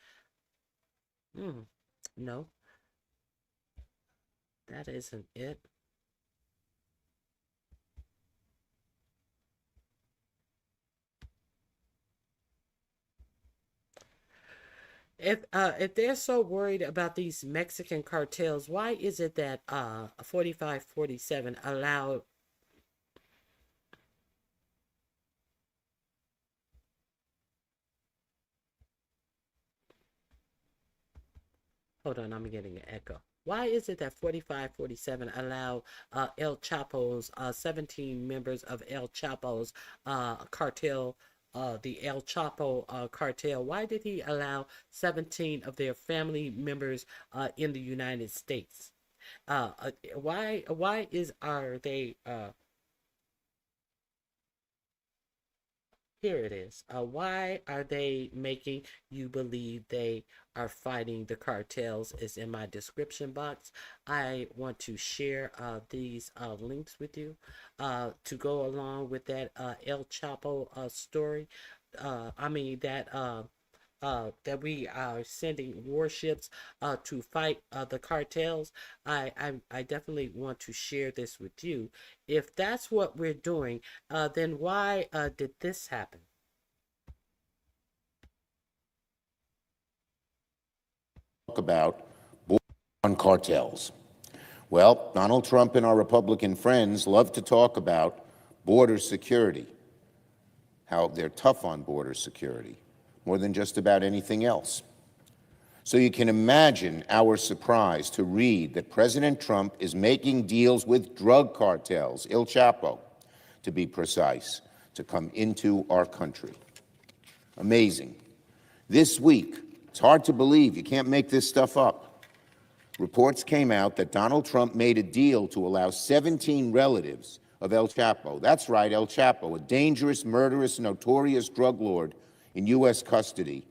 No, that isn't it. If they're so worried about these Mexican cartels, why is it that 4547 allowed hold on, I'm getting an echo. Why is it that 4547 allowed El Chapo's 17 members of El Chapo's cartel, the El Chapo cartel? Why did he allow 17 of their family members in the United States? Why are they here it is. Why are they making you believe they are fighting the cartels? Is in my description box. I want to share these links with you to go along with that El Chapo story. That we are sending warships to fight the cartels. I definitely want to share this with you. If that's what we're doing, then why did this happen? Talk about on cartels. Well, Donald Trump and our Republican friends love to talk about border security, how they're tough on border security, more than just about anything else. So you can imagine our surprise to read that President Trump is making deals with drug cartels, El Chapo, to be precise, to come into our country. Amazing. This week, it's hard to believe, you can't make this stuff up. Reports came out that Donald Trump made a deal to allow 17 relatives of El Chapo, that's right, El Chapo, a dangerous, murderous, notorious drug lord in U.S. custody,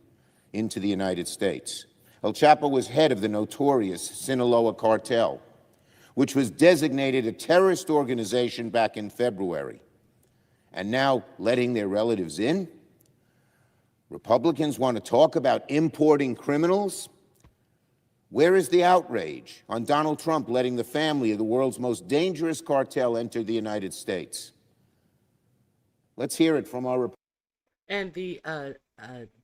into the United States. El Chapo was head of the notorious Sinaloa cartel, which was designated a terrorist organization back in February. And now letting their relatives in? Republicans want to talk about importing criminals? Where is the outrage on Donald Trump letting the family of the world's most dangerous cartel enter the United States? Let's hear it from our And the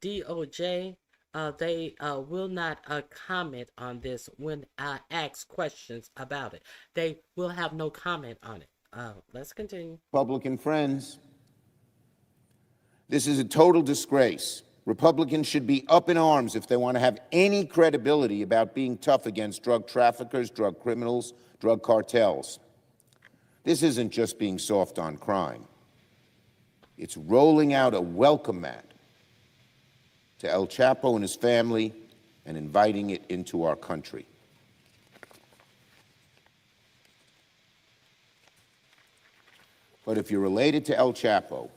DOJ, they will not comment on this when asked questions about it. They will have no comment on it. Let's continue. Republican friends. This is a total disgrace. Republicans should be up in arms if they want to have any credibility about being tough against drug traffickers, drug criminals, drug cartels. This isn't just being soft on crime. It's rolling out a welcome mat to El Chapo and his family and inviting it into our country. But if you're related to El Chapo,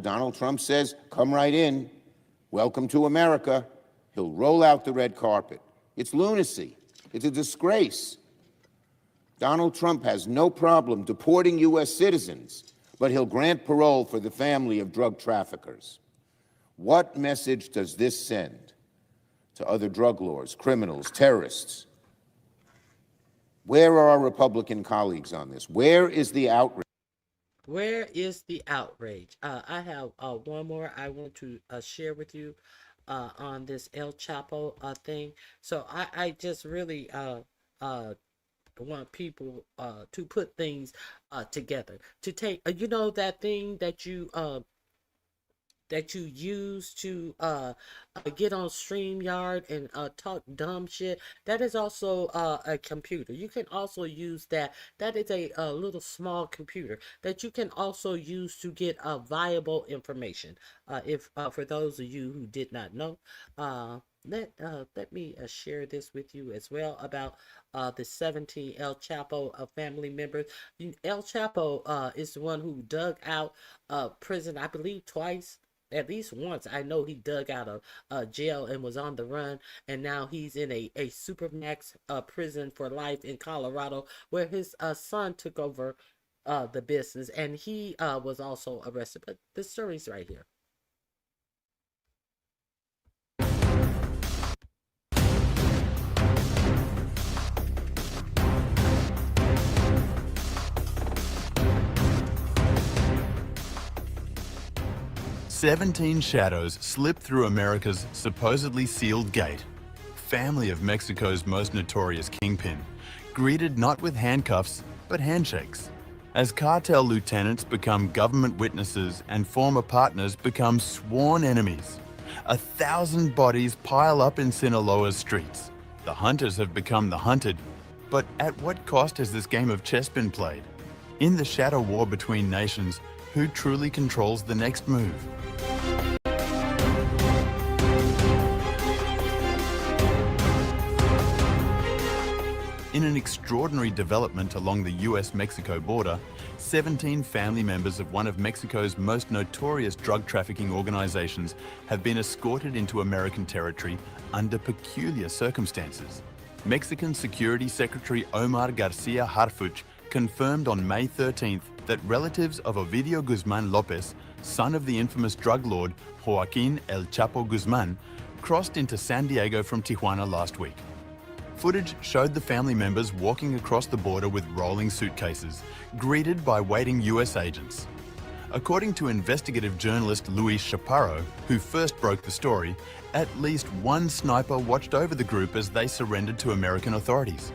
Donald Trump says, come right in. Welcome to America. He'll roll out the red carpet. It's lunacy. It's a disgrace. Donald Trump has no problem deporting U.S. citizens, but he'll grant parole for the family of drug traffickers. What message does this send to other drug lords, criminals, terrorists? Where are our Republican colleagues on this? Where is the outrage? Where is the outrage? I have one more I want to share with you on this El Chapo thing. So I just really want people to put things together. To take, that thing that that you use to get on StreamYard and talk dumb shit, that is also a computer. You can also use that. That is a little small computer that you can also use to get viable information. If for those of you who did not know, let me share this with you as well about the 17 El Chapo family members. El Chapo is the one who dug out prison, I believe, twice. At least once. I know he dug out of jail and was on the run, and now he's in a supermax prison for life in Colorado, where his son took over the business, and he was also arrested. But the story's right here. "17 shadows slip through America's supposedly sealed gate. Family of Mexico's most notorious kingpin, greeted not with handcuffs, but handshakes. As cartel lieutenants become government witnesses and former partners become sworn enemies. 1,000 bodies pile up in Sinaloa's streets. The hunters have become the hunted. But at what cost has this game of chess been played? In the shadow war between nations, who truly controls the next move? In an extraordinary development along the US-Mexico border, 17 family members of one of Mexico's most notorious drug trafficking organizations have been escorted into American territory under peculiar circumstances. Mexican Security Secretary Omar Garcia Harfuch confirmed on May 13th that relatives of Ovidio Guzman Lopez, son of the infamous drug lord Joaquin El Chapo Guzman, crossed into San Diego from Tijuana last week. Footage showed the family members walking across the border with rolling suitcases, greeted by waiting US agents. According to investigative journalist Luis Chaparro, who first broke the story, at least one sniper watched over the group as they surrendered to American authorities.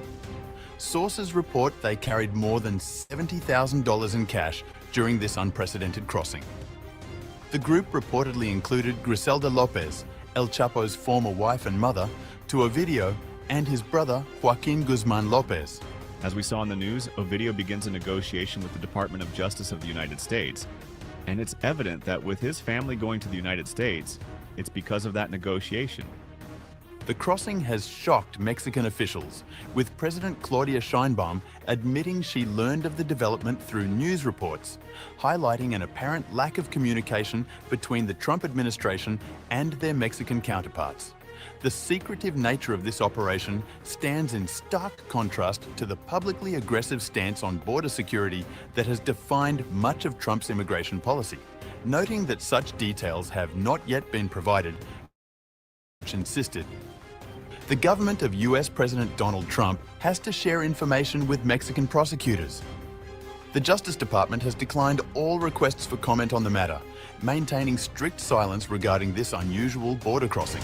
Sources report they carried more than $70,000 in cash during this unprecedented crossing. The group reportedly included Griselda Lopez, El Chapo's former wife and mother, to Ovidio and his brother Joaquin Guzman Lopez. As we saw in the news, Ovidio begins a negotiation with the Department of Justice of the United States. And it's evident that with his family going to the United States, it's because of that negotiation. The crossing has shocked Mexican officials, with President Claudia Sheinbaum admitting she learned of the development through news reports, highlighting an apparent lack of communication between the Trump administration and their Mexican counterparts. The secretive nature of this operation stands in stark contrast to the publicly aggressive stance on border security that has defined much of Trump's immigration policy. Noting that such details have not yet been provided, insisted. The government of US President Donald Trump has to share information with Mexican prosecutors. The Justice Department has declined all requests for comment on the matter, maintaining strict silence regarding this unusual border crossing.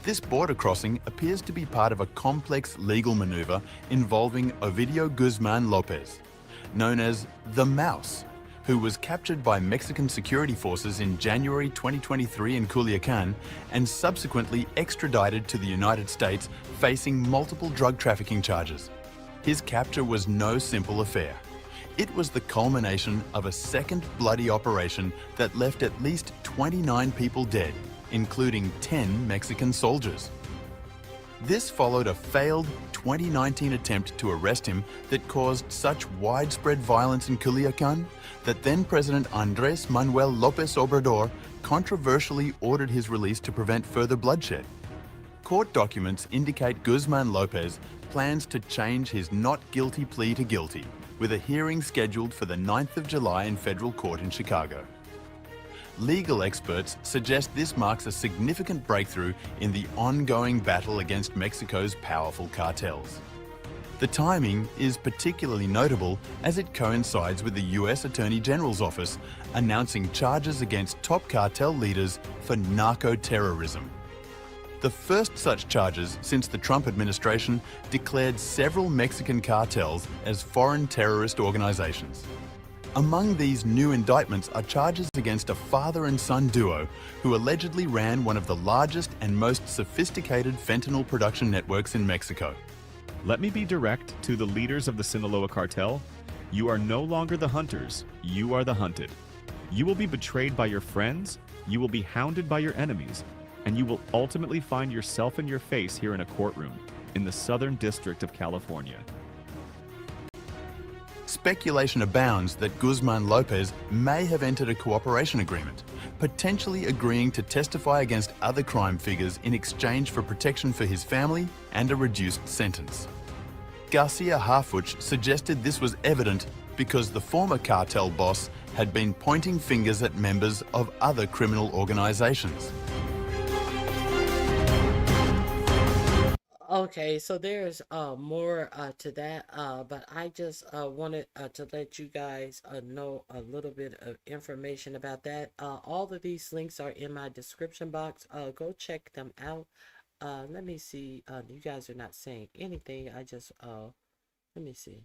This border crossing appears to be part of a complex legal maneuver involving Ovidio Guzman Lopez, known as the Mouse, who was captured by Mexican security forces in January 2023 in Culiacan and subsequently extradited to the United States, facing multiple drug trafficking charges. His capture was no simple affair. It was the culmination of a second bloody operation that left at least 29 people dead, including 10 Mexican soldiers. This followed a failed 2019 attempt to arrest him that caused such widespread violence in Culiacan that then President Andrés Manuel López Obrador controversially ordered his release to prevent further bloodshed. Court documents indicate Guzman Lopez plans to change his not guilty plea to guilty, with a hearing scheduled for the 9th of July in federal court in Chicago. Legal experts suggest this marks a significant breakthrough in the ongoing battle against Mexico's powerful cartels. The timing is particularly notable as it coincides with the US Attorney General's office announcing charges against top cartel leaders for narco-terrorism. the first such charges since the Trump administration declared several Mexican cartels as foreign terrorist organizations. Among these new indictments are charges against a father and son duo who allegedly ran one of the largest and most sophisticated fentanyl production networks in Mexico. Let me be direct to the leaders of the Sinaloa cartel. You are no longer the hunters, you are the hunted. You will be betrayed by your friends, you will be hounded by your enemies, and you will ultimately find yourself and your face here in a courtroom in the Southern District of California. Speculation abounds that Guzman Lopez may have entered a cooperation agreement, potentially agreeing to testify against other crime figures in exchange for protection for his family and a reduced sentence. Garcia Harfuch suggested this was evident because the former cartel boss had been pointing fingers at members of other criminal organizations. Okay, so there's more to that, but I just wanted to let you guys know a little bit of information about that. All of these links are in my description box. Go check them out. Let me see. You guys are not saying anything. I just let me see.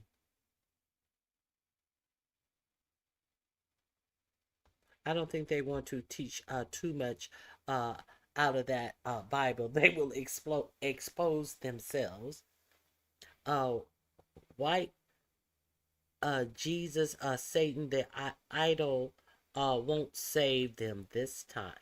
I don't think they want to teach too much out of that Bible. They will expose themselves. White Jesus, Satan, the idol won't save them this time.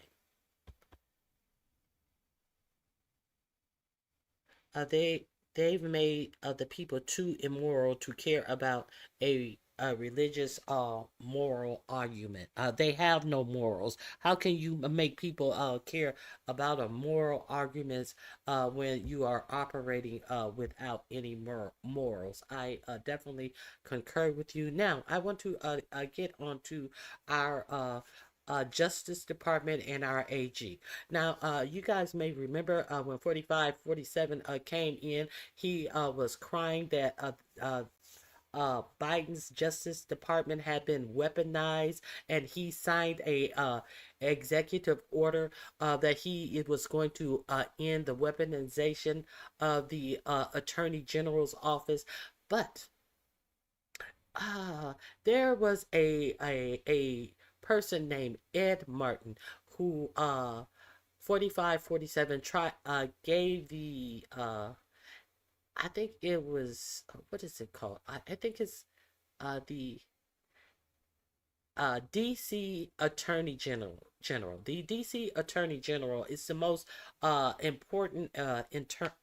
They've made the people too immoral to care about a religious moral argument. They have no morals. How can you make people care about a moral arguments when you are operating without any morals? I definitely concur with you. Now, I want to get on to our Justice Department and our AG. Now, you guys may remember when 4547 came in, he was crying that Biden's Justice Department had been weaponized, and he signed a executive order that it was going to end the weaponization of the Attorney General's office. But there was a person named Ed Martin who 4547 gave the I think it was what is it called? I think it's the DC Attorney General. The DC Attorney General is the most important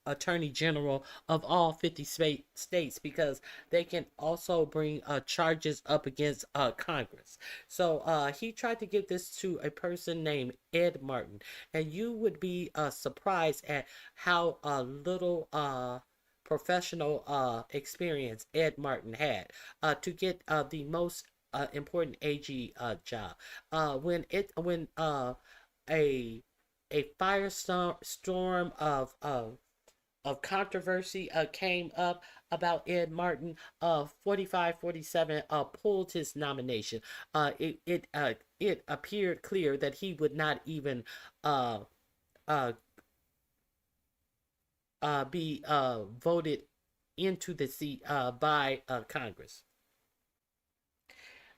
Attorney General of all 50 states because they can also bring charges up against Congress. So he tried to give this to a person named Ed Martin, and you would be surprised at how little professional experience Ed Martin had to get the most important AG job. When a firestorm of controversy came up about Ed Martin, 4547 pulled his nomination. It appeared clear that he would not even be voted into the seat by Congress.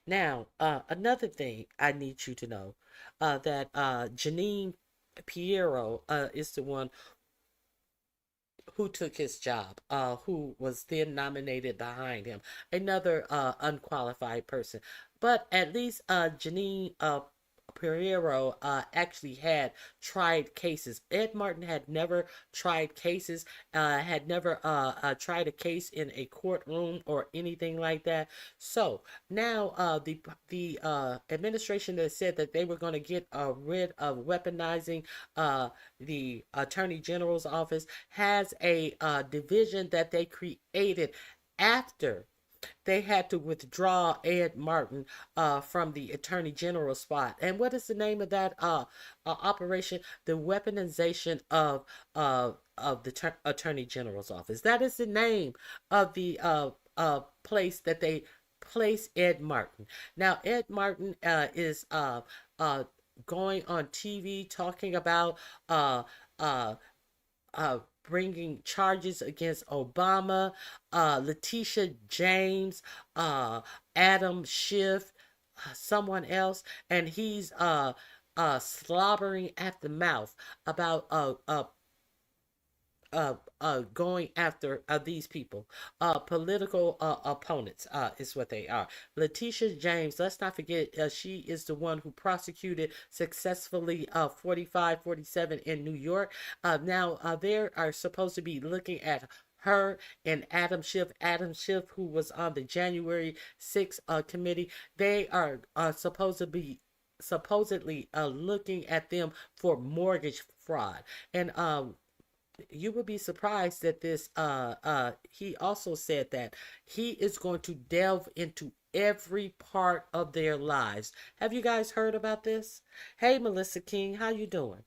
Now, another thing I need you to know that Janine Piero is the one who took his job, who was then nominated behind him, another unqualified person. But at least Janine Pereiro actually had tried cases. Ed Martin had never tried cases, had never tried a case in a courtroom or anything like that. So now the administration that said that they were going to get rid of weaponizing the Attorney General's office has a division that they created after they had to withdraw Ed Martin from the Attorney General spot. And what is the name of that operation? The weaponization of the Attorney General's office. That is the name of the place that they place Ed Martin. Now, Ed Martin is going on TV talking about bringing charges against Obama, Letitia James, Adam Schiff, someone else, and he's slobbering at the mouth about going after these people, political opponents, is what they are. Letitia James, let's not forget, she is the one who prosecuted successfully 45, 47 in New York. Now, they are supposed to be looking at her and Adam Schiff, who was on the January 6th committee. They are supposedly looking at them for mortgage fraud. And you would be surprised that this he also said that he is going to delve into every part of their lives. Have you guys heard about this? Hey, Melissa King, how you doing?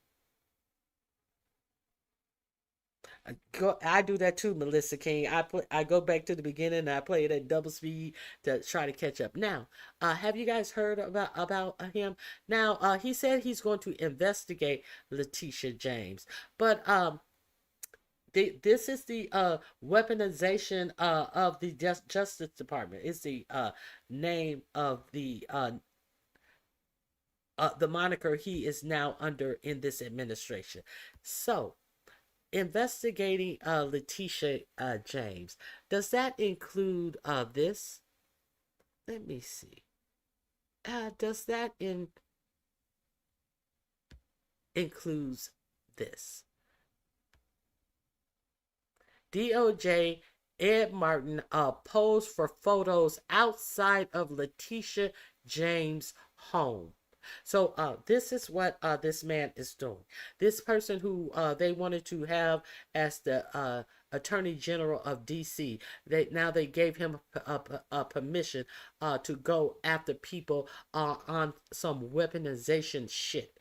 I do that too, Melissa King. I go back to the beginning and I play it at double speed to try to catch up. Now, have you guys heard about him? Now, he said he's going to investigate Letitia James, but this is the weaponization of the Justice Department. It's the name of the moniker he is now under in this administration. So, investigating Letitia James, does that include this? Let me see. Does that includes this? DOJ Ed Martin posed for photos outside of Letitia James' home. So this is what this man is doing. This person who they wanted to have as the Attorney General of D.C., they gave him a permission to go after people on some weaponization shit.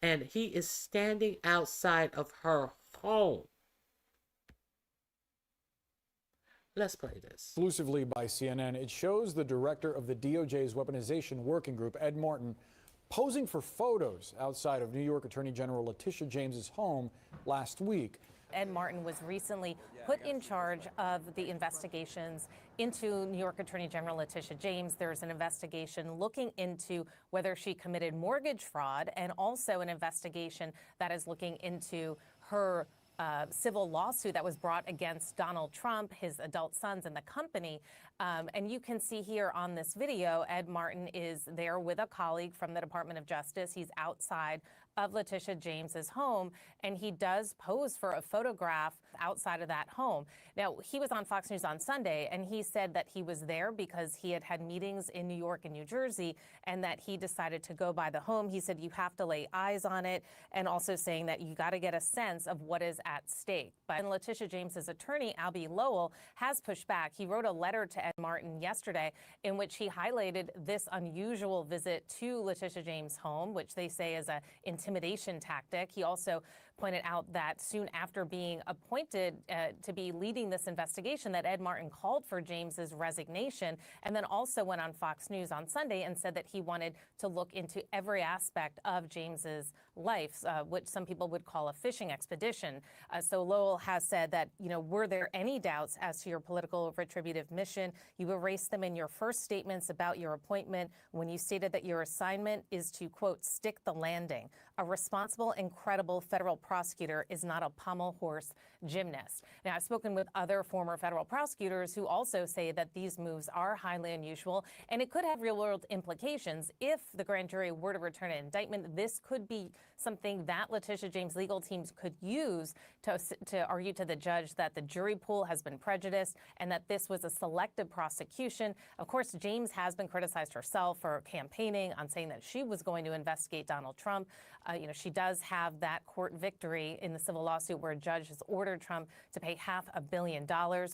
And he is standing outside of her home. Let's play this. Exclusively by CNN, it shows the director of the DOJ's weaponization working group, Ed Martin, posing for photos outside of New York Attorney General Letitia James's home last week. Ed Martin was recently put in charge of the investigations into New York Attorney General Letitia James. There's an investigation looking into whether she committed mortgage fraud, and also an investigation that is looking into her civil lawsuit that was brought against Donald Trump, his adult sons, and the company. And you can see here on this video, Ed Martin is there with a colleague from the Department of Justice. He's outside of Letitia James's home, and he does pose for a photograph outside of that home. Now, he was on Fox News on Sunday, and he said that he was there because he had meetings in New York and New Jersey, and that he decided to go by the home. He said you have to lay eyes on it, and also saying that you got to get a sense of what is at stake. But Letitia James's attorney, Albie Lowell, has pushed back. He wrote a letter to Ed Martin yesterday in which he highlighted this unusual visit to Letitia James' home, which they say is an intimidation tactic. He also pointed out that soon after being appointed to be leading this investigation, that Ed Martin called for James's resignation, and then also went on Fox News on Sunday and said that he wanted to look into every aspect of James's life, which some people would call a fishing expedition. So Lowell has said that, were there any doubts as to your political retributive mission? You erased them in your first statements about your appointment when you stated that your assignment is to, quote, stick the landing. A responsible and credible federal prosecutor is not a pommel horse gymnast. Now, I've spoken with other former federal prosecutors who also say that these moves are highly unusual, and it could have real-world implications. If the grand jury were to return an indictment, this could be something that Letitia James' legal teams could use to argue to the judge that the jury pool has been prejudiced and that this was a selective prosecution. Of course, James has been criticized herself for campaigning on saying that she was going to investigate Donald Trump. She does have that court victory in the civil lawsuit where a judge has ordered Trump to pay $500 million.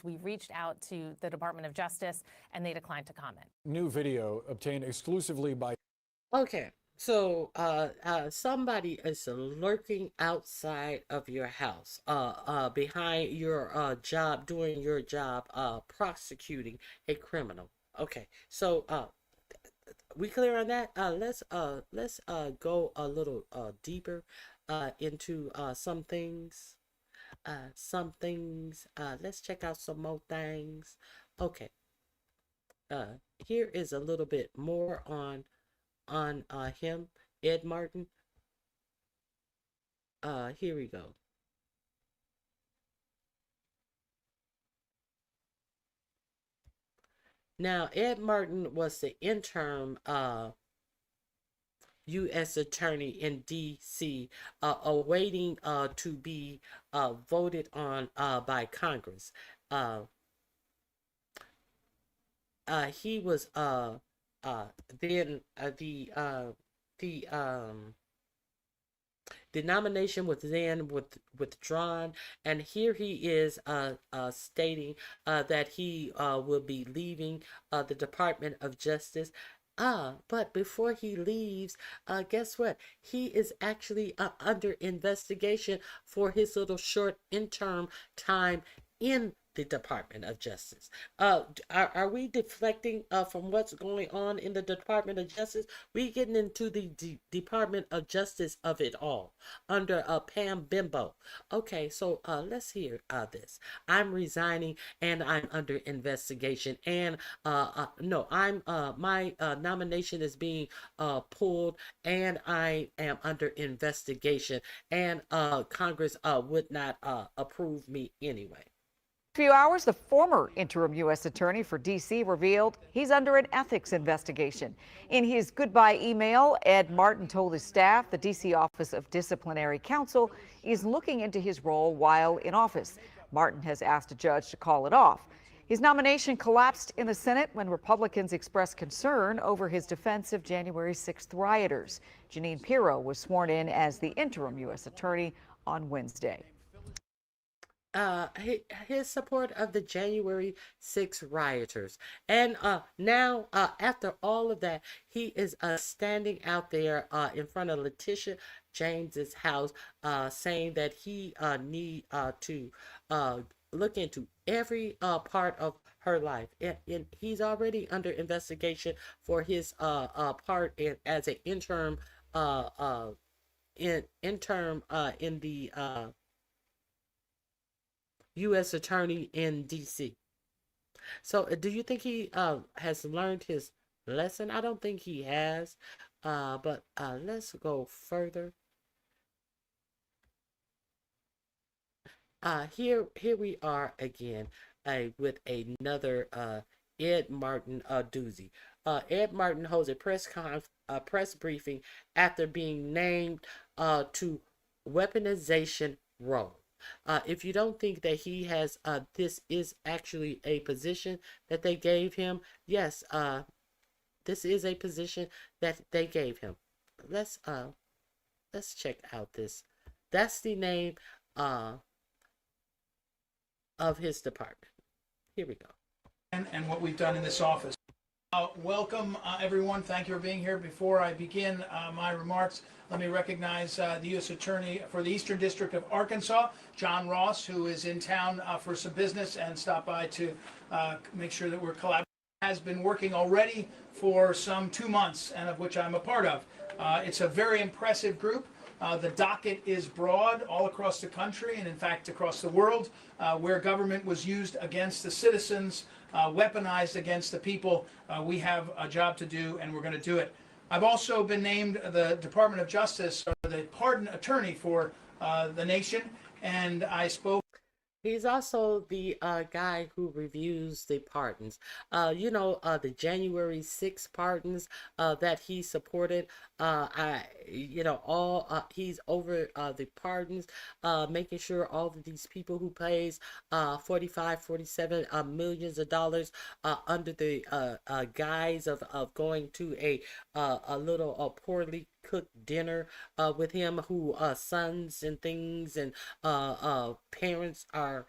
We reached out to the Department of Justice, and they declined to comment. New video obtained exclusively by... Okay, so somebody is lurking outside of your house, behind your job, doing your job, prosecuting a criminal. Okay, so we clear on that? Let's go a little deeper into some things. some things. Let's check out some more things. Okay. Here is a little bit more on him, Ed Martin. Here we go. Now, Ed Martin was the interim U.S. Attorney in D.C., awaiting to be voted on by Congress. He was then the nomination was then withdrawn, and here he is stating that he will be leaving the Department of Justice. But before he leaves, guess what? He is actually under investigation for his little short interim time in the Department of Justice. Are we deflecting from what's going on in the Department of Justice? We getting into the Department of Justice of it all under Pam Bimbo. Okay, so let's hear this. I'm resigning and I'm under investigation. And no, my nomination is being pulled, and I am under investigation. And Congress would not approve me anyway. A few hours, the former interim U.S. attorney for D.C. revealed he's under an ethics investigation. In his goodbye email, Ed Martin told his staff the D.C. Office of Disciplinary Counsel is looking into his role while in office. Martin has asked a judge to call it off. His nomination collapsed in the Senate when Republicans expressed concern over his defense of January 6th rioters. Jeanine Pirro was sworn in as the interim U.S. attorney on Wednesday. His support of the January 6th rioters. And now, after all of that, he is standing out there in front of Letitia James's house, saying that he need to look into every part of her life. And he's already under investigation for his part as an interim in the U.S. Attorney in D.C. So do you think he has learned his lesson? I don't think he has, but let's go further. Here we are again with another Ed Martin doozy. Ed Martin holds a press briefing after being named to weaponization role. If you don't think that he has, this is actually a position that they gave him. Yes, this is a position that they gave him. Let's check out this. That's the name of his department. Here we go. And what we've done in this office. Welcome, everyone. Thank you for being here. Before I begin my remarks, let me recognize the U.S. Attorney for the Eastern District of Arkansas, John Ross, who is in town for some business and stopped by to make sure that we're collaborating. Has been working already for some 2 months, and of which I'm a part of. It's a very impressive group. The docket is broad all across the country and, in fact, across the world, where government was used against the citizens, weaponized against the people. We have a job to do, and we're going to do it. I've also been named the Department of Justice, or the pardon attorney for the nation, and I spoke. He's also the guy who reviews the pardons. The January 6th pardons that he supported. He's over the pardons, making sure all of these people who pays 47 millions of dollars under the guise of going to a little poorly cooked dinner with him, who sons and things and parents are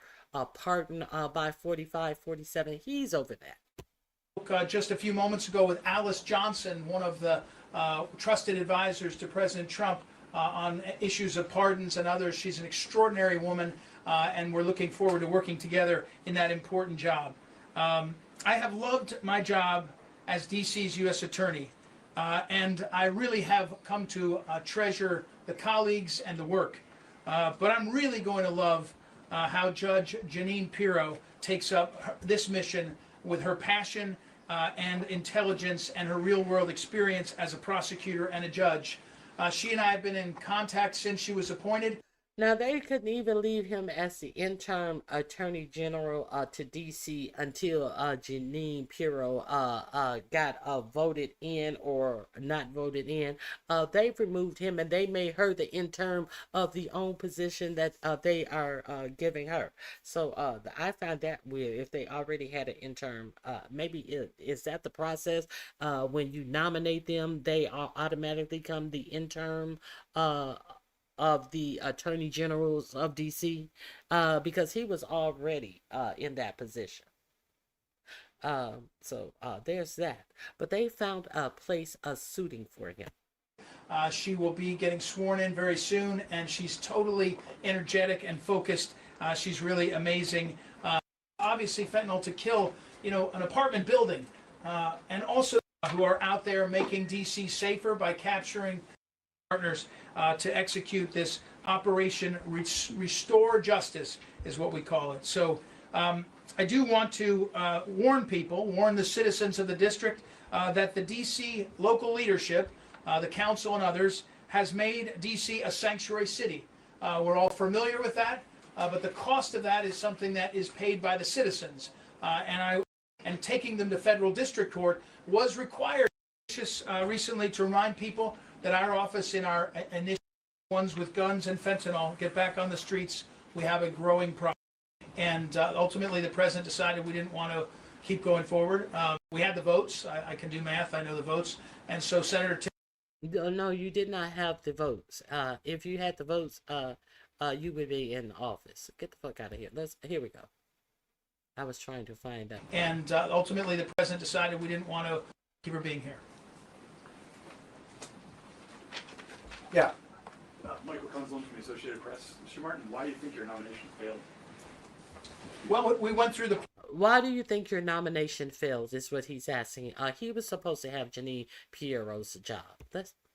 pardoned by 47. He's over that. Just a few moments ago with Alice Johnson, one of the trusted advisors to President Trump on issues of pardons and others. She's an extraordinary woman, and we're looking forward to working together in that important job. I have loved my job as DC's U.S. Attorney, and I really have come to treasure the colleagues and the work. But I'm really going to love how Judge Janine Pirro takes up this mission with her passion and intelligence and her real-world experience as a prosecutor and a judge. She and I have been in contact since she was appointed. Now, they couldn't even leave him as the interim attorney general to D.C. until Janine Pirro got voted in or not voted in. They've removed him and they made her the interim of the own position that they are giving her. So I find that weird. If they already had an interim, maybe is that the process? When you nominate them, they automatically come the interim of the attorney generals of DC, because he was already in that position. So there's that. But they found a place suiting for him. She will be getting sworn in very soon, and she's totally energetic and focused. She's really amazing. Obviously, fentanyl to kill, an apartment building, and also who are out there making DC safer by capturing partners to execute this Operation Restore Justice is what we call it. So I do want to warn the citizens of the district that the DC local leadership, the council and others, has made DC a sanctuary city. We're all familiar with that, but the cost of that is something that is paid by the citizens. And taking them to federal district court was required recently to remind people that our office in our initial ones with guns and fentanyl get back on the streets. We have a growing problem. And ultimately the president decided we didn't want to keep going forward. We had the votes. I can do math. I know the votes. And so Senator Tim. No, you did not have the votes. If you had the votes, you would be in office. Get the fuck out of here. Here we go. I was trying to find out. And ultimately the president decided we didn't want to keep her being here. Yeah. Michael Kunzelman from the Associated Press. Mr. Martin, why do you think your nomination failed? Well, we went through the... Why do you think your nomination failed is what he's asking. He was supposed to have Janine Pirro's job.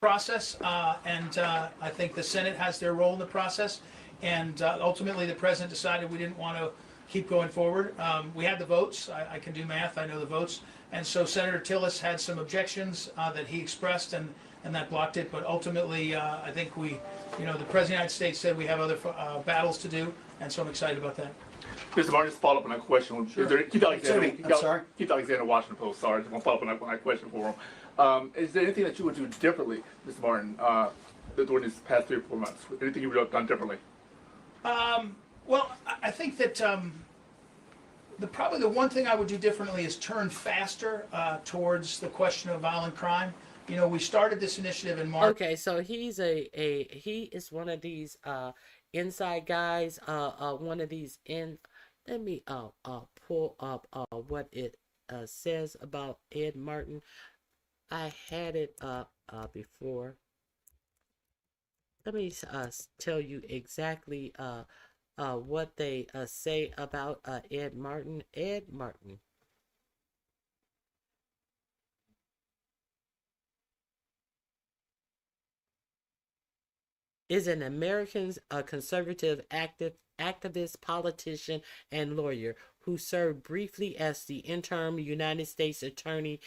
Process, and I think the Senate has their role in the process. And ultimately the president decided we didn't want to keep going forward. We had the votes. I can do math. I know the votes. And so Senator Tillis had some objections that he expressed, and that blocked it. But ultimately, I think the President of the United States said we have other battles to do, and so I'm excited about that. Mr. Martin, just follow up on that question. Sure. Is there, Keith Alexander, I'm sorry? Keith Alexander, Washington Post. Sorry, just want to follow up on that question for him. Is there anything that you would do differently, Mr. Martin, during these past 3 or 4 months? Anything you would have done differently? Well, I think that probably the one thing I would do differently is turn faster towards the question of violent crime. We started this initiative in March. Okay, so he is one of these inside guys. One of these Let me pull up what it says about Ed Martin. I had it up before. Let me tell you exactly what they say about Ed Martin. Ed Martin is an American conservative activist, politician, and lawyer who served briefly as the interim United States Attorney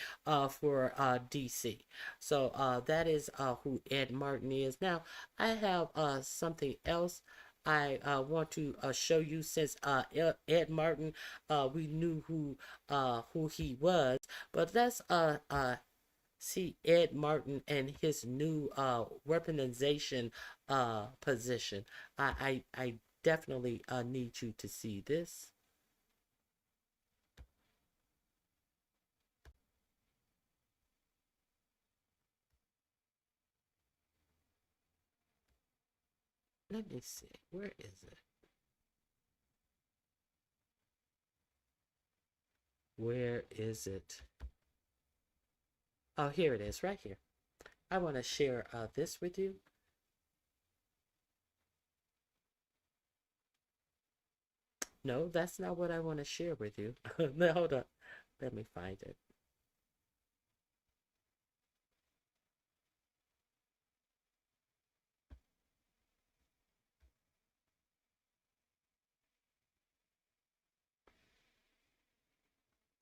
for D.C. So that is who Ed Martin is. Now, I have something else I want to show you. Since Ed Martin, we knew who he was, but let's see Ed Martin and his new weaponization position. I definitely need you to see this. Let me see. Where is it? Where is it? Oh, here it is, right here. I want to share this with you. No, that's not what I want to share with you. No, hold on. Let me find it.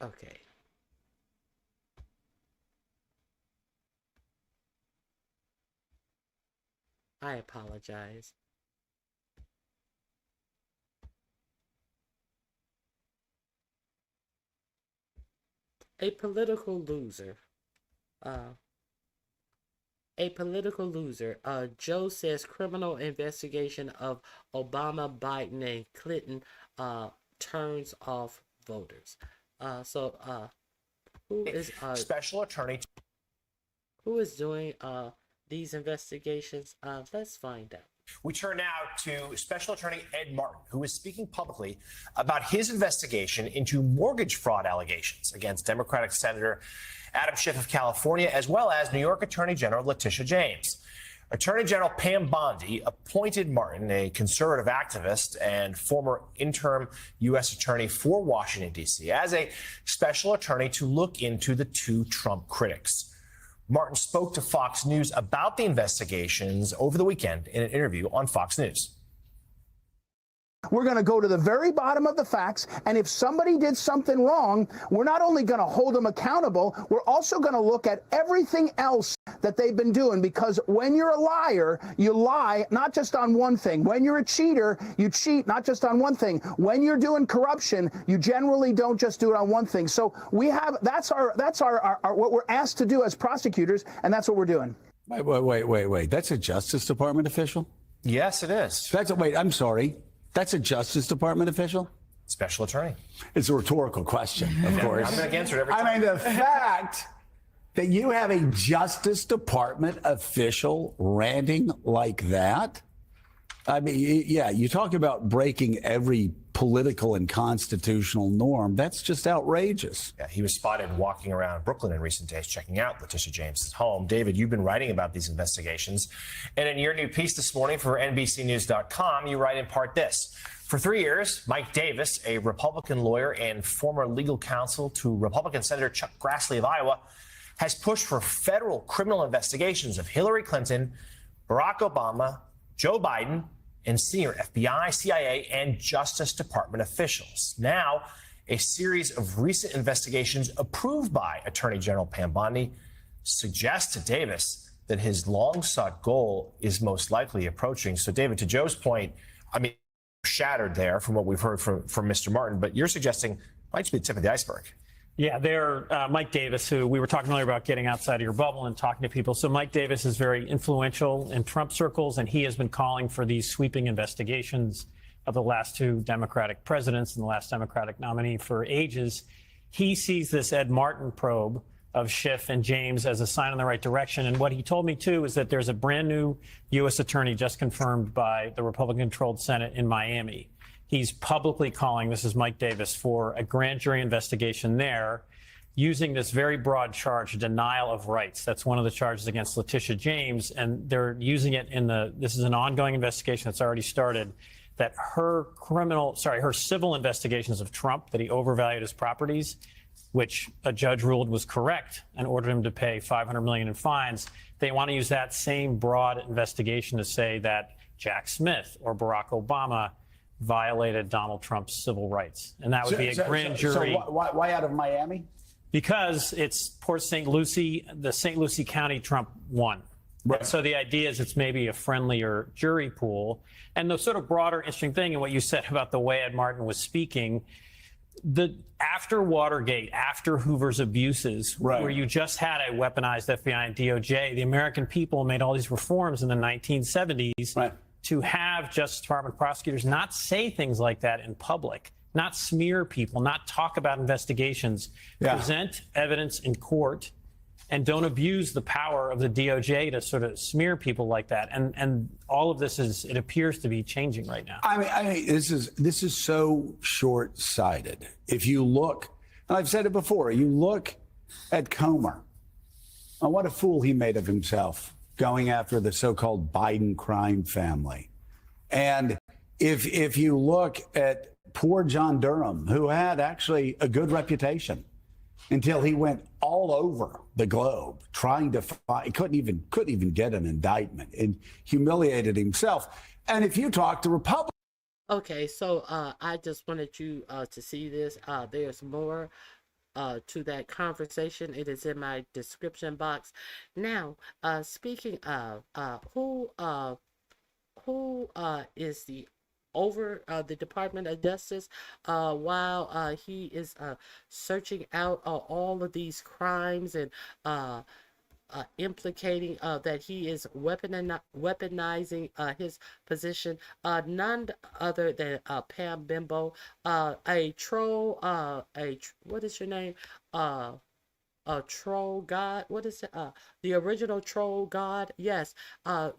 Okay. I apologize. A political loser. A political loser. Joe says criminal investigation of Obama, Biden, and Clinton turns off voters. Who is Special Attorney? Who is doing these investigations? Let's find out. We turn now to Special Attorney Ed Martin, who is speaking publicly about his investigation into mortgage fraud allegations against Democratic Senator Adam Schiff of California, as well as New York Attorney General Letitia James. Attorney General Pam Bondi appointed Martin, a conservative activist and former interim U.S. attorney for Washington, D.C., as a special attorney to look into the two Trump critics. Martin spoke to Fox News about the investigations over the weekend in an interview on Fox News. We're going to go to the very bottom of the facts, and if somebody did something wrong, we're not only going to hold them accountable, we're also going to look at everything else that they've been doing, because when you're a liar, you lie not just on one thing. When you're a cheater, you cheat not just on one thing. When you're doing corruption, you generally don't just do it on one thing. So that's what we're asked to do as prosecutors, and that's what we're doing. Wait. That's a Justice Department official? Yes, it is. Wait, I'm sorry. That's a Justice Department official? Special attorney. It's a rhetorical question, of course. I'm going to answer it every time. I mean, the fact that you have a Justice Department official ranting like that. I mean, yeah, you talk about breaking every political and constitutional norm. That's just outrageous. Yeah, he was spotted walking around Brooklyn in recent days, checking out Letitia James' home. David, you've been writing about these investigations. And in your new piece this morning for NBCnews.com, you write in part this. For 3 years, Mike Davis, a Republican lawyer and former legal counsel to Republican Senator Chuck Grassley of Iowa, has pushed for federal criminal investigations of Hillary Clinton, Barack Obama, Joe Biden, and senior FBI, CIA, and Justice Department officials. Now, a series of recent investigations approved by Attorney General Pam Bondi suggest to Davis that his long-sought goal is most likely approaching. So, David, to Joe's point, I mean, shattered there from what we've heard from Mr. Martin, but you're suggesting might just be the tip of the iceberg. Yeah, they're Mike Davis, who we were talking earlier about getting outside of your bubble and talking to people. So Mike Davis is very influential in Trump circles, and he has been calling for these sweeping investigations of the last two Democratic presidents and the last Democratic nominee for ages. He sees this Ed Martin probe of Schiff and James as a sign in the right direction. And what he told me, too, is that there's a brand new U.S. attorney just confirmed by the Republican-controlled Senate in Miami. He's publicly calling, this is Mike Davis, for a grand jury investigation there using this very broad charge, denial of rights. That's one of the charges against Letitia James. And they're using it this is an ongoing investigation that's already started, that her civil investigations of Trump, that he overvalued his properties, which a judge ruled was correct and ordered him to pay $500 million in fines. They want to use that same broad investigation to say that Jack Smith or Barack Obama violated Donald Trump's civil rights. And that would be a grand jury. So why out of Miami? Because it's Port St. Lucie, the St. Lucie County Trump won. Right. So the idea is it's maybe a friendlier jury pool. And the sort of broader interesting thing, and what you said about the way Ed Martin was speaking, after Watergate, after Hoover's abuses, where you just had a weaponized FBI and DOJ, the American people made all these reforms in the 1970s to have Justice Department prosecutors not say things like that in public, not smear people, not talk about investigations, present evidence in court, and don't abuse the power of the DOJ to sort of smear people like that. And all of this it appears to be changing right now. I mean, this is so short-sighted. If you look, and I've said it before, you look at Comer, and what a fool he made of himself going after the so-called Biden crime family. And if you look at poor John Durham, who had actually a good reputation until he went all over the globe trying to find, couldn't even get an indictment, and humiliated himself. And if you talk to Republicans. Okay, so I just wanted you to see this. There's more. to that conversation. It is in my description box. Now, speaking of who is the over the Department of Justice while he is searching out all of these crimes and implicating that he is weaponizing his position. None other than Pam Bimbo, a troll, what is your name? A troll god. What is it? The original troll god. Yes,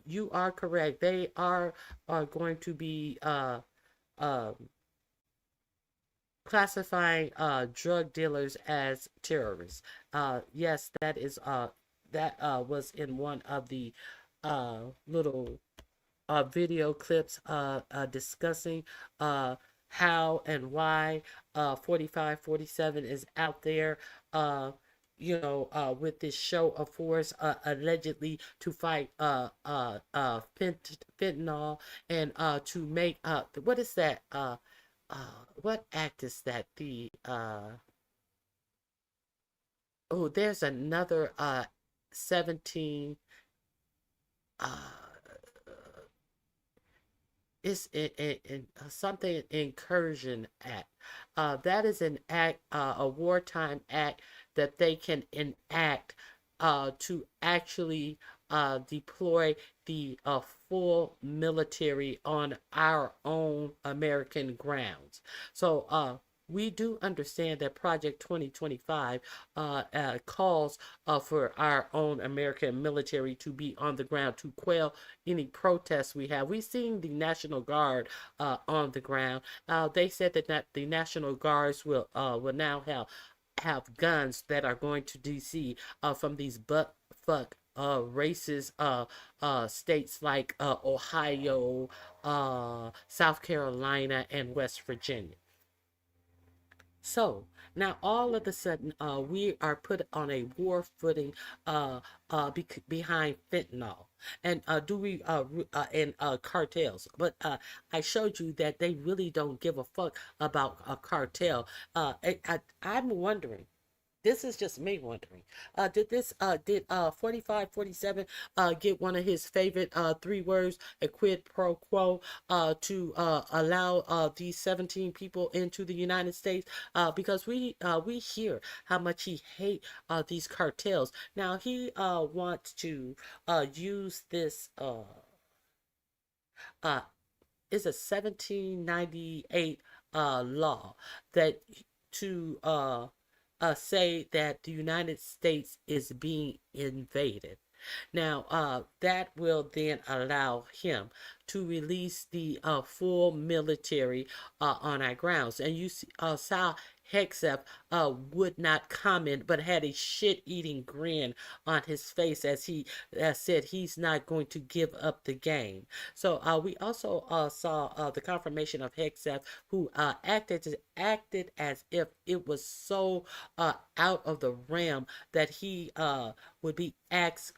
you are correct. They are going to be classifying drug dealers as terrorists. Yes, that is that was in one of the little video clips discussing how and why 4547 is out there with this show of force allegedly to fight fentanyl and to make what is that what act is that there's another 17 it's in something incursion act. That is an act, a wartime act that they can enact to actually deploy the full military on our own American grounds. So we do understand that Project 2025 calls for our own American military to be on the ground to quell any protests we have. We've seen the National Guard on the ground. They said that the National Guards will now have guns that are going to DC from these butt-fuck racist states like Ohio, South Carolina, and West Virginia. So now all of a sudden we are put on a war footing behind fentanyl and cartels. But I showed you that they really don't give a fuck about a cartel. I'm wondering. This is just me wondering. Did 4547 get one of his favorite 3 words, a quid pro quo, to allow these 17 people into the United States? Because we hear how much he hates these cartels. Now he wants to use this. Is a 1798 law that to say that the United States is being invaded. Now, that will then allow him to release the full military on our grounds. And you saw Hegseth would not comment, but had a shit-eating grin on his face as he said he's not going to give up the game. So we also saw the confirmation of Hegseth, who acted as if it was so out of the realm that he would be asked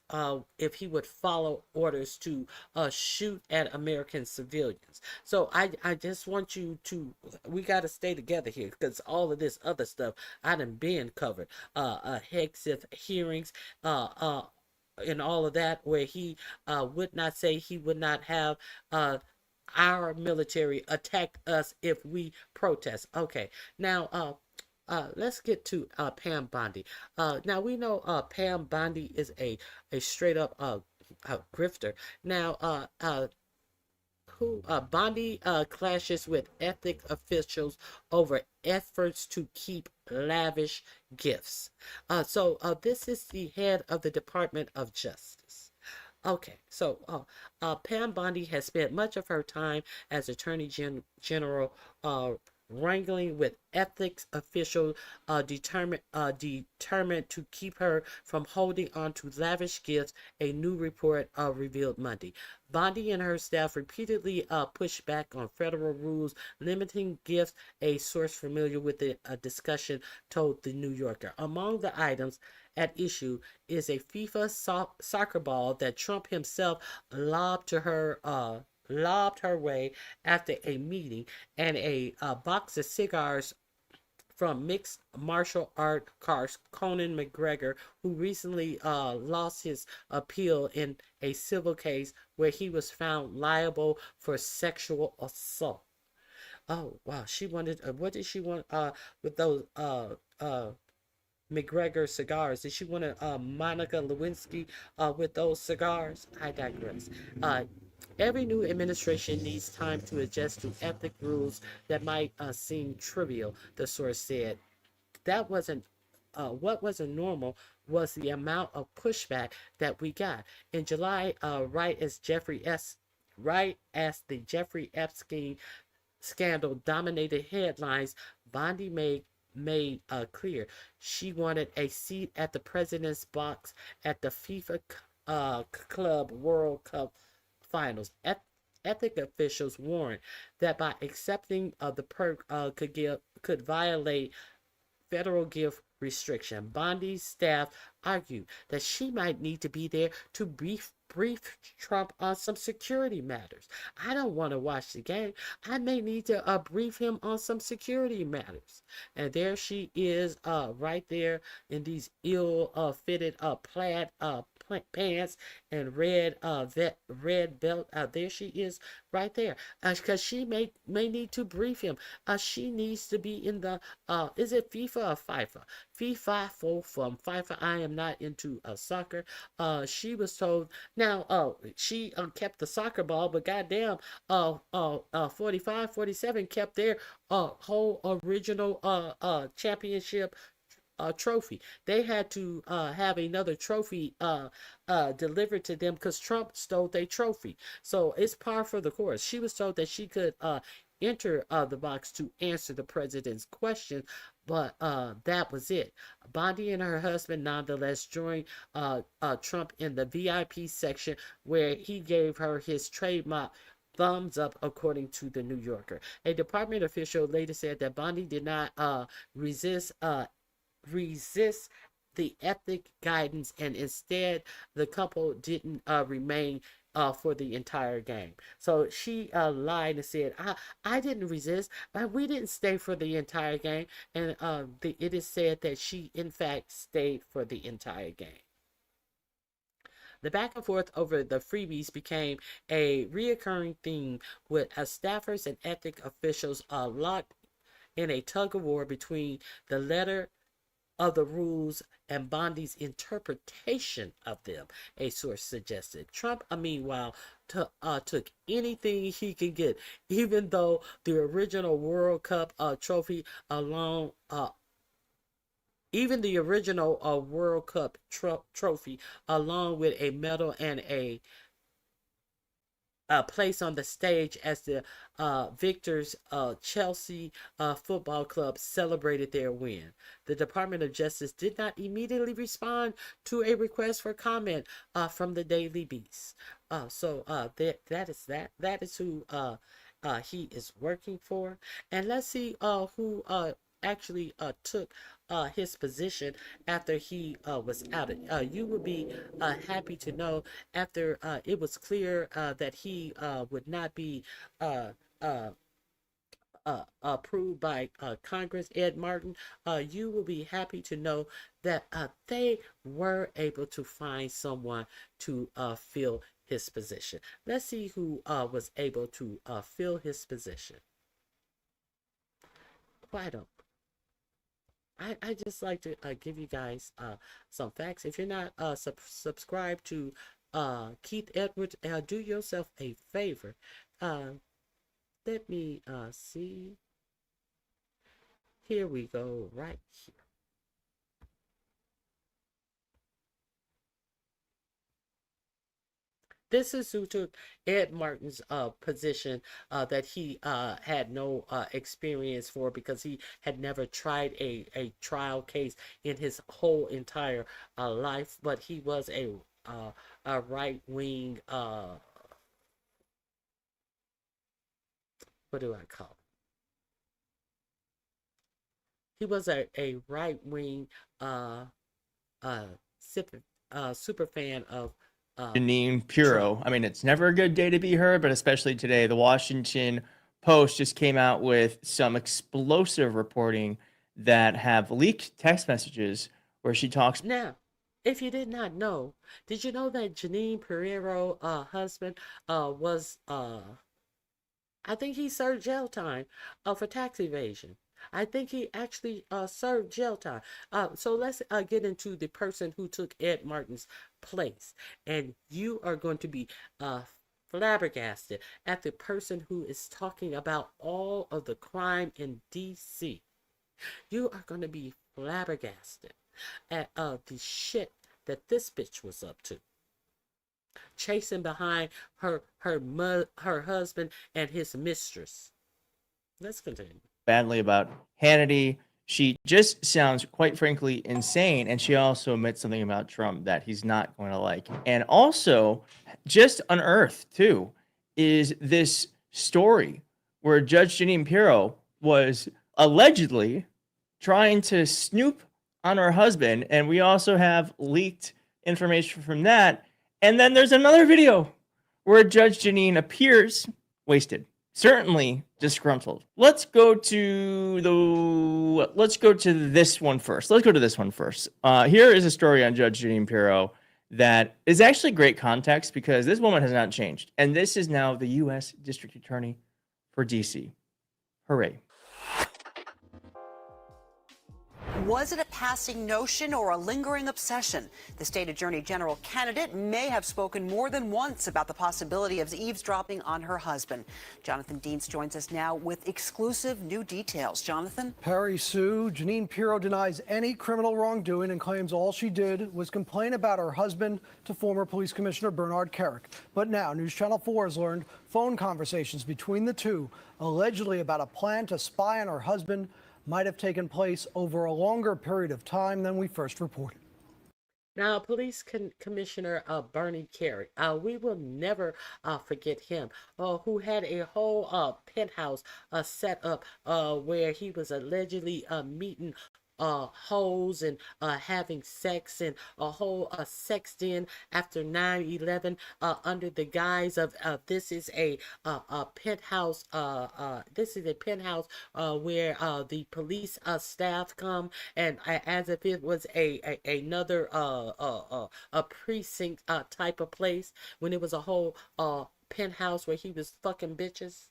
if he would follow orders to shoot at American civilians. So I just want you to, we got to stay together here, because all of this other stuff I done been covered. Hegseth hearings, and all of that, where he would not say he would not have our military attack us if we protest. Okay, now let's get to Pam Bondi. Now we know Pam Bondi is a straight up grifter. Now Bondi clashes with Ethitc officials over efforts to keep lavish gifts. So this is the head of the Department of Justice. Okay, so Pam Bondi has spent much of her time as Attorney General wrangling with ethics officials determined to keep her from holding on to lavish gifts, a new report revealed Monday. Bondi and her staff repeatedly pushed back on federal rules limiting gifts, a source familiar with the discussion told The New Yorker. Among the items at issue is a FIFA soccer ball that Trump himself lobbed her way after a meeting, and a box of cigars from mixed martial art Conor McGregor, who recently lost his appeal in a civil case where he was found liable for sexual assault. Oh wow, she wanted. What did she want? With those McGregor cigars. Did she want Monica Lewinsky with those cigars? I digress. Every new administration needs time to adjust to ethnic rules that might seem trivial, the source said. That wasn't what wasn't normal was the amount of pushback that we got. In July, right as the Jeffrey Epstein scandal dominated headlines, Bondi made clear she wanted a seat at the president's box at the FIFA Club World Cup finals. Ethic officials warned that by accepting the perk could violate federal gift restriction. Bondi's staff argued that she might need to be there to brief Trump on some security matters. I don't want to watch the game. I may need to brief him on some security matters. And there she is, right there in these ill-fitted plaid pants and red belt. There she is, right there. Because she may need to brief him. She needs to be in the is it FIFA or FIFA? FIFA from FIFA. I am not into soccer. She was told. Now, she kept the soccer ball, but goddamn, 45, 47 kept their whole original championship trophy. They had to have another trophy delivered to them because Trump stole their trophy. So it's par for the course. She was told that she could enter the box to answer the president's question, but that was it. Bondi and her husband nonetheless joined Trump in the VIP section where he gave her his trademark thumbs up, according to the New Yorker. A department official later said that Bondi did not resist the ethic guidance, and instead the couple didn't remain for the entire game. So she lied and said, I didn't resist, but we didn't stay for the entire game. And it is said that she, in fact, stayed for the entire game. The back and forth over the freebies became a reoccurring theme, with staffers and ethic officials locked in a tug-of-war between the letter of the rules and Bondi's interpretation of them, a source suggested. Trump, meanwhile, took anything he could get, even though the original World Cup trophy alone, even the original World Cup trophy, along with a medal and a place on the stage as the victors Chelsea Football Club celebrated their win. The Department of Justice did not immediately respond to a request for comment from the Daily Beast. That is who he is working for. And let's see who actually took his position after he was outed. You would be happy to know, after it was clear that he would not be approved by Congress, Ed Martin, you will be happy to know that they were able to find someone to fill his position. Let's see who was able to fill his position. Why don't I just like to give you guys some facts. If you're not subscribed to Keith Edwards, do yourself a favor. Let me see. Here we go, right here. This is who took Ed Martin's position that he had no experience for, because he had never tried a trial case in his whole entire life. But he was a right-wing, what do I call it? He was a right-wing super fan of Janine Pirro. I mean, it's never a good day to be her, but especially today. The Washington Post just came out with some explosive reporting that have leaked text messages where she talks. Now, if you did not know, did you know that Janine Pereiro husband was I think he served jail time for tax evasion. I think he actually served jail time. So let's get into the person who took Ed Martin's place. And you are going to be flabbergasted at the person who is talking about all of the crime in D.C. You are going to be flabbergasted at the shit that this bitch was up to. Chasing behind her husband and his mistress. Let's continue. Badly about Hannity. She just sounds, quite frankly, insane. And she also admits something about Trump that he's not going to like. And also, just unearthed, too, is this story where Judge Jeanine Pirro was allegedly trying to snoop on her husband. And we also have leaked information from that. And then there's another video where Judge Jeanine appears wasted, certainly disgruntled. Let's go to this one first. Here is a story on Judge Jeanine Pirro that is actually great context because this woman has not changed. And this is now the U.S. District Attorney for D.C. Hooray. Was it a passing notion or a lingering obsession? The state attorney general candidate may have spoken more than once about the possibility of eavesdropping on her husband. Jonathan Deans joins us now with exclusive new details. Jonathan? Perry Sue, Jeanine Pirro denies any criminal wrongdoing and claims all she did was complain about her husband to former police commissioner Bernard Kerik. But now News Channel 4 has learned phone conversations between the two, allegedly about a plan to spy on her husband, might have taken place over a longer period of time than we first reported. Now, Police Commissioner Bernie Kerik, we will never forget him, who had a whole penthouse set up where he was allegedly meeting hoes and having sex and a whole sex den after 9/11 under the guise of this is a penthouse where the police staff come, and as if it was another a precinct type of place, when it was a whole penthouse where he was fucking bitches,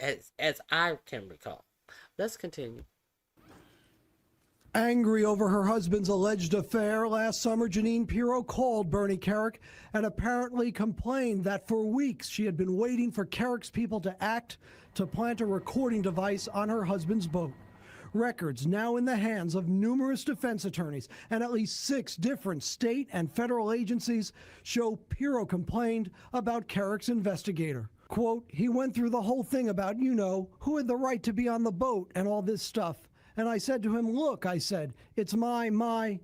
as I can recall. Let's continue. Angry over her husband's alleged affair, last summer Jeanine Pirro called Bernie Kerik and apparently complained that for weeks she had been waiting for Kerik's people to act to plant a recording device on her husband's boat. Records now in the hands of numerous defense attorneys and at least 6 different state and federal agencies show Pirro complained about Kerik's investigator. Quote, he went through the whole thing about, who had the right to be on the boat and all this stuff. And I said to him, look, I said, it's the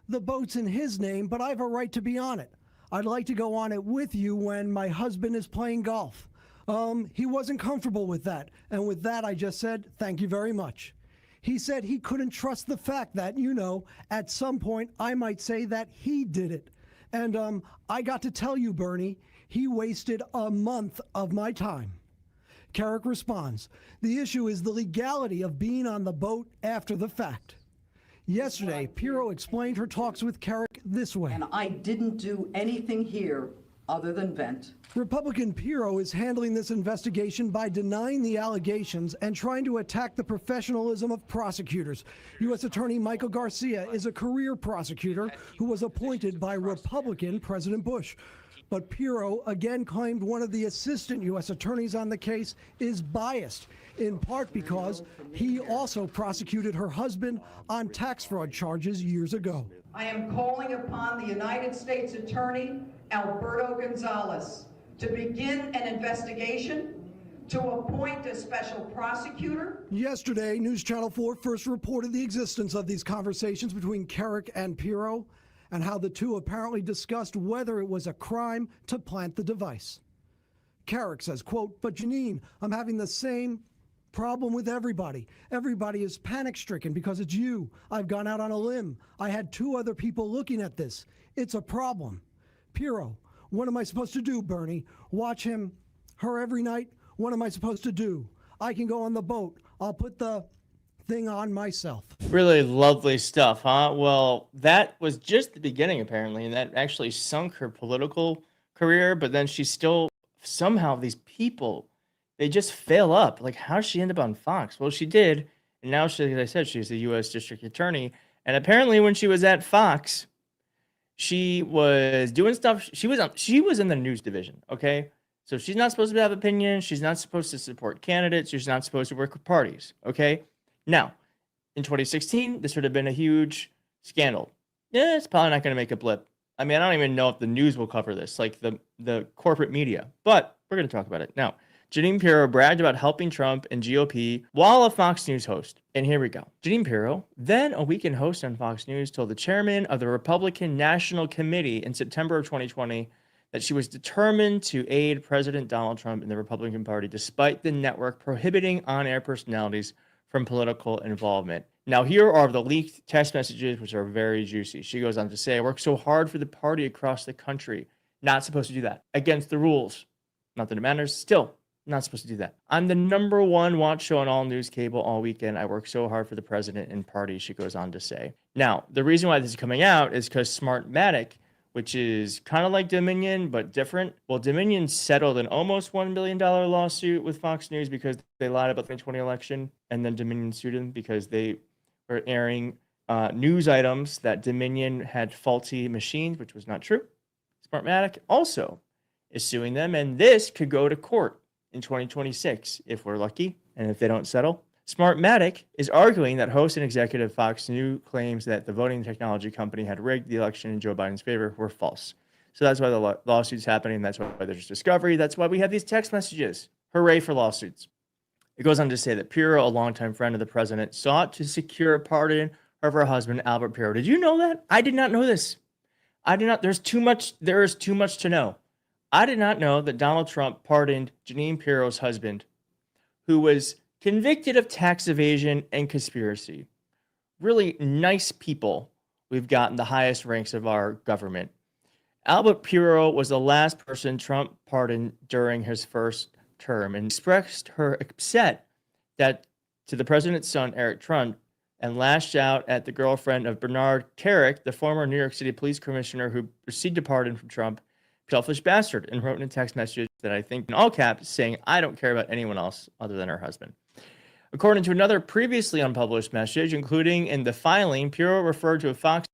boat's in his name, but I have a right to be on it. I'd like to go on it with you when my husband is playing golf. He wasn't comfortable with that. And with that, I just said, thank you very much. He said he couldn't trust the fact that, at some point I might say that he did it. And I got to tell you, Bernie, he wasted a month of my time. Kerik responds, the issue is the legality of being on the boat after the fact. Yesterday, Pirro explained her talks with Kerik this way. And I didn't do anything here other than vent. Republican Pirro is handling this investigation by denying the allegations and trying to attack the professionalism of prosecutors. U.S. Attorney Michael Garcia is a career prosecutor who was appointed by Republican President Bush. But Pirro again claimed one of the assistant U.S. attorneys on the case is biased, in part because he also prosecuted her husband on tax fraud charges years ago. I am calling upon the United States Attorney, Alberto Gonzalez, to begin an investigation, to appoint a special prosecutor. Yesterday, News Channel 4 first reported the existence of these conversations between Kerik and Pirro, and how the two apparently discussed whether it was a crime to plant the device. Kerik says, quote, but Jeanine, I'm having the same problem with everybody. Everybody is panic-stricken because it's you. I've gone out on a limb. I had 2 other people looking at this. It's a problem. Pirro, what am I supposed to do, Bernie? Watch her every night? What am I supposed to do? I can go on the boat. I'll put the thing on myself. Really lovely stuff, huh? Well, that was just the beginning, apparently, and that actually sunk her political career. But then she still, somehow, these people, they just fail up. Like, how did she end up on Fox? Well, she did. And now, she, as I said, she's the U.S. District Attorney. And apparently, when she was at Fox, she was doing stuff. She was in the news division, okay? So she's not supposed to have opinions. She's not supposed to support candidates. She's not supposed to work with parties, okay? Now, in 2016, this would have been a huge scandal. Yeah, it's probably not going to make a blip. I mean, I don't even know if the news will cover this, like the corporate media, but we're going to talk about it. Now, Jeanine Pirro bragged about helping Trump and GOP while a Fox News host. And here we go. Jeanine Pirro, then a weekend host on Fox News, told the chairman of the Republican National Committee in September of 2020 that she was determined to aid President Donald Trump and the Republican Party despite the network prohibiting on-air personalities from political involvement. Now, here are the leaked text messages, which are very juicy. She goes on to say, I work so hard for the party across the country. Not supposed to do that. Against the rules. Not that it matters. Still, not supposed to do that. I'm the #1 watch show on all news cable all weekend. I work so hard for the president and party, she goes on to say. Now, the reason why this is coming out is because Smartmatic, which is kind of like Dominion, but different. Well, Dominion settled an almost $1 billion lawsuit with Fox News because they lied about the 2020 election, and then Dominion sued them because they were airing news items that Dominion had faulty machines, which was not true. Smartmatic also is suing them, and this could go to court in 2026 if we're lucky, and if they don't settle. Smartmatic is arguing that host and executive Fox News claims that the voting technology company had rigged the election in Joe Biden's favor were false. So that's why the lawsuit's happening. That's why there's discovery. That's why we have these text messages. Hooray for lawsuits. It goes on to say that Pirro, a longtime friend of the president, sought to secure a pardon of her husband, Albert Pirro. Did you know that? I did not know this. I did not. There is too much to know. I did not know that Donald Trump pardoned Jeanine Pirro's husband, who was convicted of tax evasion and conspiracy. Really nice people we've got in the highest ranks of our government. Albert Pirro was the last person Trump pardoned during his first term and expressed her upset that to the president's son, Eric Trump, and lashed out at the girlfriend of Bernard Kerik, the former New York City police commissioner who received a pardon from Trump, selfish bastard, and wrote in a text message that I think in all caps saying, I don't care about anyone else other than her husband. According to another previously unpublished message, including in the filing, Pirro referred to a Fox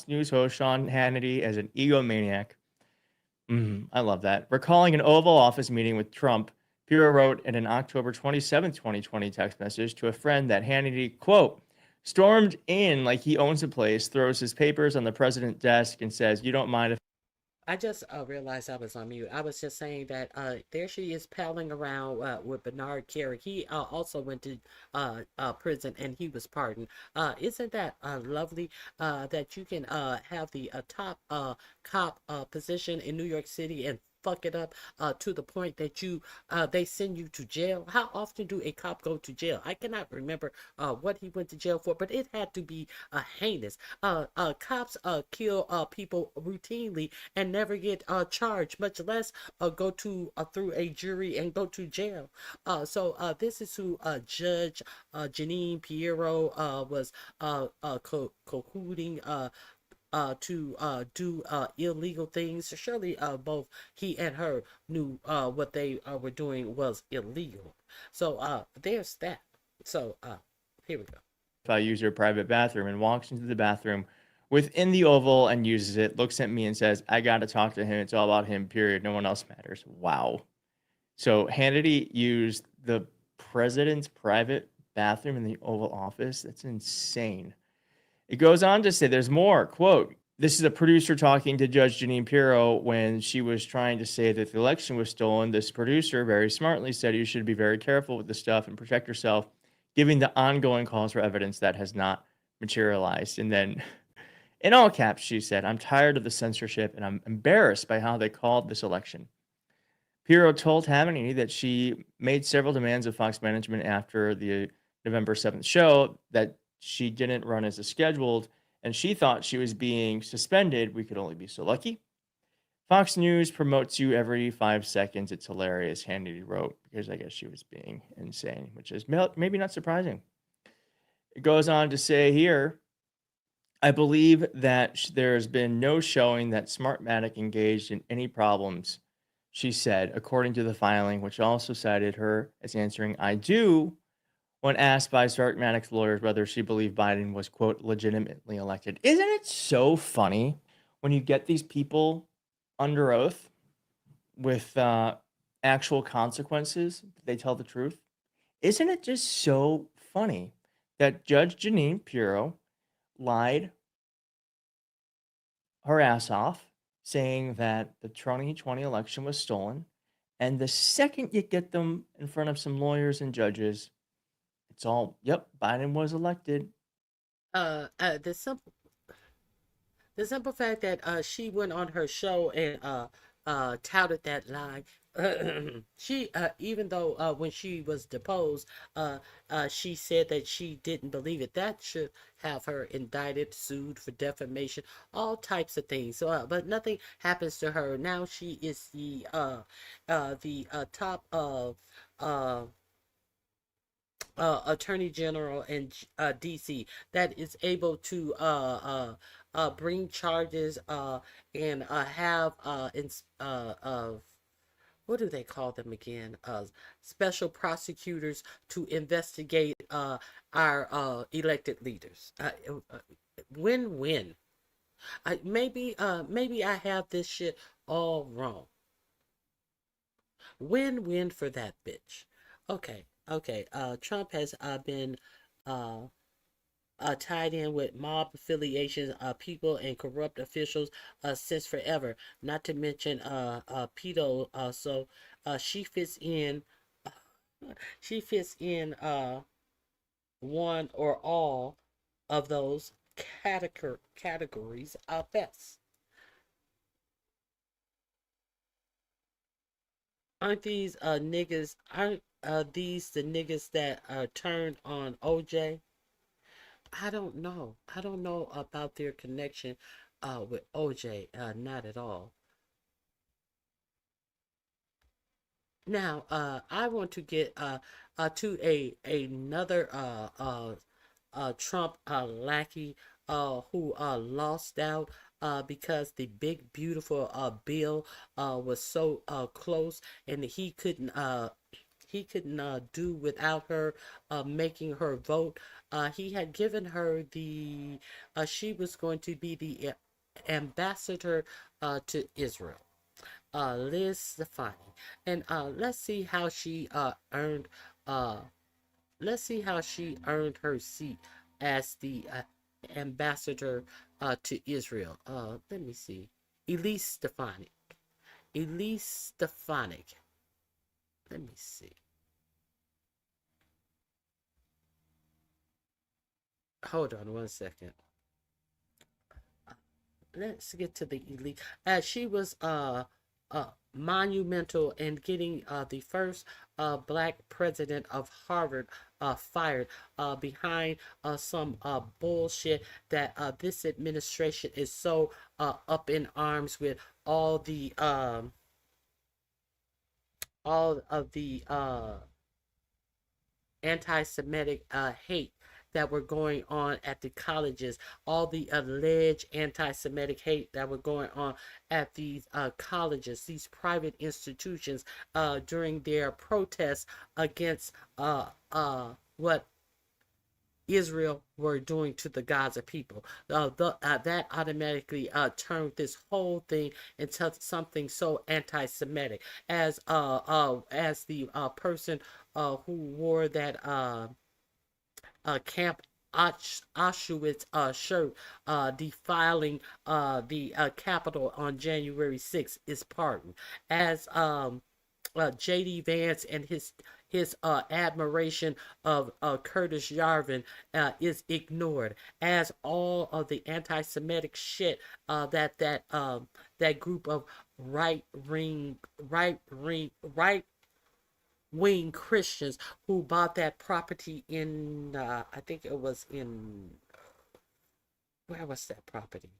News host Sean Hannity as an egomaniac. I love that. Recalling an Oval Office meeting with Trump, Pirro wrote in an October 27th, 2020 text message to a friend that Hannity, quote, stormed in like he owns the place, throws his papers on the president's desk, and says, you don't mind if I just realized I was on mute. I was just saying that there she is palling around with Bernard Kerik. He also went to prison and he was pardoned. Isn't that lovely that you can have the top cop position in New York City and fuck it up to the point that you they send you to jail? How often do a cop go to jail? I cannot remember what he went to jail for, but it had to be heinous. Cops kill people routinely and never get charged, much less go to through a jury and go to jail. So this is who Judge Jeanine Pirro was cahooting to do illegal things. Surely both he and her knew what they were doing was illegal. So there's that. So here we go. if I use your private bathroom, and walks into the bathroom within the Oval and uses it, looks at me and says, I got to talk to him. It's all about him, period. No one else matters. Wow. So Hannity used the president's private bathroom in the Oval Office. That's insane. It goes on to say there's more. Quote, this is a producer talking to Judge Jeanine Pirro when she was trying to say that the election was stolen. This producer very smartly said you should be very careful with this stuff and protect yourself, giving the ongoing calls for evidence that has not materialized. And then in all caps, she said, I'm tired of the censorship and I'm embarrassed by how they called this election. Pirro told Hannity that she made several demands of Fox management after the November 7th show that she didn't run as scheduled, and she thought she was being suspended. We could only be so lucky. Fox News promotes you every 5 seconds. It's hilarious, Hannity wrote, because I guess she was being insane, which is maybe not surprising. It goes on to say here, I believe that there's been no showing that Smartmatic engaged in any problems, she said, according to the filing, which also cited her as answering I do when asked by Smartmatic's lawyers whether she believed Biden was, quote, legitimately elected. Isn't it so funny when you get these people under oath with actual consequences, they tell the truth? Isn't it just so funny that Judge Jeanine Pirro lied her ass off, saying that the 2020 election was stolen, and the second you get them in front of some lawyers and judges, it's all, yep, Biden was elected. The simple fact that she went on her show and touted that lie. She even though when she was deposed, she said that she didn't believe it. That should have her indicted, sued for defamation, all types of things. So, but nothing happens to her. Now she is the top of Attorney General in DC that is able to bring charges and have what do they call them again? Special prosecutors to investigate our elected leaders. Win-win. Maybe I have this shit all wrong. Win-win for that bitch. Okay. Trump has been tied in with mob affiliations, people and corrupt officials since forever. Not to mention pedo. So she fits in. She fits in one or all of those categories best. Aren't these niggas? Aren't these the niggas that turned on OJ? I don't know. I don't know about their connection with OJ. Not at all. Now, I want to get to another Trump lackey who lost out because the big beautiful bill was so close, and he couldn't do without her making her vote. He had given her the she was going to be the ambassador to Israel, Liz Stefani, and let's see how she earned her seat as the ambassador to Israel. Let me see. Elise Stefanik. Let me see. Hold on one second. Let's get to the elite. She was monumental in getting the first black president of Harvard fired behind some bullshit that this administration is so up in arms with all of the anti-Semitic hate that were going on at the colleges, all the alleged anti-Semitic hate that were going on at these colleges, these private institutions during their protests against what Israel were doing to the Gaza people. That automatically turned this whole thing into something so anti-Semitic. As the person who wore that Camp Auschwitz shirt, defiling the Capitol on January 6th is pardoned. As J.D. Vance and his admiration of Curtis Yarvin is ignored, as all of the anti-Semitic shit that group of right-wing Christians who bought that property in I think it was in, where was that property?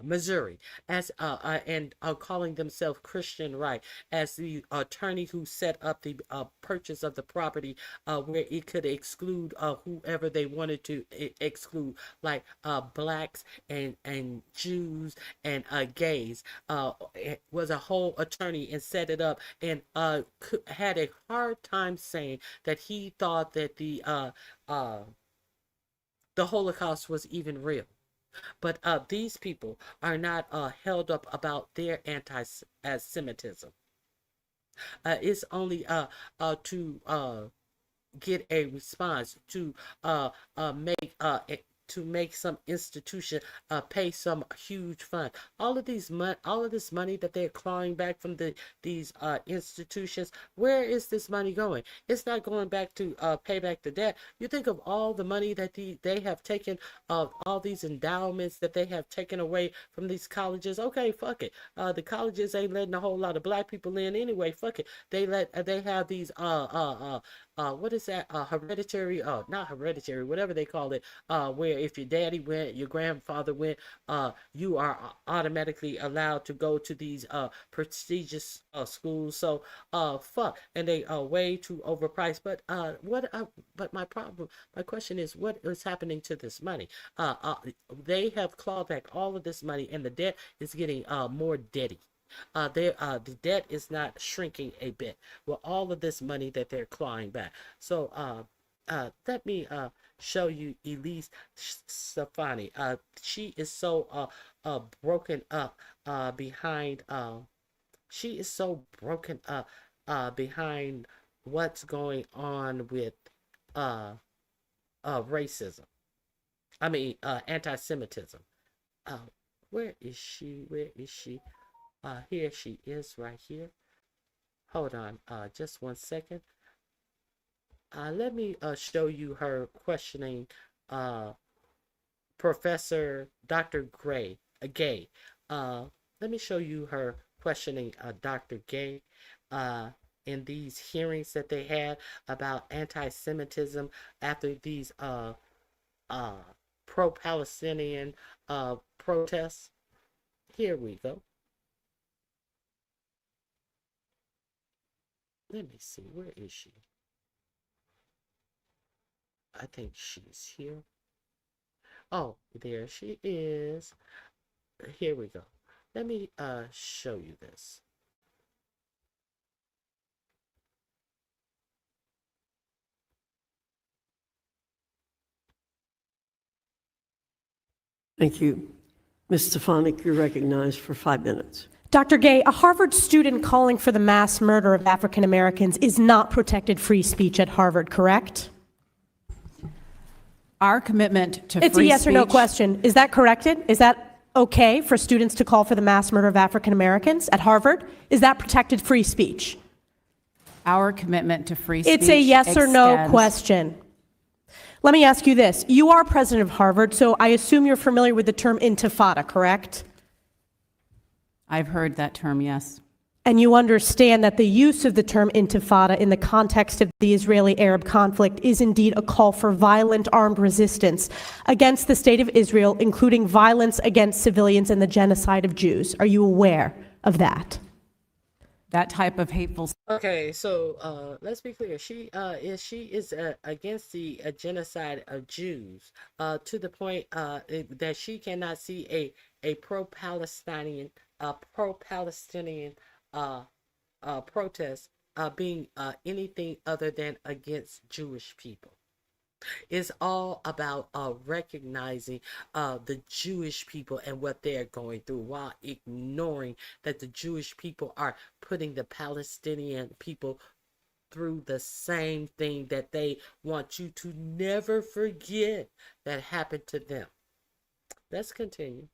Missouri, as and calling themselves Christian right, as the attorney who set up the purchase of the property, where it could exclude whoever they wanted to exclude, like blacks and Jews and gays. It was a whole attorney and set it up, and had a hard time saying that he thought that the Holocaust was even real. But these people are not held up about their anti-Semitism. It's only to get a response, to make some institution pay some huge fund. All of this money that they're clawing back from these institutions, where is this money going? It's not going back to pay back the debt. You think of all the money that they have taken, all these endowments that they have taken away from these colleges. Okay, fuck it. The colleges ain't letting a whole lot of black people in anyway. Fuck it. They have these what is that? Hereditary, not hereditary, whatever they call it, where if your daddy went, your grandfather went, you are automatically allowed to go to these prestigious schools. So, fuck, and they are way too overpriced. But but my question is, what is happening to this money? They have clawed back all of this money, and the debt is getting more debty. The debt is not shrinking a bit with all of this money that they're clawing back. So let me show you Elise Stefani. She is so broken up behind behind what's going on with racism. I mean anti-Semitism. Where is she? Where is she? Here she is, right here. Hold on, just 1 second. Let me show you her questioning Professor Dr. Gay. Let me show you her questioning Dr. Gay in these hearings that they had about anti-Semitism after these pro-Palestinian protests. Here we go. Let me see, where is she? I think she's here. Oh, there she is. Here we go. Let me show you this. Thank you. Ms. Stefanik, you're recognized for 5 minutes. Dr. Gay, a Harvard student calling for the mass murder of African Americans is not protected free speech at Harvard, correct? Our commitment to free speech... It's a yes or no question. Is that corrected? Is that okay for students to call for the mass murder of African Americans at Harvard? Is that protected free speech? Our commitment to free speech... It's a yes or no question. Let me ask you this. You are president of Harvard, so I assume you're familiar with the term intifada, correct? I've heard that term, yes. And you understand that the use of the term intifada in the context of the Israeli-Arab conflict is indeed a call for violent armed resistance against the state of Israel, including violence against civilians and the genocide of Jews. Are you aware of that? That type of hateful... Okay, so let's be clear. She is against the genocide of Jews to the point that she cannot see a pro-Palestinian protest being anything other than against Jewish people. It's all about recognizing the Jewish people and what they're going through, while ignoring that the Jewish people are putting the Palestinian people through the same thing that they want you to never forget that happened to them. Let's continue.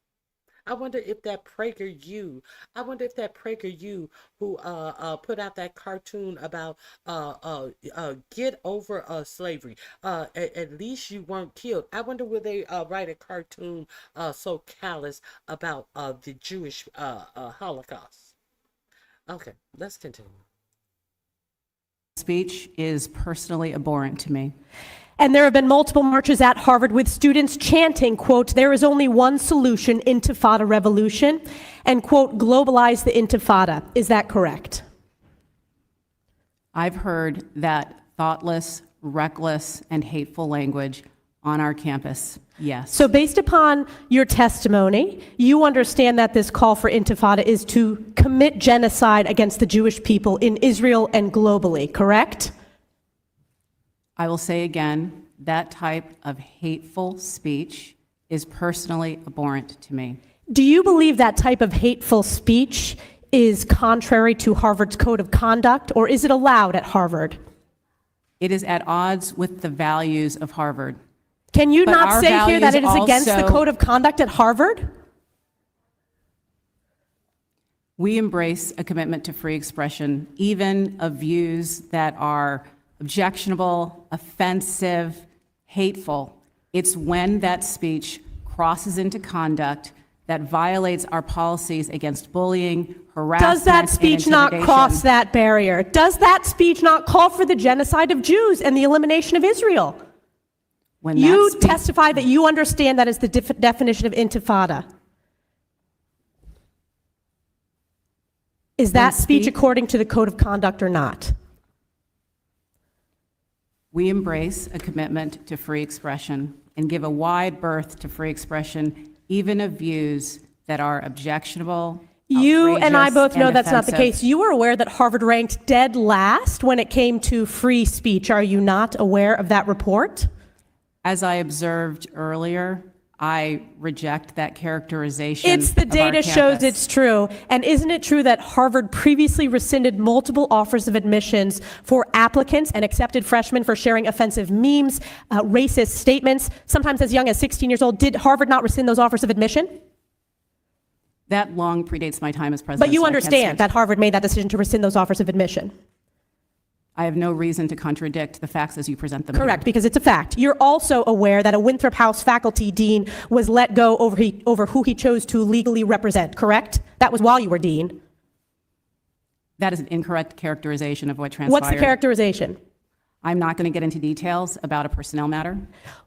I wonder if that PragerU who put out that cartoon about get over slavery. At least you weren't killed. I wonder will they write a cartoon so callous about the Jewish Holocaust. Okay, let's continue. Speech is personally abhorrent to me. And there have been multiple marches at Harvard with students chanting, quote, "There is only one solution, Intifada revolution," and, quote, "globalize the Intifada." Is that correct? I've heard that thoughtless, reckless, and hateful language on our campus. Yes. So based upon your testimony, you understand that this call for Intifada is to commit genocide against the Jewish people in Israel and globally, correct? I will say again, that type of hateful speech is personally abhorrent to me. Do you believe that type of hateful speech is contrary to Harvard's code of conduct, or is it allowed at Harvard? It is at odds with the values of Harvard. Can you But not our say here that it is values against the also- code of conduct at Harvard? We embrace a commitment to free expression, even of views that are objectionable, offensive, hateful. It's when that speech crosses into conduct that violates our policies against bullying, harassment, Does that speech and not intimidation. cross that barrier? Does that speech not call for the genocide of Jews and the elimination of Israel? When You that speech- testify that you understand that is the definition of Intifada. Is that speech according to the code of conduct or not? We embrace a commitment to free expression and give a wide berth to free expression, even of views that are objectionable. You and I outrageous, both know and that's not the offensive. case. You are aware that Harvard ranked dead last when it came to free speech. Are you not aware of that report? As I observed earlier, I reject that characterization. It's the of our data shows campus. it's true. And isn't it true that Harvard previously rescinded multiple offers of admissions for applicants and accepted freshmen for sharing offensive memes, racist statements, sometimes as young as 16 years old? Did Harvard not rescind those offers of admission? That long predates my time as president. But you so I can't understand speak. that Harvard made that decision to rescind those offers of admission. I have no reason to contradict the facts as you present them. Correct, because it's a fact. You're also aware that a Winthrop House faculty dean was let go over who he chose to legally represent, correct? That was while you were dean. That is an incorrect characterization of what transpired. What's the characterization? I'm not going to get into details about a personnel matter.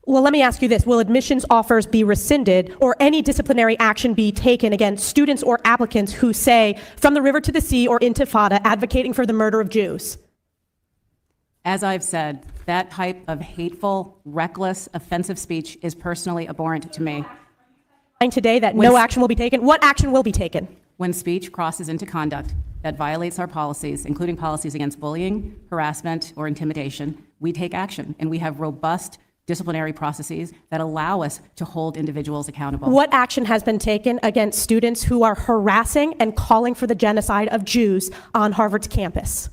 Well, let me ask you this. Will admissions offers be rescinded or any disciplinary action be taken against students or applicants who say, "From the river to the sea" or "Intifada," advocating for the murder of Jews? As I've said, that type of hateful, reckless, offensive speech is personally abhorrent to me. Today that no action will be taken. What action will be taken? When speech crosses into conduct that violates our policies, including policies against bullying, harassment, or intimidation, we take action, and we have robust disciplinary processes that allow us to hold individuals accountable. What action has been taken against students who are harassing and calling for the genocide of Jews on Harvard's campus?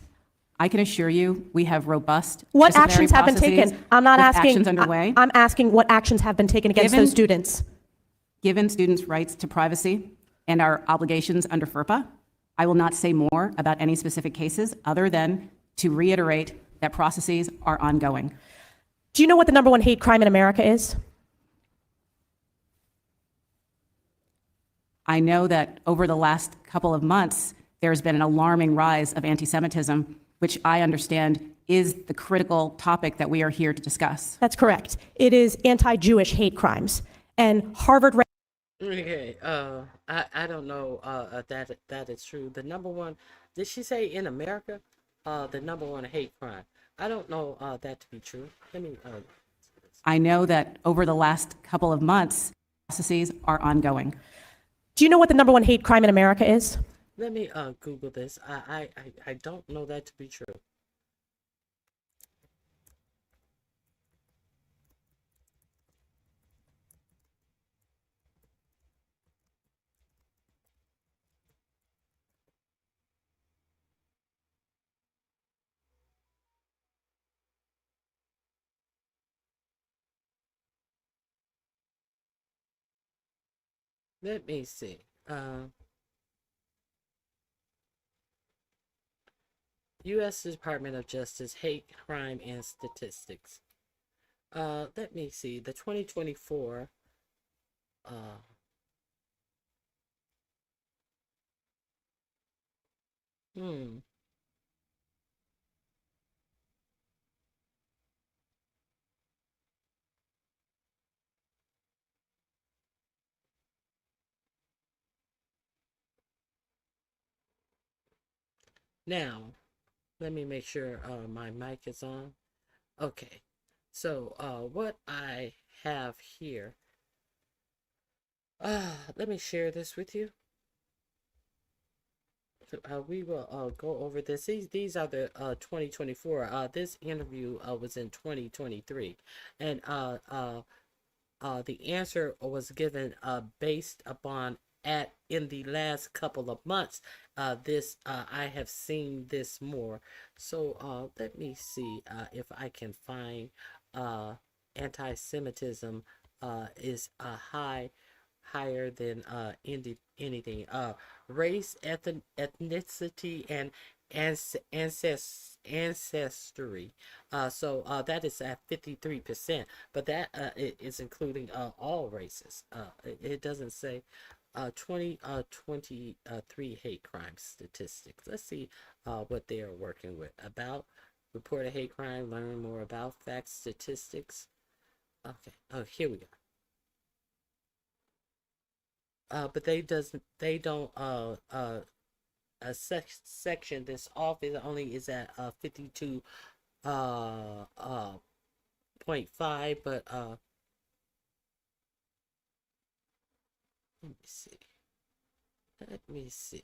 I can assure you we have robust What disciplinary actions have been processes taken? I'm not with asking. actions underway. I'm asking what actions have been taken against those students. Given students' rights to privacy and our obligations under FERPA, I will not say more about any specific cases other than to reiterate that processes are ongoing. Do you know what the #1 hate crime in America is? I know that over the last couple of months, there's been an alarming rise of anti-Semitism, which I understand is the critical topic that we are here to discuss. That's correct. It is anti-Jewish hate crimes. And Harvard. Okay, I don't know that is true. The #1, did she say in America? The #1 hate crime. I don't know that to be true. Let me. I know that over the last couple of months, processes are ongoing. Do you know what the #1 hate crime in America is? Let me Google this. I don't know that to be true. Let me see. U.S. Department of Justice, Hate, Crime, and Statistics. Let me see. The 2024. Hmm. Now, let me make sure my mic is on. Okay. So, what I have here. Let me share this with you. We will go over this. These are the 2024. This interview was in 2023, and the answer was given based upon in the last couple of months. This I have seen this more. So let me see if I can find anti-Semitism is higher than anything. Race, ethnicity, and ancestry. So that is at 53%, but that is including all races. It doesn't say 23 hate crime statistics. Let's see what they are working with. About reported hate crime, learn more about facts, statistics. Okay, here we go. But they don't section this off. It only is at 52.5, but let me see.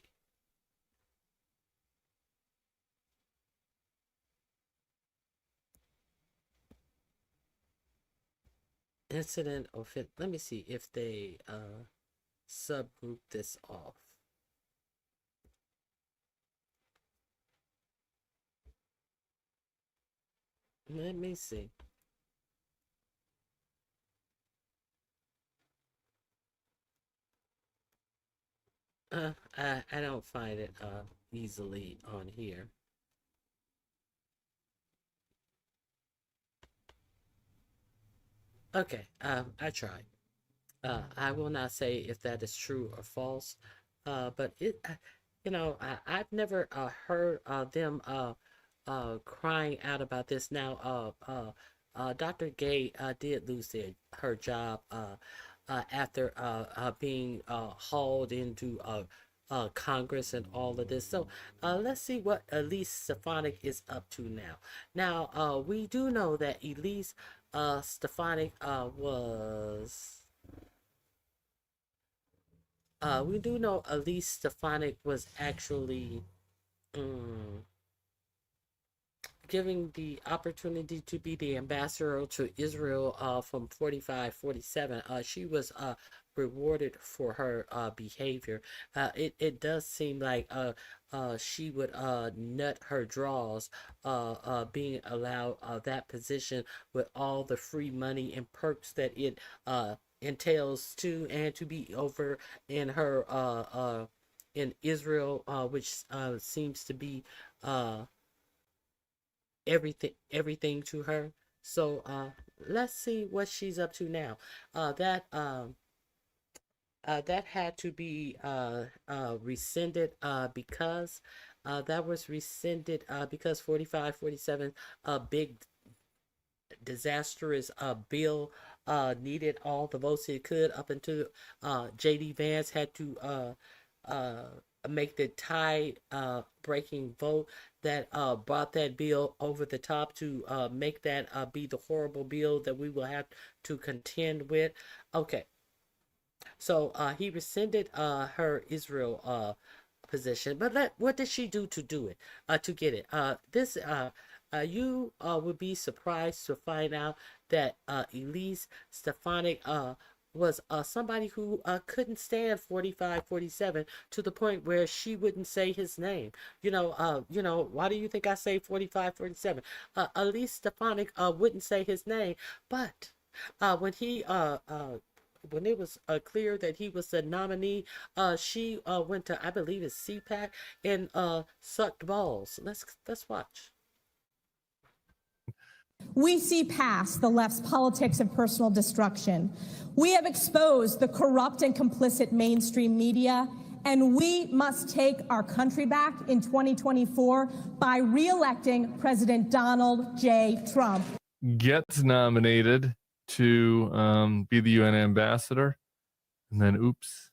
Incident of it. Let me see if they subgroup this off. Let me see. I don't find it easily on here. Okay, I tried. I will not say if that is true or false, but I've never heard them crying out about this. Now, Dr. Gay did lose her job after being hauled into Congress and all of this. So let's see what Elise Stefanik is up to now. Now, we do know that Elise Stefanik was... we do know Elise Stefanik was actually giving the opportunity to be the ambassador to Israel from 45-47. She was rewarded for her behavior. It does seem like she would nut her draws being allowed that position with all the free money and perks that it entails to, and to be over in her in Israel, which seems to be everything to her. So let's see what she's up to now. That had to be rescinded because that was rescinded because 45-47 big disastrous bill needed all the votes it could up until J.D. Vance had to make the tie breaking vote that brought that bill over the top to make that be the horrible bill that we will have to contend with. Okay, so he rescinded her Israel position, but what did she do to it, to get it? You would be surprised to find out that Elise Stefanik was somebody who couldn't stand 45-47 to the point where she wouldn't say his name. Why do you think I say 45-47? Elise Stefanik wouldn't say his name, but when he when it was clear that he was the nominee, she went to, I believe it's CPAC, and sucked balls. Let's watch. We see past the left's politics of personal destruction. We have exposed the corrupt and complicit mainstream media, and we must take our country back in 2024 by re-electing President Donald J. Trump. Gets nominated to be the UN ambassador, and then oops,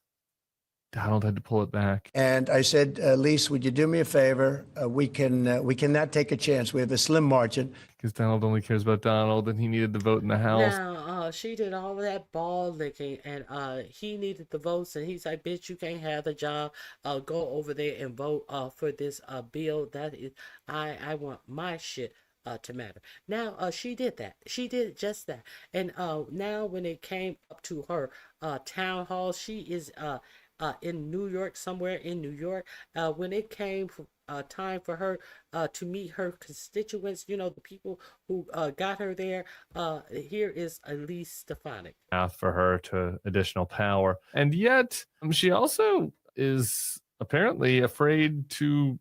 Donald had to pull it back. And I said, Lise, would you do me a favor? We cannot take a chance. We have a slim margin. Because Donald only cares about Donald, and he needed the vote in the House. Now, she did all of that ball licking, and he needed the votes, and he's like, bitch, you can't have the job. Go over there and vote for this bill. That is, I want my shit to matter. Now, she did that. She did just that. And now when it came up to her town hall, she is in New York, somewhere in New York, when it came time for her to meet her constituents, you know, the people who got her there, here is Elise Stefanik. Path for her to additional power. And yet, she also is apparently afraid to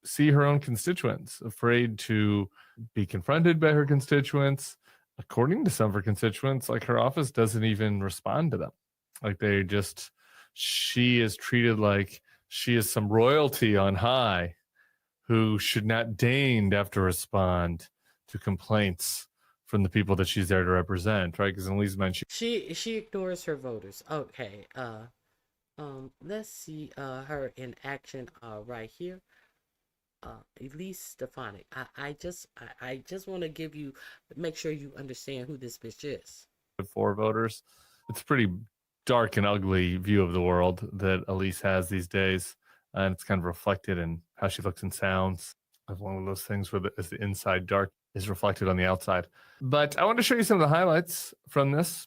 see her own constituents, afraid to be confronted by her constituents. According to some of her constituents, like, her office doesn't even respond to them. Like, they just... she is treated like she is some royalty on high who should not deign to have to respond to complaints from the people that she's there to represent, right? Because Elise mentioned she ignores her voters. Okay, let's see her in action right here. Elise Stefanik. I just want to make sure you understand who this bitch is. For voters, it's pretty dark and ugly view of the world that Elise has these days, and it's kind of reflected in how she looks and sounds. It's one of those things where the inside dark is reflected on the outside. But I want to show you some of the highlights from this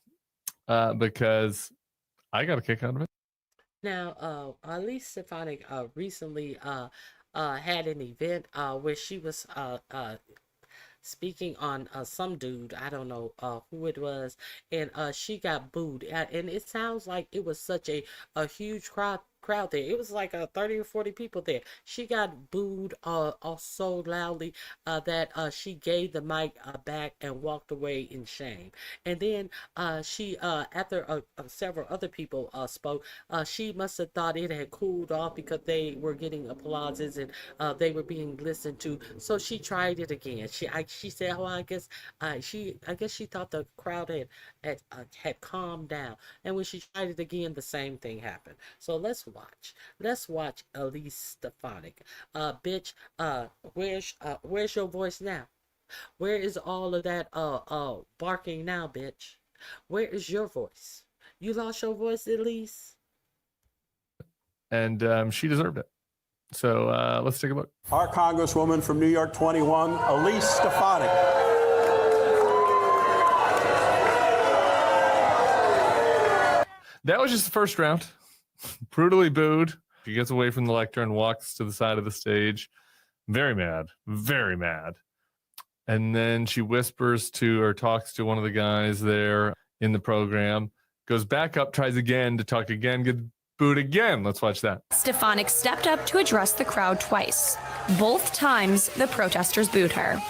because I got a kick out of it. Now, Elise Stefanik recently had an event where she was speaking on some dude, I don't know who it was, and she got booed, and it sounds like it was such a huge crowd there. It was like 30 or 40 people there. She got booed so loudly that she gave the mic back and walked away in shame. And then she, after several other people spoke, she must have thought it had cooled off because they were getting applauses and they were being listened to. So she tried it again. She said, "Oh, I guess she thought the crowd had calmed down." And when she tried it again, the same thing happened. So let's watch Elise Stefanik. Bitch, where's your voice now? Where is all of that barking now, bitch? Where is your voice? You lost your voice, Elise? And she deserved it. So let's take a look. Our Congresswoman from New York 21, Elise Stefanik. That was just the first round. Brutally booed. She gets away from the lectern and walks to the side of the stage. Very mad. Very mad. And then she whispers to or talks to one of the guys there in the program. Goes back up, tries again to talk again, gets booed again. Let's watch that. Stefanik stepped up to address the crowd twice. Both times, the protesters booed her.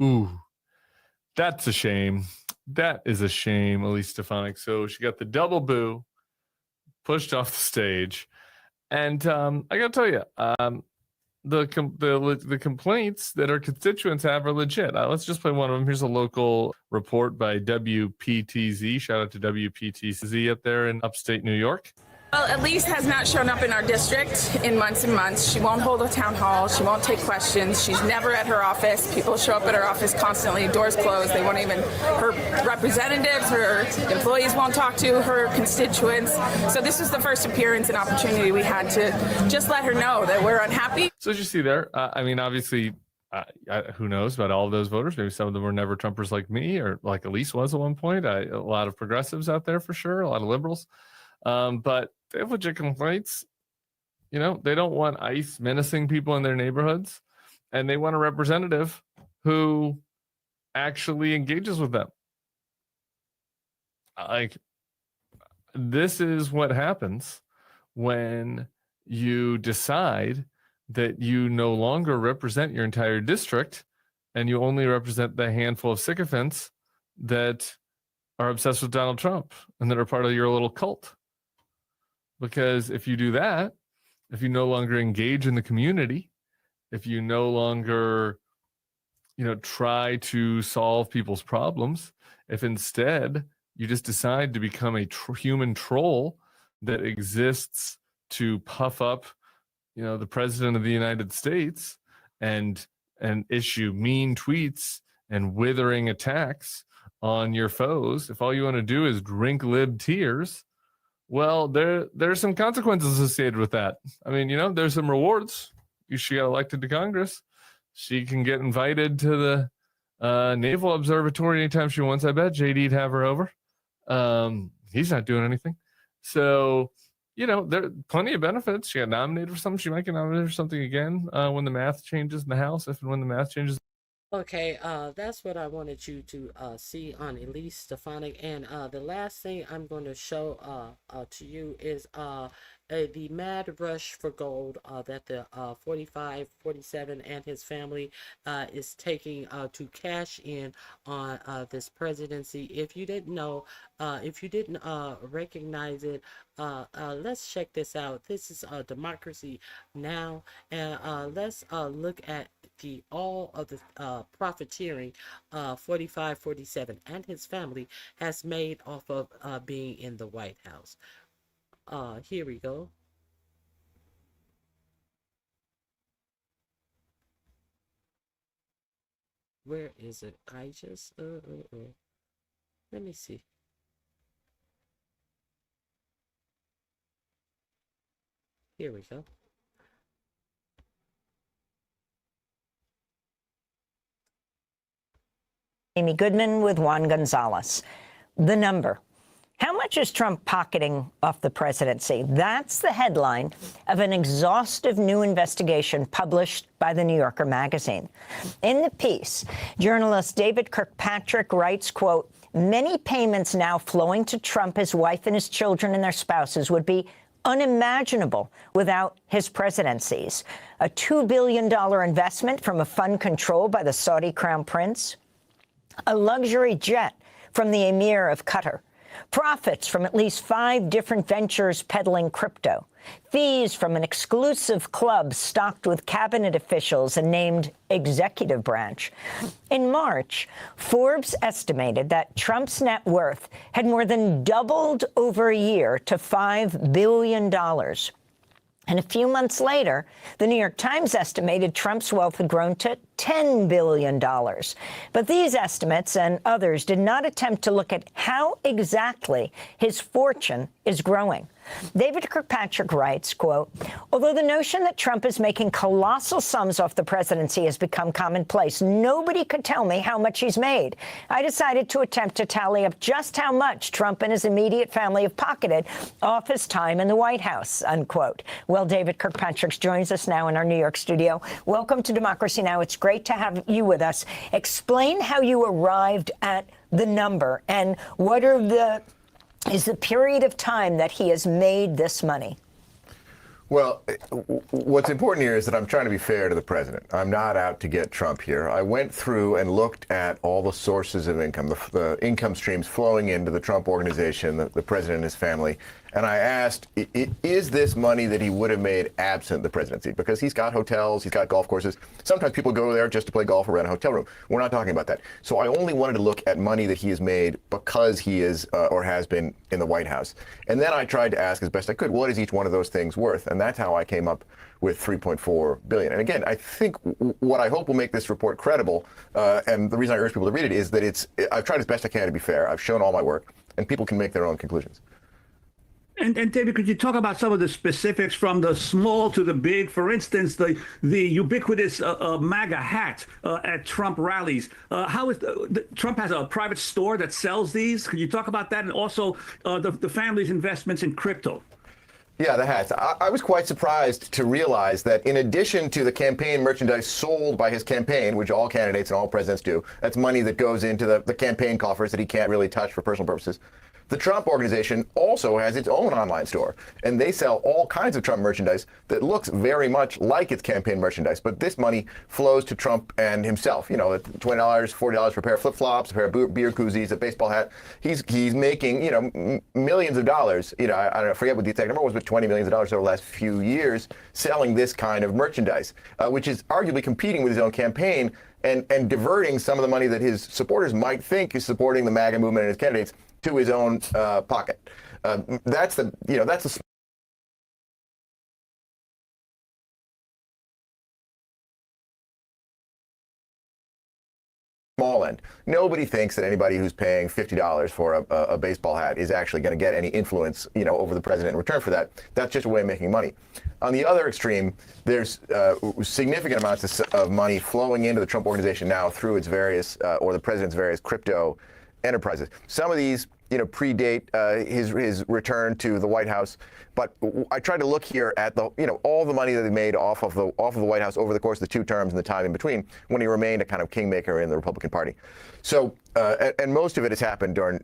Ooh, that's a shame. That is a shame, Elise Stefanik. So she got the double boo, pushed off the stage, and I gotta tell you, the complaints that her constituents have are legit. Let's just play one of them. Here's a local report by WPTZ. Shout out to WPTZ up there in upstate New York. Well, Elise has not shown up in our district in months and months. She won't hold a town hall. She won't take questions. She's never at her office. People show up at her office constantly, doors closed. They won't even, her representatives, her employees won't talk to her constituents. So this was the first appearance and opportunity we had to just let her know that we're unhappy. So as you see there, I mean, obviously who knows about all of those voters? Maybe some of them were never Trumpers like me, or like Elise was at one point. A lot of progressives out there for sure, a lot of liberals. But they have legit complaints. They don't want ICE menacing people in their neighborhoods, and they want a representative who actually engages with them. Like, this is what happens when you decide that you no longer represent your entire district and you only represent the handful of sycophants that are obsessed with Donald Trump and that are part of your little cult. Because if you do that, if you no longer engage in the community, if you no longer, try to solve people's problems, if instead you just decide to become a human troll that exists to puff up, the president of the United States and issue mean tweets and withering attacks on your foes, if all you want to do is drink lib tears, well, there's some consequences associated with that. I mean, there's some rewards. She got elected to Congress. She can get invited to the Naval Observatory anytime she wants. I bet JD'd have her over. He's not doing anything. So, there are plenty of benefits. She got nominated for something. She might get nominated for something again when the math changes in the House, if and when the math changes. Okay, that's what I wanted you to see on Elise Stefanik. And the last thing I'm going to show to you is the mad rush for gold that the 47 and his family is taking to cash in on this presidency. If you didn't know, if you didn't recognize it, let's check this out. This is Democracy Now, and let's look at all of the profiteering 47 and his family has made off of being in the White House. Here we go. Where is it? I just let me see. Here we go. Amy Goodman with Juan Gonzalez. The number. How much is Trump pocketing off the presidency? That's the headline of an exhaustive new investigation published by the New Yorker magazine. In the piece, journalist David Kirkpatrick writes, quote, many payments now flowing to Trump, his wife, and his children and their spouses would be unimaginable without his presidencies. A $2 billion investment from a fund controlled by the Saudi crown prince, a luxury jet from the emir of Qatar, profits from at least 5 different ventures peddling crypto, fees from an exclusive club stocked with cabinet officials and named executive branch. In March, Forbes estimated that Trump's net worth had more than doubled over a year to $5 billion. And a few months later, the New York Times estimated Trump's wealth had grown to $10 billion. But these estimates and others did not attempt to look at how exactly his fortune is growing. David Kirkpatrick writes, quote, although the notion that Trump is making colossal sums off the presidency has become commonplace, nobody could tell me how much he's made. I decided to attempt to tally up just how much Trump and his immediate family have pocketed off his time in the White House, unquote. Well, David Kirkpatrick joins us now in our New York studio. Welcome to Democracy Now! It's great to have you with us. Explain how you arrived at the number and what are is the period of time that he has made this money? Well, what's important here is that I'm trying to be fair to the president. I'm not out to get Trump here. I went through and looked at all the sources of income, the income streams flowing into the Trump organization, the president and his family. And I asked, is this money that he would have made absent the presidency? Because he's got hotels, he's got golf courses. Sometimes people go there just to play golf or rent a hotel room. We're not talking about that. So I only wanted to look at money that he has made because he is or has been in the White House. And then I tried to ask as best I could, what is each one of those things worth? And that's how I came up with $3.4 billion. And again, I think what I hope will make this report credible, and the reason I urge people to read it, is that I've tried as best I can to be fair. I've shown all my work, and people can make their own conclusions. And David, could you talk about some of the specifics from the small to the big? For instance, the ubiquitous MAGA hat at Trump rallies. How is Trump has a private store that sells these? Could you talk about that? And also the family's investments in crypto. Yeah, the hats. I was quite surprised to realize that in addition to the campaign merchandise sold by his campaign, which all candidates and all presidents do, that's money that goes into the campaign coffers that he can't really touch for personal purposes. The Trump organization also has its own online store, and they sell all kinds of Trump merchandise that looks very much like its campaign merchandise. But this money flows to Trump and himself. You know, $20, $40 for a pair of flip-flops, a pair of beer koozies, a baseball hat. He's making, you know, millions of dollars. You know, I don't know, forget what the exact number was, but $20 million over the last few years selling this kind of merchandise, which is arguably competing with his own campaign and diverting some of the money that his supporters might think is supporting the MAGA movement and his candidates to his own pocket. That's the small end. Nobody thinks that anybody who's paying $50 for a baseball hat is actually going to get any influence, you know, over the president in return for that. That's just a way of making money. On the other extreme, there's significant amounts of money flowing into the Trump organization now through its various, or the president's various crypto enterprises. Some of these, you know, predate his return to the White House, but I tried to look here at the, you know, all the money that he made off of the White House over the course of the 2 terms and the time in between when he remained a kind of kingmaker in the Republican Party. So, and most of it has happened during.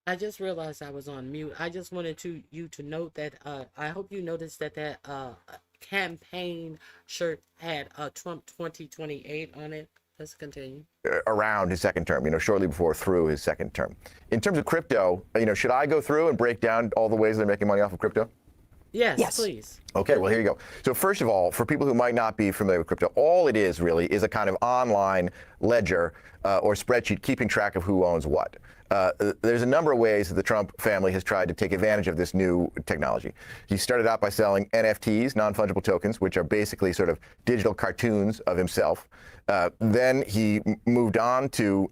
I just realized I was on mute. I just wanted you to note that I hope you noticed that campaign shirt had Trump 2028 on it. Let's continue. Around his second term, you know, shortly before through his second term. In terms of crypto, you know, should I go through and break down all the ways they're making money off of crypto? Yes, please. Okay, well, here you go. So first of all, for people who might not be familiar with crypto, all it is really is a kind of online ledger or spreadsheet keeping track of who owns what. There's a number of ways that the Trump family has tried to take advantage of this new technology. He started out by selling NFTs, non-fungible tokens, which are basically sort of digital cartoons of himself. Then he moved on to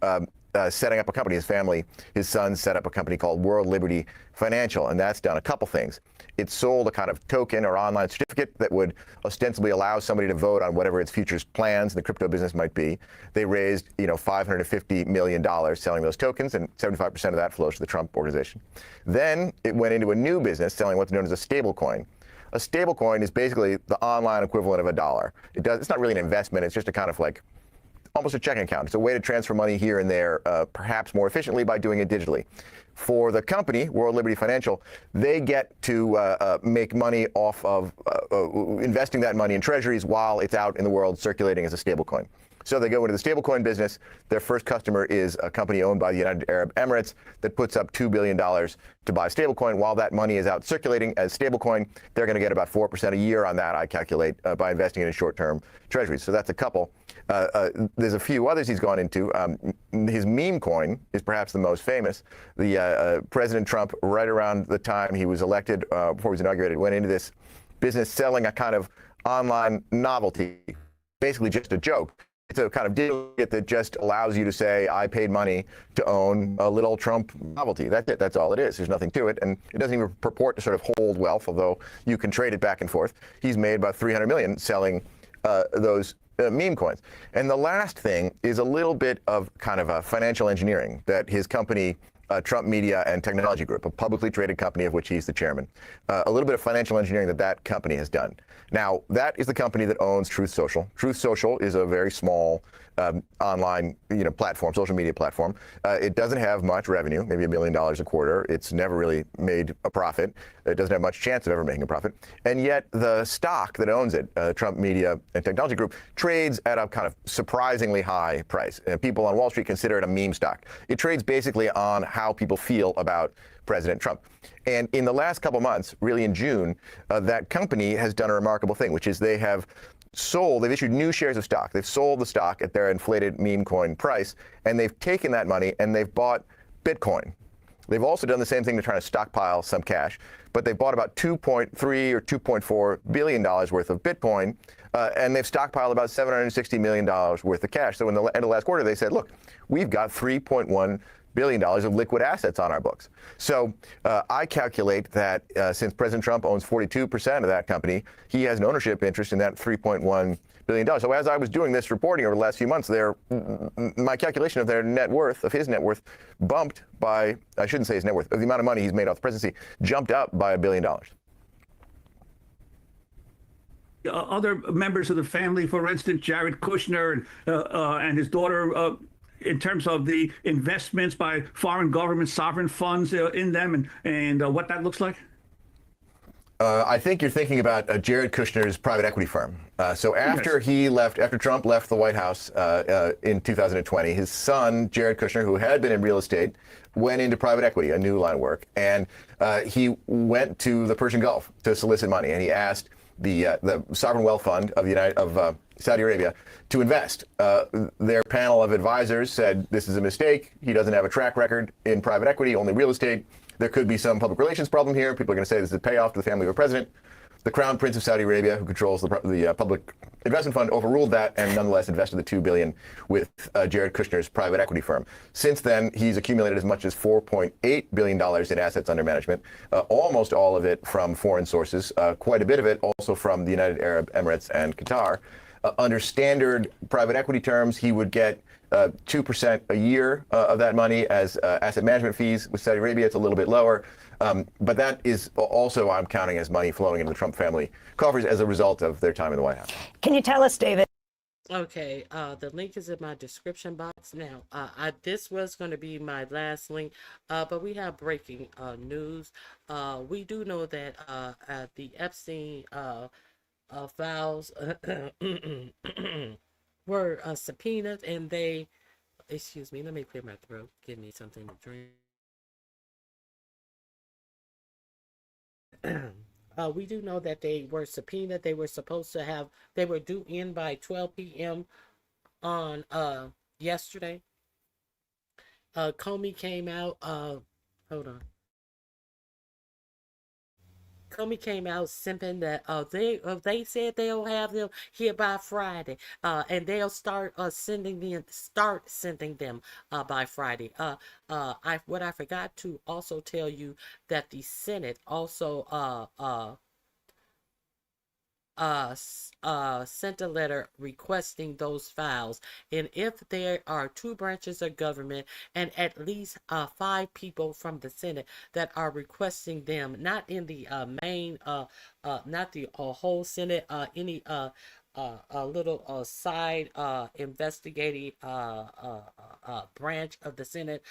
setting up a company. His son set up a company called World Liberty Financial, and that's done a couple things. It sold a kind of token or online certificate that would ostensibly allow somebody to vote on whatever its futures plans in the crypto business might be. They raised, you know, $550 million selling those tokens, and 75% of that flows to the Trump organization. Then it went into a new business selling what's known as a stable coin. A stable coin is basically the online equivalent of a dollar. It's not really an investment. It's just a kind of like almost a checking account. It's a way to transfer money here and there, perhaps more efficiently by doing it digitally. For the company, World Liberty Financial, they get to make money off of investing that money in treasuries while it's out in the world circulating as a stablecoin. So they go into the stablecoin business. Their first customer is a company owned by the United Arab Emirates that puts up $2 billion to buy stablecoin. While that money is out circulating as stablecoin, they're going to get about 4% a year on that, I calculate, by investing in short-term treasuries. So that's a couple. There's a few others he's gone into. His meme coin is perhaps the most famous. President Trump, right around the time he was elected, before he was inaugurated, went into this business selling a kind of online novelty, basically just a joke. It's a kind of digital that just allows you to say, I paid money to own a little Trump novelty. That's it. That's all it is. There's nothing to it. And it doesn't even purport to sort of hold wealth, although you can trade it back and forth. He's made about $300 million selling those meme coins. And the last thing is a little bit of kind of a financial engineering that his company, Trump Media and Technology Group, a publicly traded company of which he's the chairman, a little bit of financial engineering that company has done. Now, that is the company that owns Truth Social. Truth Social is a very small online, platform, social media platform. It doesn't have much revenue, maybe $1 million a quarter. It's never really made a profit. It doesn't have much chance of ever making a profit. And yet the stock that owns it, Trump Media and Technology Group, trades at a kind of surprisingly high price. People on Wall Street consider it a meme stock. It trades basically on how people feel about President Trump. And in the last couple months, really in June, that company has done a remarkable thing, which is they've issued new shares of stock. They've sold the stock at their inflated meme coin price, and they've taken that money and they've bought Bitcoin. They've also done the same thing to try to stockpile some cash, but they've bought about $2.3 or $2.4 billion worth of Bitcoin, and they've stockpiled about $760 million worth of cash. So in the end of last quarter, they said, look, we've got $3.1 billion of liquid assets on our books. So I calculate that since President Trump owns 42% of that company, he has an ownership interest in that $3.1 billion. So as I was doing this reporting over the last few months, my calculation of their net worth, of his net worth, bumped by, I shouldn't say his net worth, the amount of money he's made off the presidency, jumped up by $1 billion. Other members of the family, for instance, Jared Kushner and his daughter, in terms of the investments by foreign government sovereign funds in them and what that looks like? I think you're thinking about Jared Kushner's private equity firm. So after after Trump left the White House in 2020, his son, Jared Kushner, who had been in real estate, went into private equity, a new line of work. And he went to the Persian Gulf to solicit money. And he asked the sovereign wealth fund of Saudi Arabia to invest. Their panel of advisors said, this is a mistake. He doesn't have a track record in private equity, only real estate. There could be some public relations problem here. People are going to say this is a payoff to the family of a president. The Crown Prince of Saudi Arabia, who controls the public investment fund, overruled that and nonetheless invested the $2 billion with Jared Kushner's private equity firm. Since then, he's accumulated as much as $4.8 billion in assets under management, almost all of it from foreign sources, quite a bit of it also from the United Arab Emirates and Qatar. Under standard private equity terms, he would get 2% a year of that money as asset management fees. With Saudi Arabia, it's a little bit lower. But that is also, I'm counting, as money flowing into the Trump family coffers as a result of their time in the White House. Can you tell us, David? Okay, the link is in my description box. Now, this was going to be my last link, but we have breaking news. We do know that the Epstein files were subpoenaed, and they, excuse me, let me clear my throat. Give me something to drink. We do know that they were subpoenaed. They were supposed to have, they were due in by 12 p.m. on yesterday. Comey came out, hold on. Comey came out simping that they said they'll have them here by Friday, and they'll start sending them by Friday. What I forgot to also tell you that the Senate also sent a letter requesting those files, and if there are 2 branches of government and at least 5 people from the Senate that are requesting them, not in the main not the whole Senate, any a little side investigating branch of the Senate,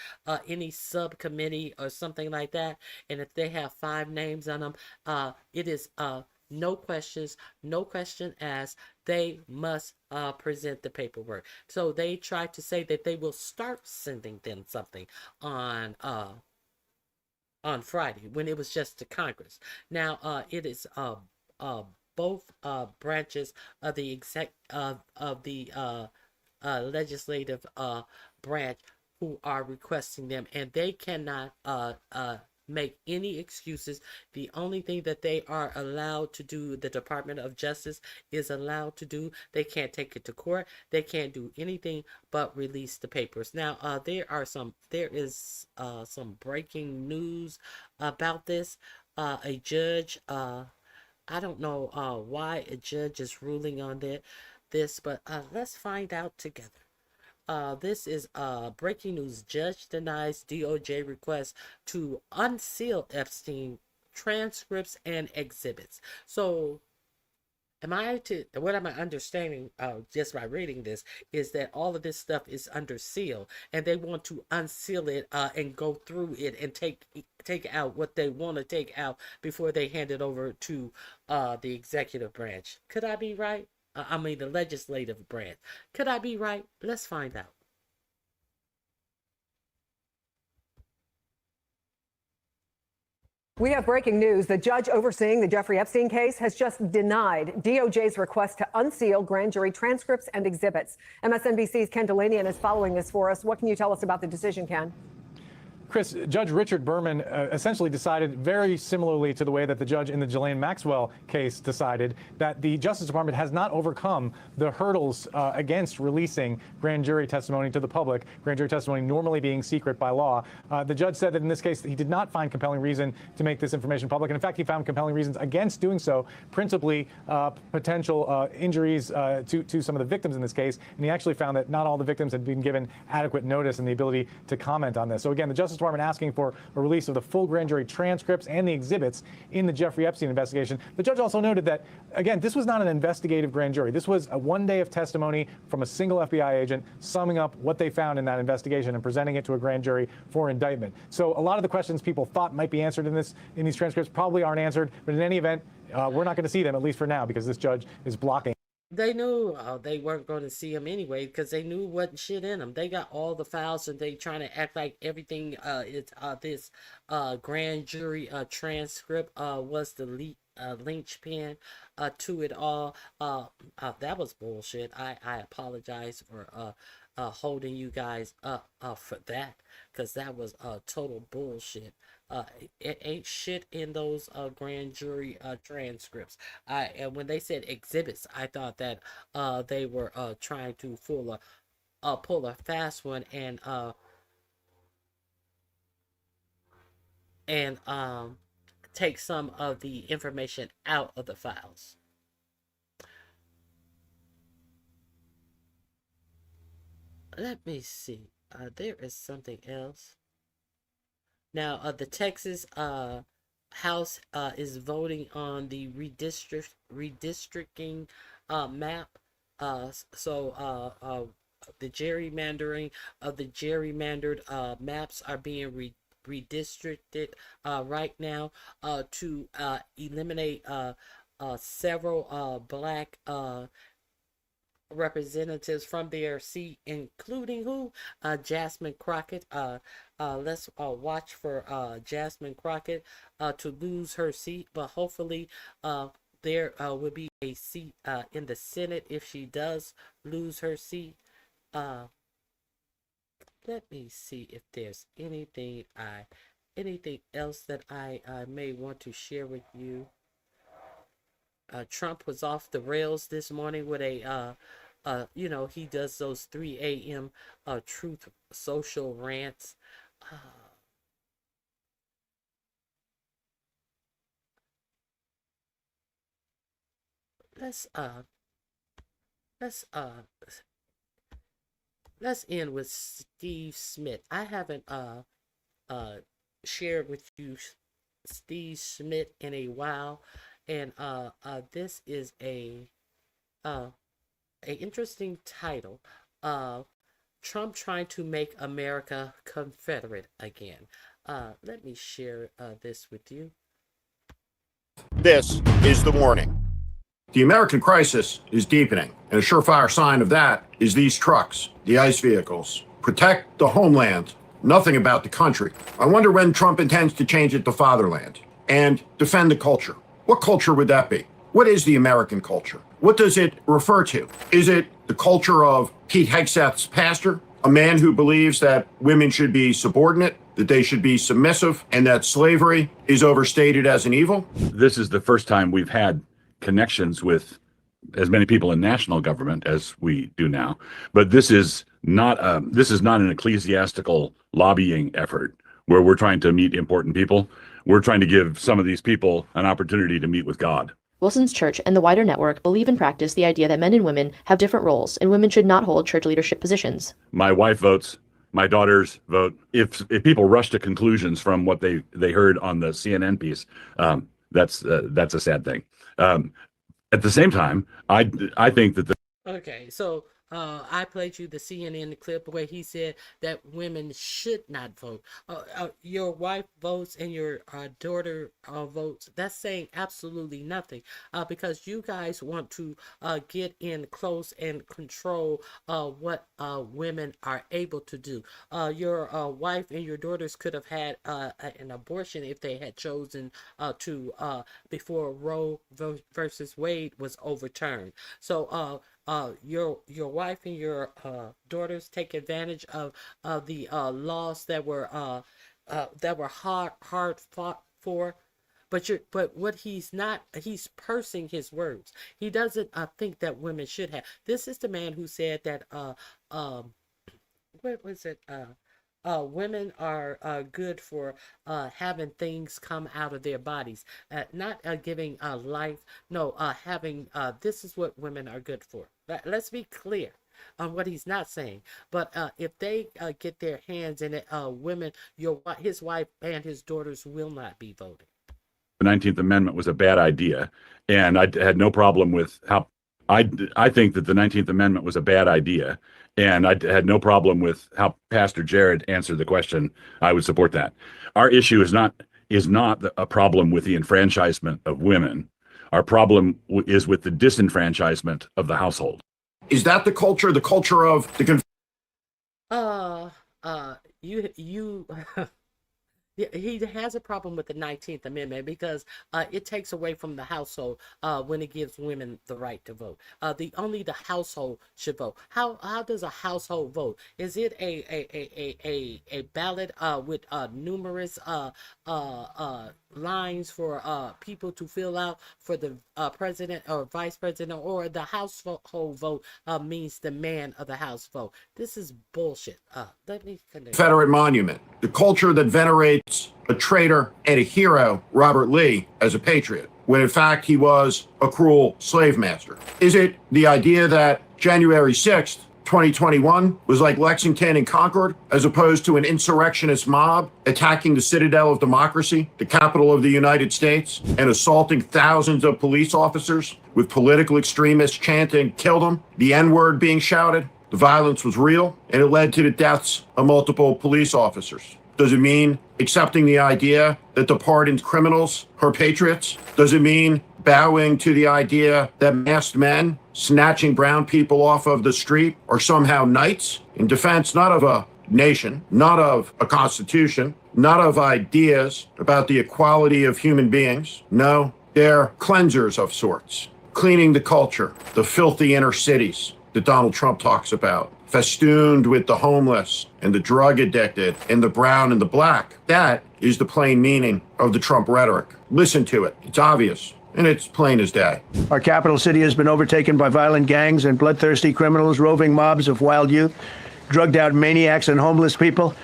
any subcommittee or something like that, and if they have 5 names on them, it is no question asked. They must present the paperwork. So they tried to say that they will start sending them something on Friday, when it was just to Congress. Now it is both branches of the legislative branch who are requesting them, and they cannot make any excuses. The only thing that they are allowed to do, the Department of Justice is allowed to do, they can't take it to court. They can't do anything but release the papers. Now, there is some breaking news about this. A judge, I don't know why a judge is ruling on this, but let's find out together. This is breaking news. Judge denies DOJ request to unseal Epstein transcripts and exhibits. So, what am I understanding just by reading this is that all of this stuff is under seal, and they want to unseal it and go through it and take out what they want to take out before they hand it over to the executive branch. Could I be right? I mean, the legislative branch. Could I be right? Let's find out. We have breaking news. The judge overseeing the Jeffrey Epstein case has just denied DOJ's request to unseal grand jury transcripts and exhibits. MSNBC's Ken Delanian is following this for us. What can you tell us about the decision, Ken? Chris, Judge Richard Berman essentially decided very similarly to the way that the judge in the Ghislaine Maxwell case decided, that the Justice Department has not overcome the hurdles against releasing grand jury testimony to the public, grand jury testimony normally being secret by law. The judge said that in this case he did not find compelling reason to make this information public, and in fact he found compelling reasons against doing so, principally potential injuries to some of the victims in this case, and he actually found that not all the victims had been given adequate notice and the ability to comment on this. So again, the Justice Department asking for a release of the full grand jury transcripts and the exhibits in the Jeffrey Epstein investigation. The judge also noted that, again, this was not an investigative grand jury. This was a one day of testimony from a single FBI agent summing up what they found in that investigation and presenting it to a grand jury for indictment. So a lot of the questions people thought might be answered in these transcripts probably aren't answered, but in any event, we're not going to see them, at least for now, because this judge is blocking. They knew they weren't going to see him anyway because they knew wasn't shit in them. They got all the files and they trying to act like everything is this grand jury transcript was the linchpin to it all. That was bullshit. I apologize for holding you guys up for that, because that was total bullshit. It ain't shit in those grand jury transcripts. And when they said exhibits, I thought that they were trying to pull a fast one and take some of the information out of the files. Let me see. There is something else. Now, the Texas House is voting on the redistricting map. So the gerrymandering of the gerrymandered maps are being redistricted right now to eliminate several black representatives from their seat, including who? Jasmine Crockett. Let's watch for Jasmine Crockett to lose her seat, but hopefully there will be a seat in the Senate if she does lose her seat. Let me see if there's anything else that I may want to share with you. Trump was off the rails this morning with a he does those 3 a.m. Truth Social rants. Let's end with Steve Smith. I haven't shared with you Steve Smith in a while, and this is a interesting title. Trump trying to make America Confederate again. Let me share this with you. This is the warning. The American crisis is deepening, and a surefire sign of that is these trucks, the ICE vehicles. Protect the homeland, nothing about the country. I wonder when Trump intends to change it to fatherland and defend the culture. What culture would that be? What is the American culture? What does it refer to? Is it the culture of Pete Hegseth's pastor, a man who believes that women should be subordinate, that they should be submissive, and that slavery is overstated as an evil? This is the first time we've had connections with as many people in national government as we do now, but this is not an ecclesiastical lobbying effort where we're trying to meet important people. We're trying to give some of these people an opportunity to meet with God. Wilson's church and the wider network believe and practice the idea that men and women have different roles, and women should not hold church leadership positions. My wife votes. My daughters vote. If people rush to conclusions from what they heard on the CNN piece, that's a sad thing. At the same time, I think that Okay, so I played you the CNN clip where he said that women should not vote. Your wife votes and your daughter votes. That's saying absolutely nothing, because you guys want to get in close and control what women are able to do. Your wife and your daughters could have had an abortion if they had chosen to before Roe versus Wade was overturned. So your wife and your daughters take advantage of the laws that were that were hard fought for. But what he's not, he's pursing his words. He doesn't think that women should have. This is the man who said that what was it? Women are good for having things come out of their bodies, not giving life. No, having. This is what women are good for. Let's be clear on what he's not saying. But if they get their hands in it, women, his wife and his daughters will not be voting. The 19th Amendment was a bad idea, and I had no problem with how I think that the 19th Amendment was a bad idea, and I had no problem with how Pastor Jared answered the question. I would support that. Our issue is not a problem with the enfranchisement of women. Our problem is with the disenfranchisement of the household. Is that the culture of the He has a problem with the 19th Amendment because it takes away from the household when it gives women the right to vote. Only the household should vote. How does a household vote? Is it a ballot with numerous lines for people to fill out for the president or vice president, or the household vote means the man of the house vote? This is bullshit. Let me continue. Confederate monument, the culture that venerates a traitor and a hero, Robert Lee, as a patriot, when in fact he was a cruel slave master? Is it the idea that January 6th, 2021 was like Lexington and Concord, as opposed to an insurrectionist mob attacking the citadel of democracy, the capital of the United States, and assaulting thousands of police officers with political extremists chanting, "Kill them," the N-word being shouted? The violence was real, and it led to the deaths of multiple police officers. Does it mean accepting the idea that the pardoned criminals are patriots? Does it mean bowing to the idea that masked men snatching brown people off of the street are somehow knights in defense not of a nation, not of a constitution, not of ideas about the equality of human beings? No, they're cleansers of sorts, cleaning the culture, the filthy inner cities that Donald Trump talks about, festooned with the homeless and the drug addicted and the brown and the black. That is the plain meaning of the Trump rhetoric. Listen to it. It's obvious, and it's plain as day. Our capital city has been overtaken by violent gangs and bloodthirsty criminals, roving mobs of wild youth, drugged out maniacs and homeless people,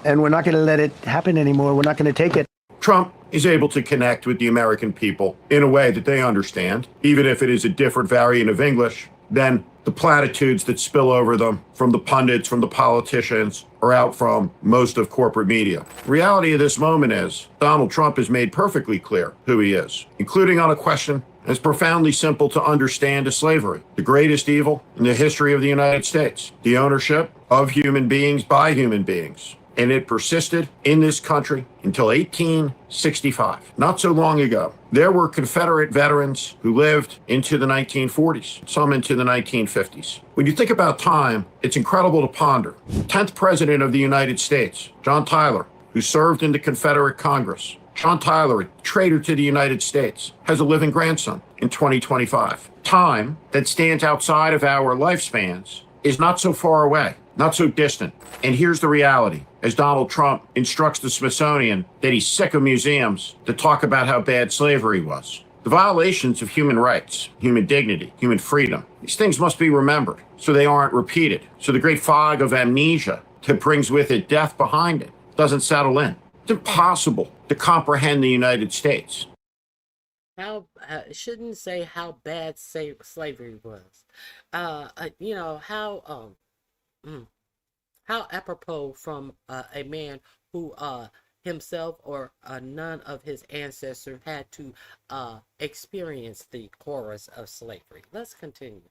and we're not going to let it happen anymore. We're not going to take it. Trump is able to connect with the American people in a way that they understand, even if it is a different variant of English than the platitudes that spill over them from the pundits, from the politicians, or out from most of corporate media. The reality of this moment is Donald Trump has made perfectly clear who he is, including on a question as profoundly simple to understand as slavery, the greatest evil in the history of the United States, the ownership of human beings by human beings. And it persisted in this country until 1865. Not so long ago, there were Confederate veterans who lived into the 1940s, some into the 1950s. When you think about time, it's incredible to ponder. 10th President of the United States, John Tyler, who served in the Confederate Congress. John Tyler, a traitor to the United States, has a living grandson in 2025. Time that stands outside of our lifespans is not so far away, not so distant. And here's the reality. As Donald Trump instructs the Smithsonian that he's sick of museums that talk about how bad slavery was. The violations of human rights, human dignity, human freedom, these things must be remembered so they aren't repeated. So the great fog of amnesia that brings with it death behind it doesn't settle in. It's impossible to comprehend the United States. Shouldn't say how bad slavery was. How apropos from a man who himself or none of his ancestors had to experience the horrors of slavery. Let's continue.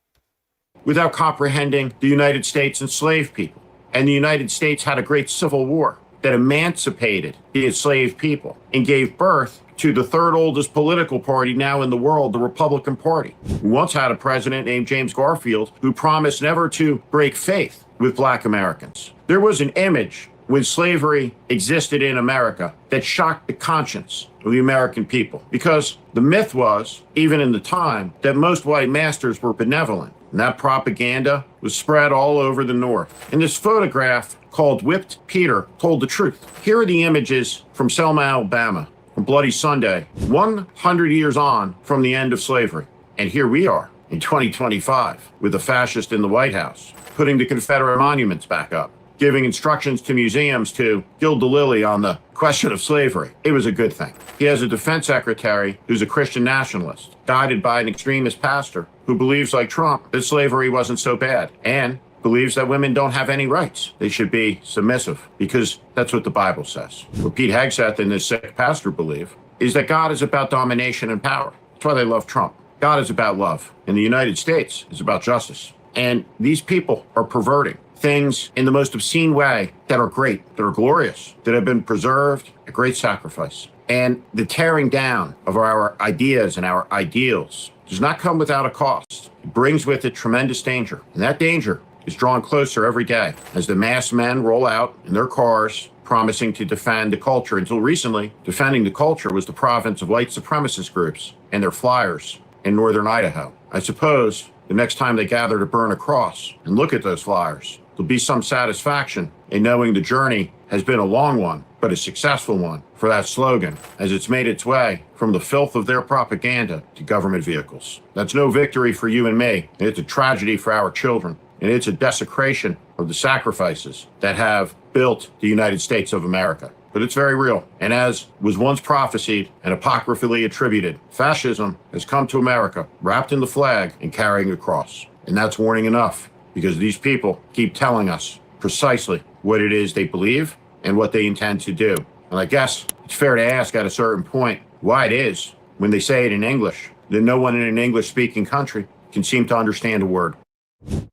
Without comprehending the United States enslaved people. And the United States had a great civil war that emancipated the enslaved people and gave birth to the third oldest political party now in the world, the Republican Party. We once had a president named James Garfield who promised never to break faith with Black Americans. There was an image when slavery existed in America that shocked the conscience of the American people, because the myth was, even in the time, that most white masters were benevolent. And that propaganda was spread all over the North. And this photograph called Whipped Peter told the truth. Here are the images from Selma, Alabama, from Bloody Sunday, 100 years on from the end of slavery. And here we are in 2025 with a fascist in the White House, putting the Confederate monuments back up, giving instructions to museums to gild the lily on the question of slavery. It was a good thing. He has a defense secretary who's a Christian nationalist, guided by an extremist pastor who believes, like Trump, that slavery wasn't so bad, and believes that women don't have any rights. They should be submissive, because that's what the Bible says. What Pete Hegseth and this sick pastor believe is that God is about domination and power. That's why they love Trump. God is about love, and the United States is about justice. And these people are perverting things in the most obscene way that are great, that are glorious, that have been preserved at great sacrifice. And the tearing down of our ideas and our ideals does not come without a cost. It brings with it tremendous danger. And that danger is drawn closer every day as the masked men roll out in their cars promising to defend the culture. Until recently, defending the culture was the province of white supremacist groups and their flyers in northern Idaho. I suppose the next time they gather to burn a cross and look at those flyers, there'll be some satisfaction in knowing the journey has been a long one, but a successful one for that slogan as it's made its way from the filth of their propaganda to government vehicles. That's no victory for you and me. It's a tragedy for our children. And it's a desecration of the sacrifices that have built the United States of America. But it's very real. And as was once prophesied and apocryphally attributed, fascism has come to America wrapped in the flag and carrying a cross. And that's warning enough, because these people keep telling us precisely what it is they believe and what they intend to do. And I guess it's fair to ask at a certain point why it is, when they say it in English, that no one in an English-speaking country can seem to understand a word.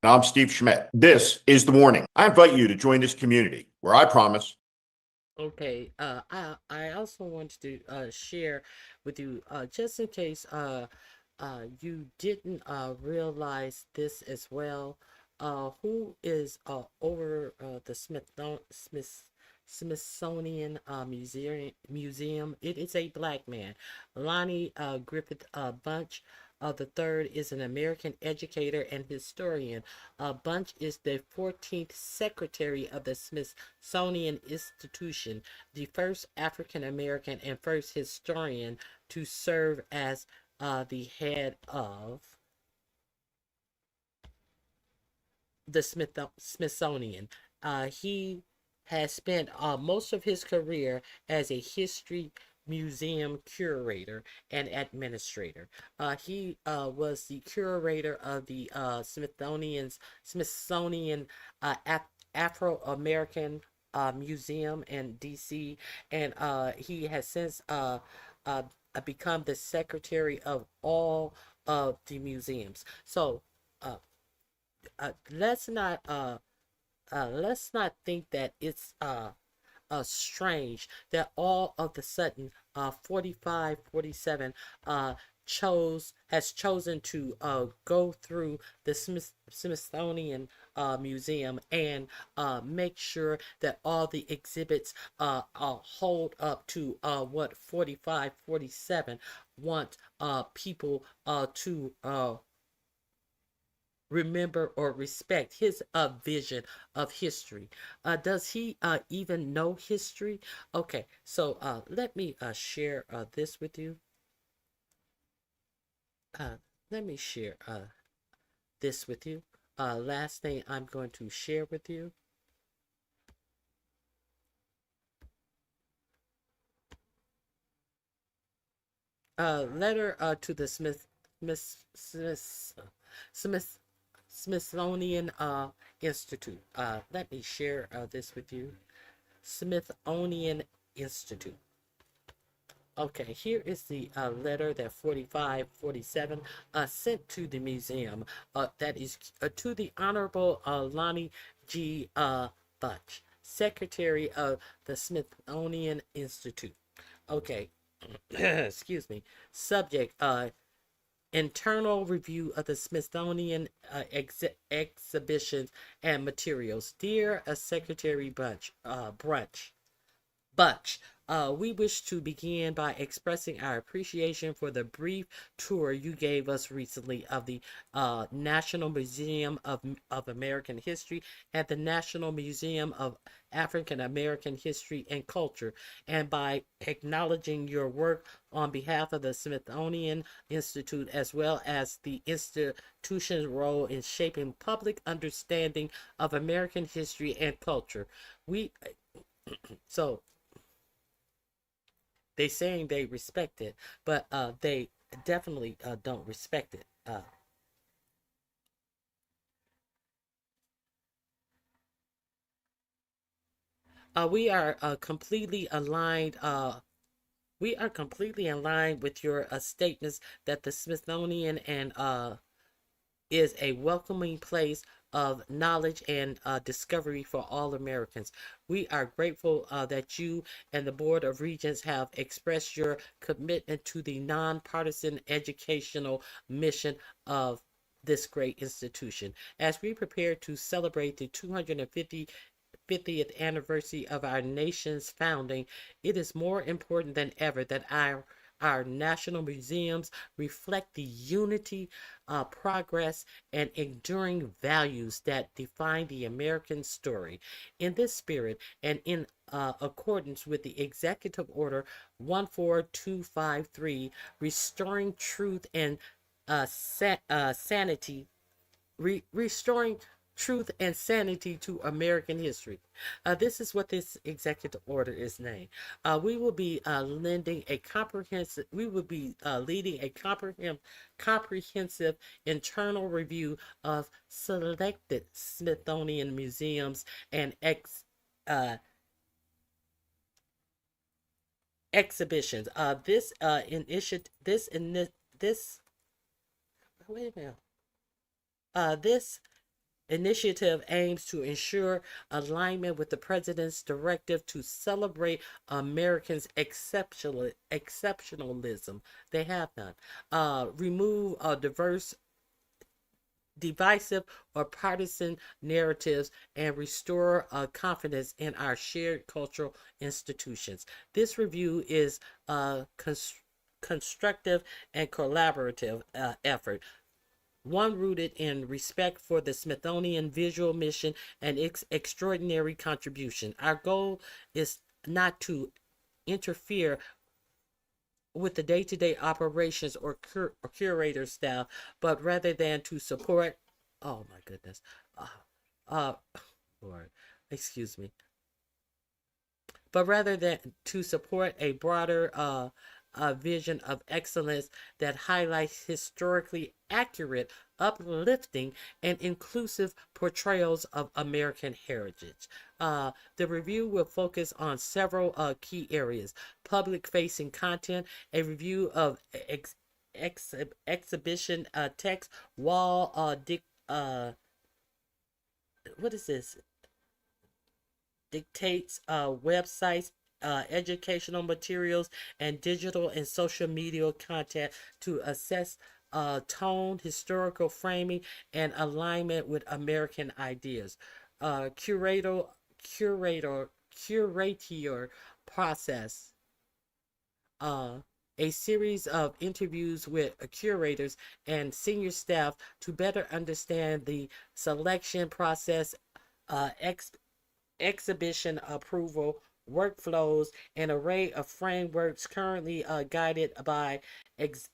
I'm Steve Schmidt. This is The Warning. I invite you to join this community where I promise. Okay, I also wanted to share with you, just in case you didn't realize this as well, who is over the Smithsonian Museum. It is a black man, Lonnie Griffith Bunch. The third is an American educator and historian. Bunch is the 14th Secretary of the Smithsonian Institution, the first African American and first historian to serve as the head of the Smithsonian. He has spent most of his career as a history museum curator and administrator. He was the curator of the Smithsonian Afro-American Museum in DC, and he has since become the secretary of all of the museums. So let's not think that it's strange that all of the sudden 47 has chosen to go through the Smithsonian Museum and make sure that all the exhibits hold up to what 47 want people to remember or respect his vision of history. Does he even know history? Okay, so let me share this with you. Let me share this with you. Last thing I'm going to share with you. Letter to the Smithsonian Institute. Let me share this with you. Smithsonian Institute. Okay, here is the letter that 47 sent to the museum. That is to the Honorable Lonnie G. Bunch, Secretary of the Smithsonian Institute. Okay, excuse me. Subject, internal review of the Smithsonian exhibitions and materials. Dear Secretary Bunch, We wish to begin by expressing our appreciation for the brief tour you gave us recently of the National Museum of American History and the National Museum of African American History and Culture, and by acknowledging your work on behalf of the Smithsonian Institute as well as the institution's role in shaping public understanding of American history and culture. So they saying they respect it, but they definitely don't respect it. We are completely aligned. We are completely aligned with your statements that the Smithsonian is a welcoming place of knowledge and discovery for all Americans. We are grateful that you and the Board of Regents have expressed your commitment to the nonpartisan educational mission of this great institution. As we prepare to celebrate the 250th anniversary of our nation's founding, it is more important than ever that our national museums reflect the unity, progress, and enduring values that define the American story. In this spirit, and in accordance with the Executive Order 14253, restoring truth and sanity, restoring truth and sanity to American history. This is what this executive order is named. We will be leading a comprehensive internal review of selected Smithsonian museums and exhibitions. This initiative aims to ensure alignment with the President's directive to celebrate Americans' exceptionalism. They have none. Remove divisive or partisan narratives and restore confidence in our shared cultural institutions. This review is a constructive and collaborative effort, one rooted in respect for the Smithsonian visual mission and its extraordinary contribution. Our goal is not to interfere with the day-to-day operations or curator staff, but rather than to support, oh my goodness, Lord, excuse me, but rather than to support a broader vision of excellence that highlights historically accurate, uplifting, and inclusive portrayals of American heritage. The review will focus on several key areas: public-facing content, a review of exhibition text, wall, what is this? Dictates, websites, educational materials, and digital and social media content to assess tone, historical framing, and alignment with American ideas. Curator process. A series of interviews with curators and senior staff to better understand the selection process, exhibition approval, workflows, an array of frameworks currently guided by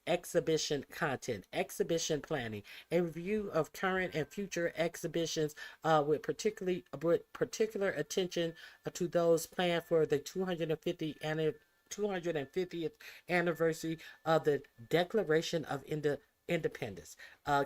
exhibition content, exhibition planning, a review of current and future exhibitions with particular attention to those planned for the 250th anniversary of the Declaration of Independence.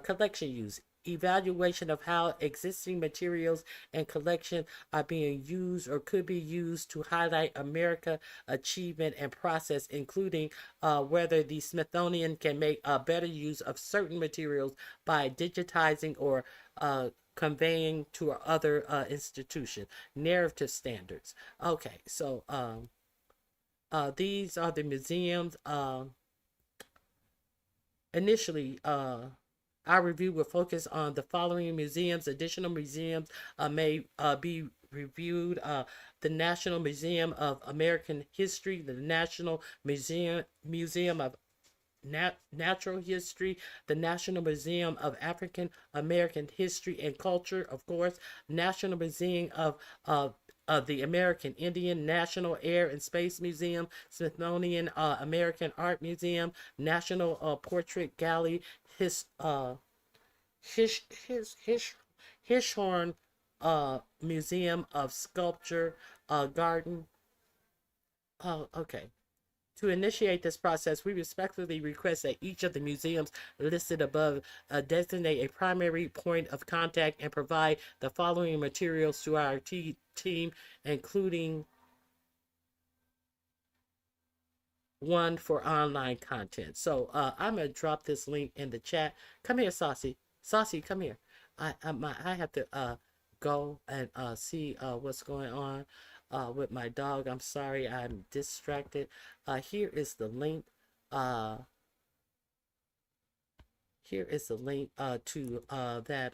Collection use. Evaluation of how existing materials and collection are being used or could be used to highlight America achievement and process, including whether the Smithsonian can make a better use of certain materials by digitizing or conveying to other institution. Narrative standards. Okay, so these are the museums. Initially, our review will focus on the following museums. Additional museums may be reviewed the National Museum of American History, the National Museum of Natural History, the National Museum of African American History and Culture, of course, National Museum of the American Indian, National Air and Space Museum, Smithsonian American Art Museum, National Portrait Gallery, Hirshhorn Museum of Sculpture, Garden. Okay. To initiate this process, we respectfully request that each of the museums listed above designate a primary point of contact and provide the following materials to our team, including one for online content. So I'm going to drop this link in the chat. Come here, Saucy. Saucy, come here. I have to go and see what's going on with my dog. I'm sorry, I'm distracted. Here is the link. Here is the link to that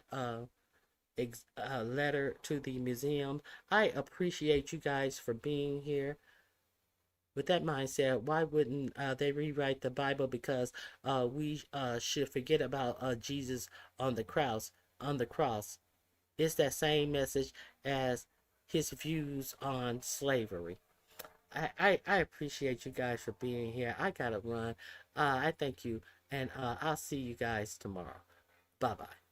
letter to the museum. I appreciate you guys for being here. With that mindset, why wouldn't they rewrite the Bible? Because we should forget about Jesus on the cross. It's that same message as his views on slavery. I appreciate you guys for being here. I gotta run. I thank you, and I'll see you guys tomorrow. Bye-bye.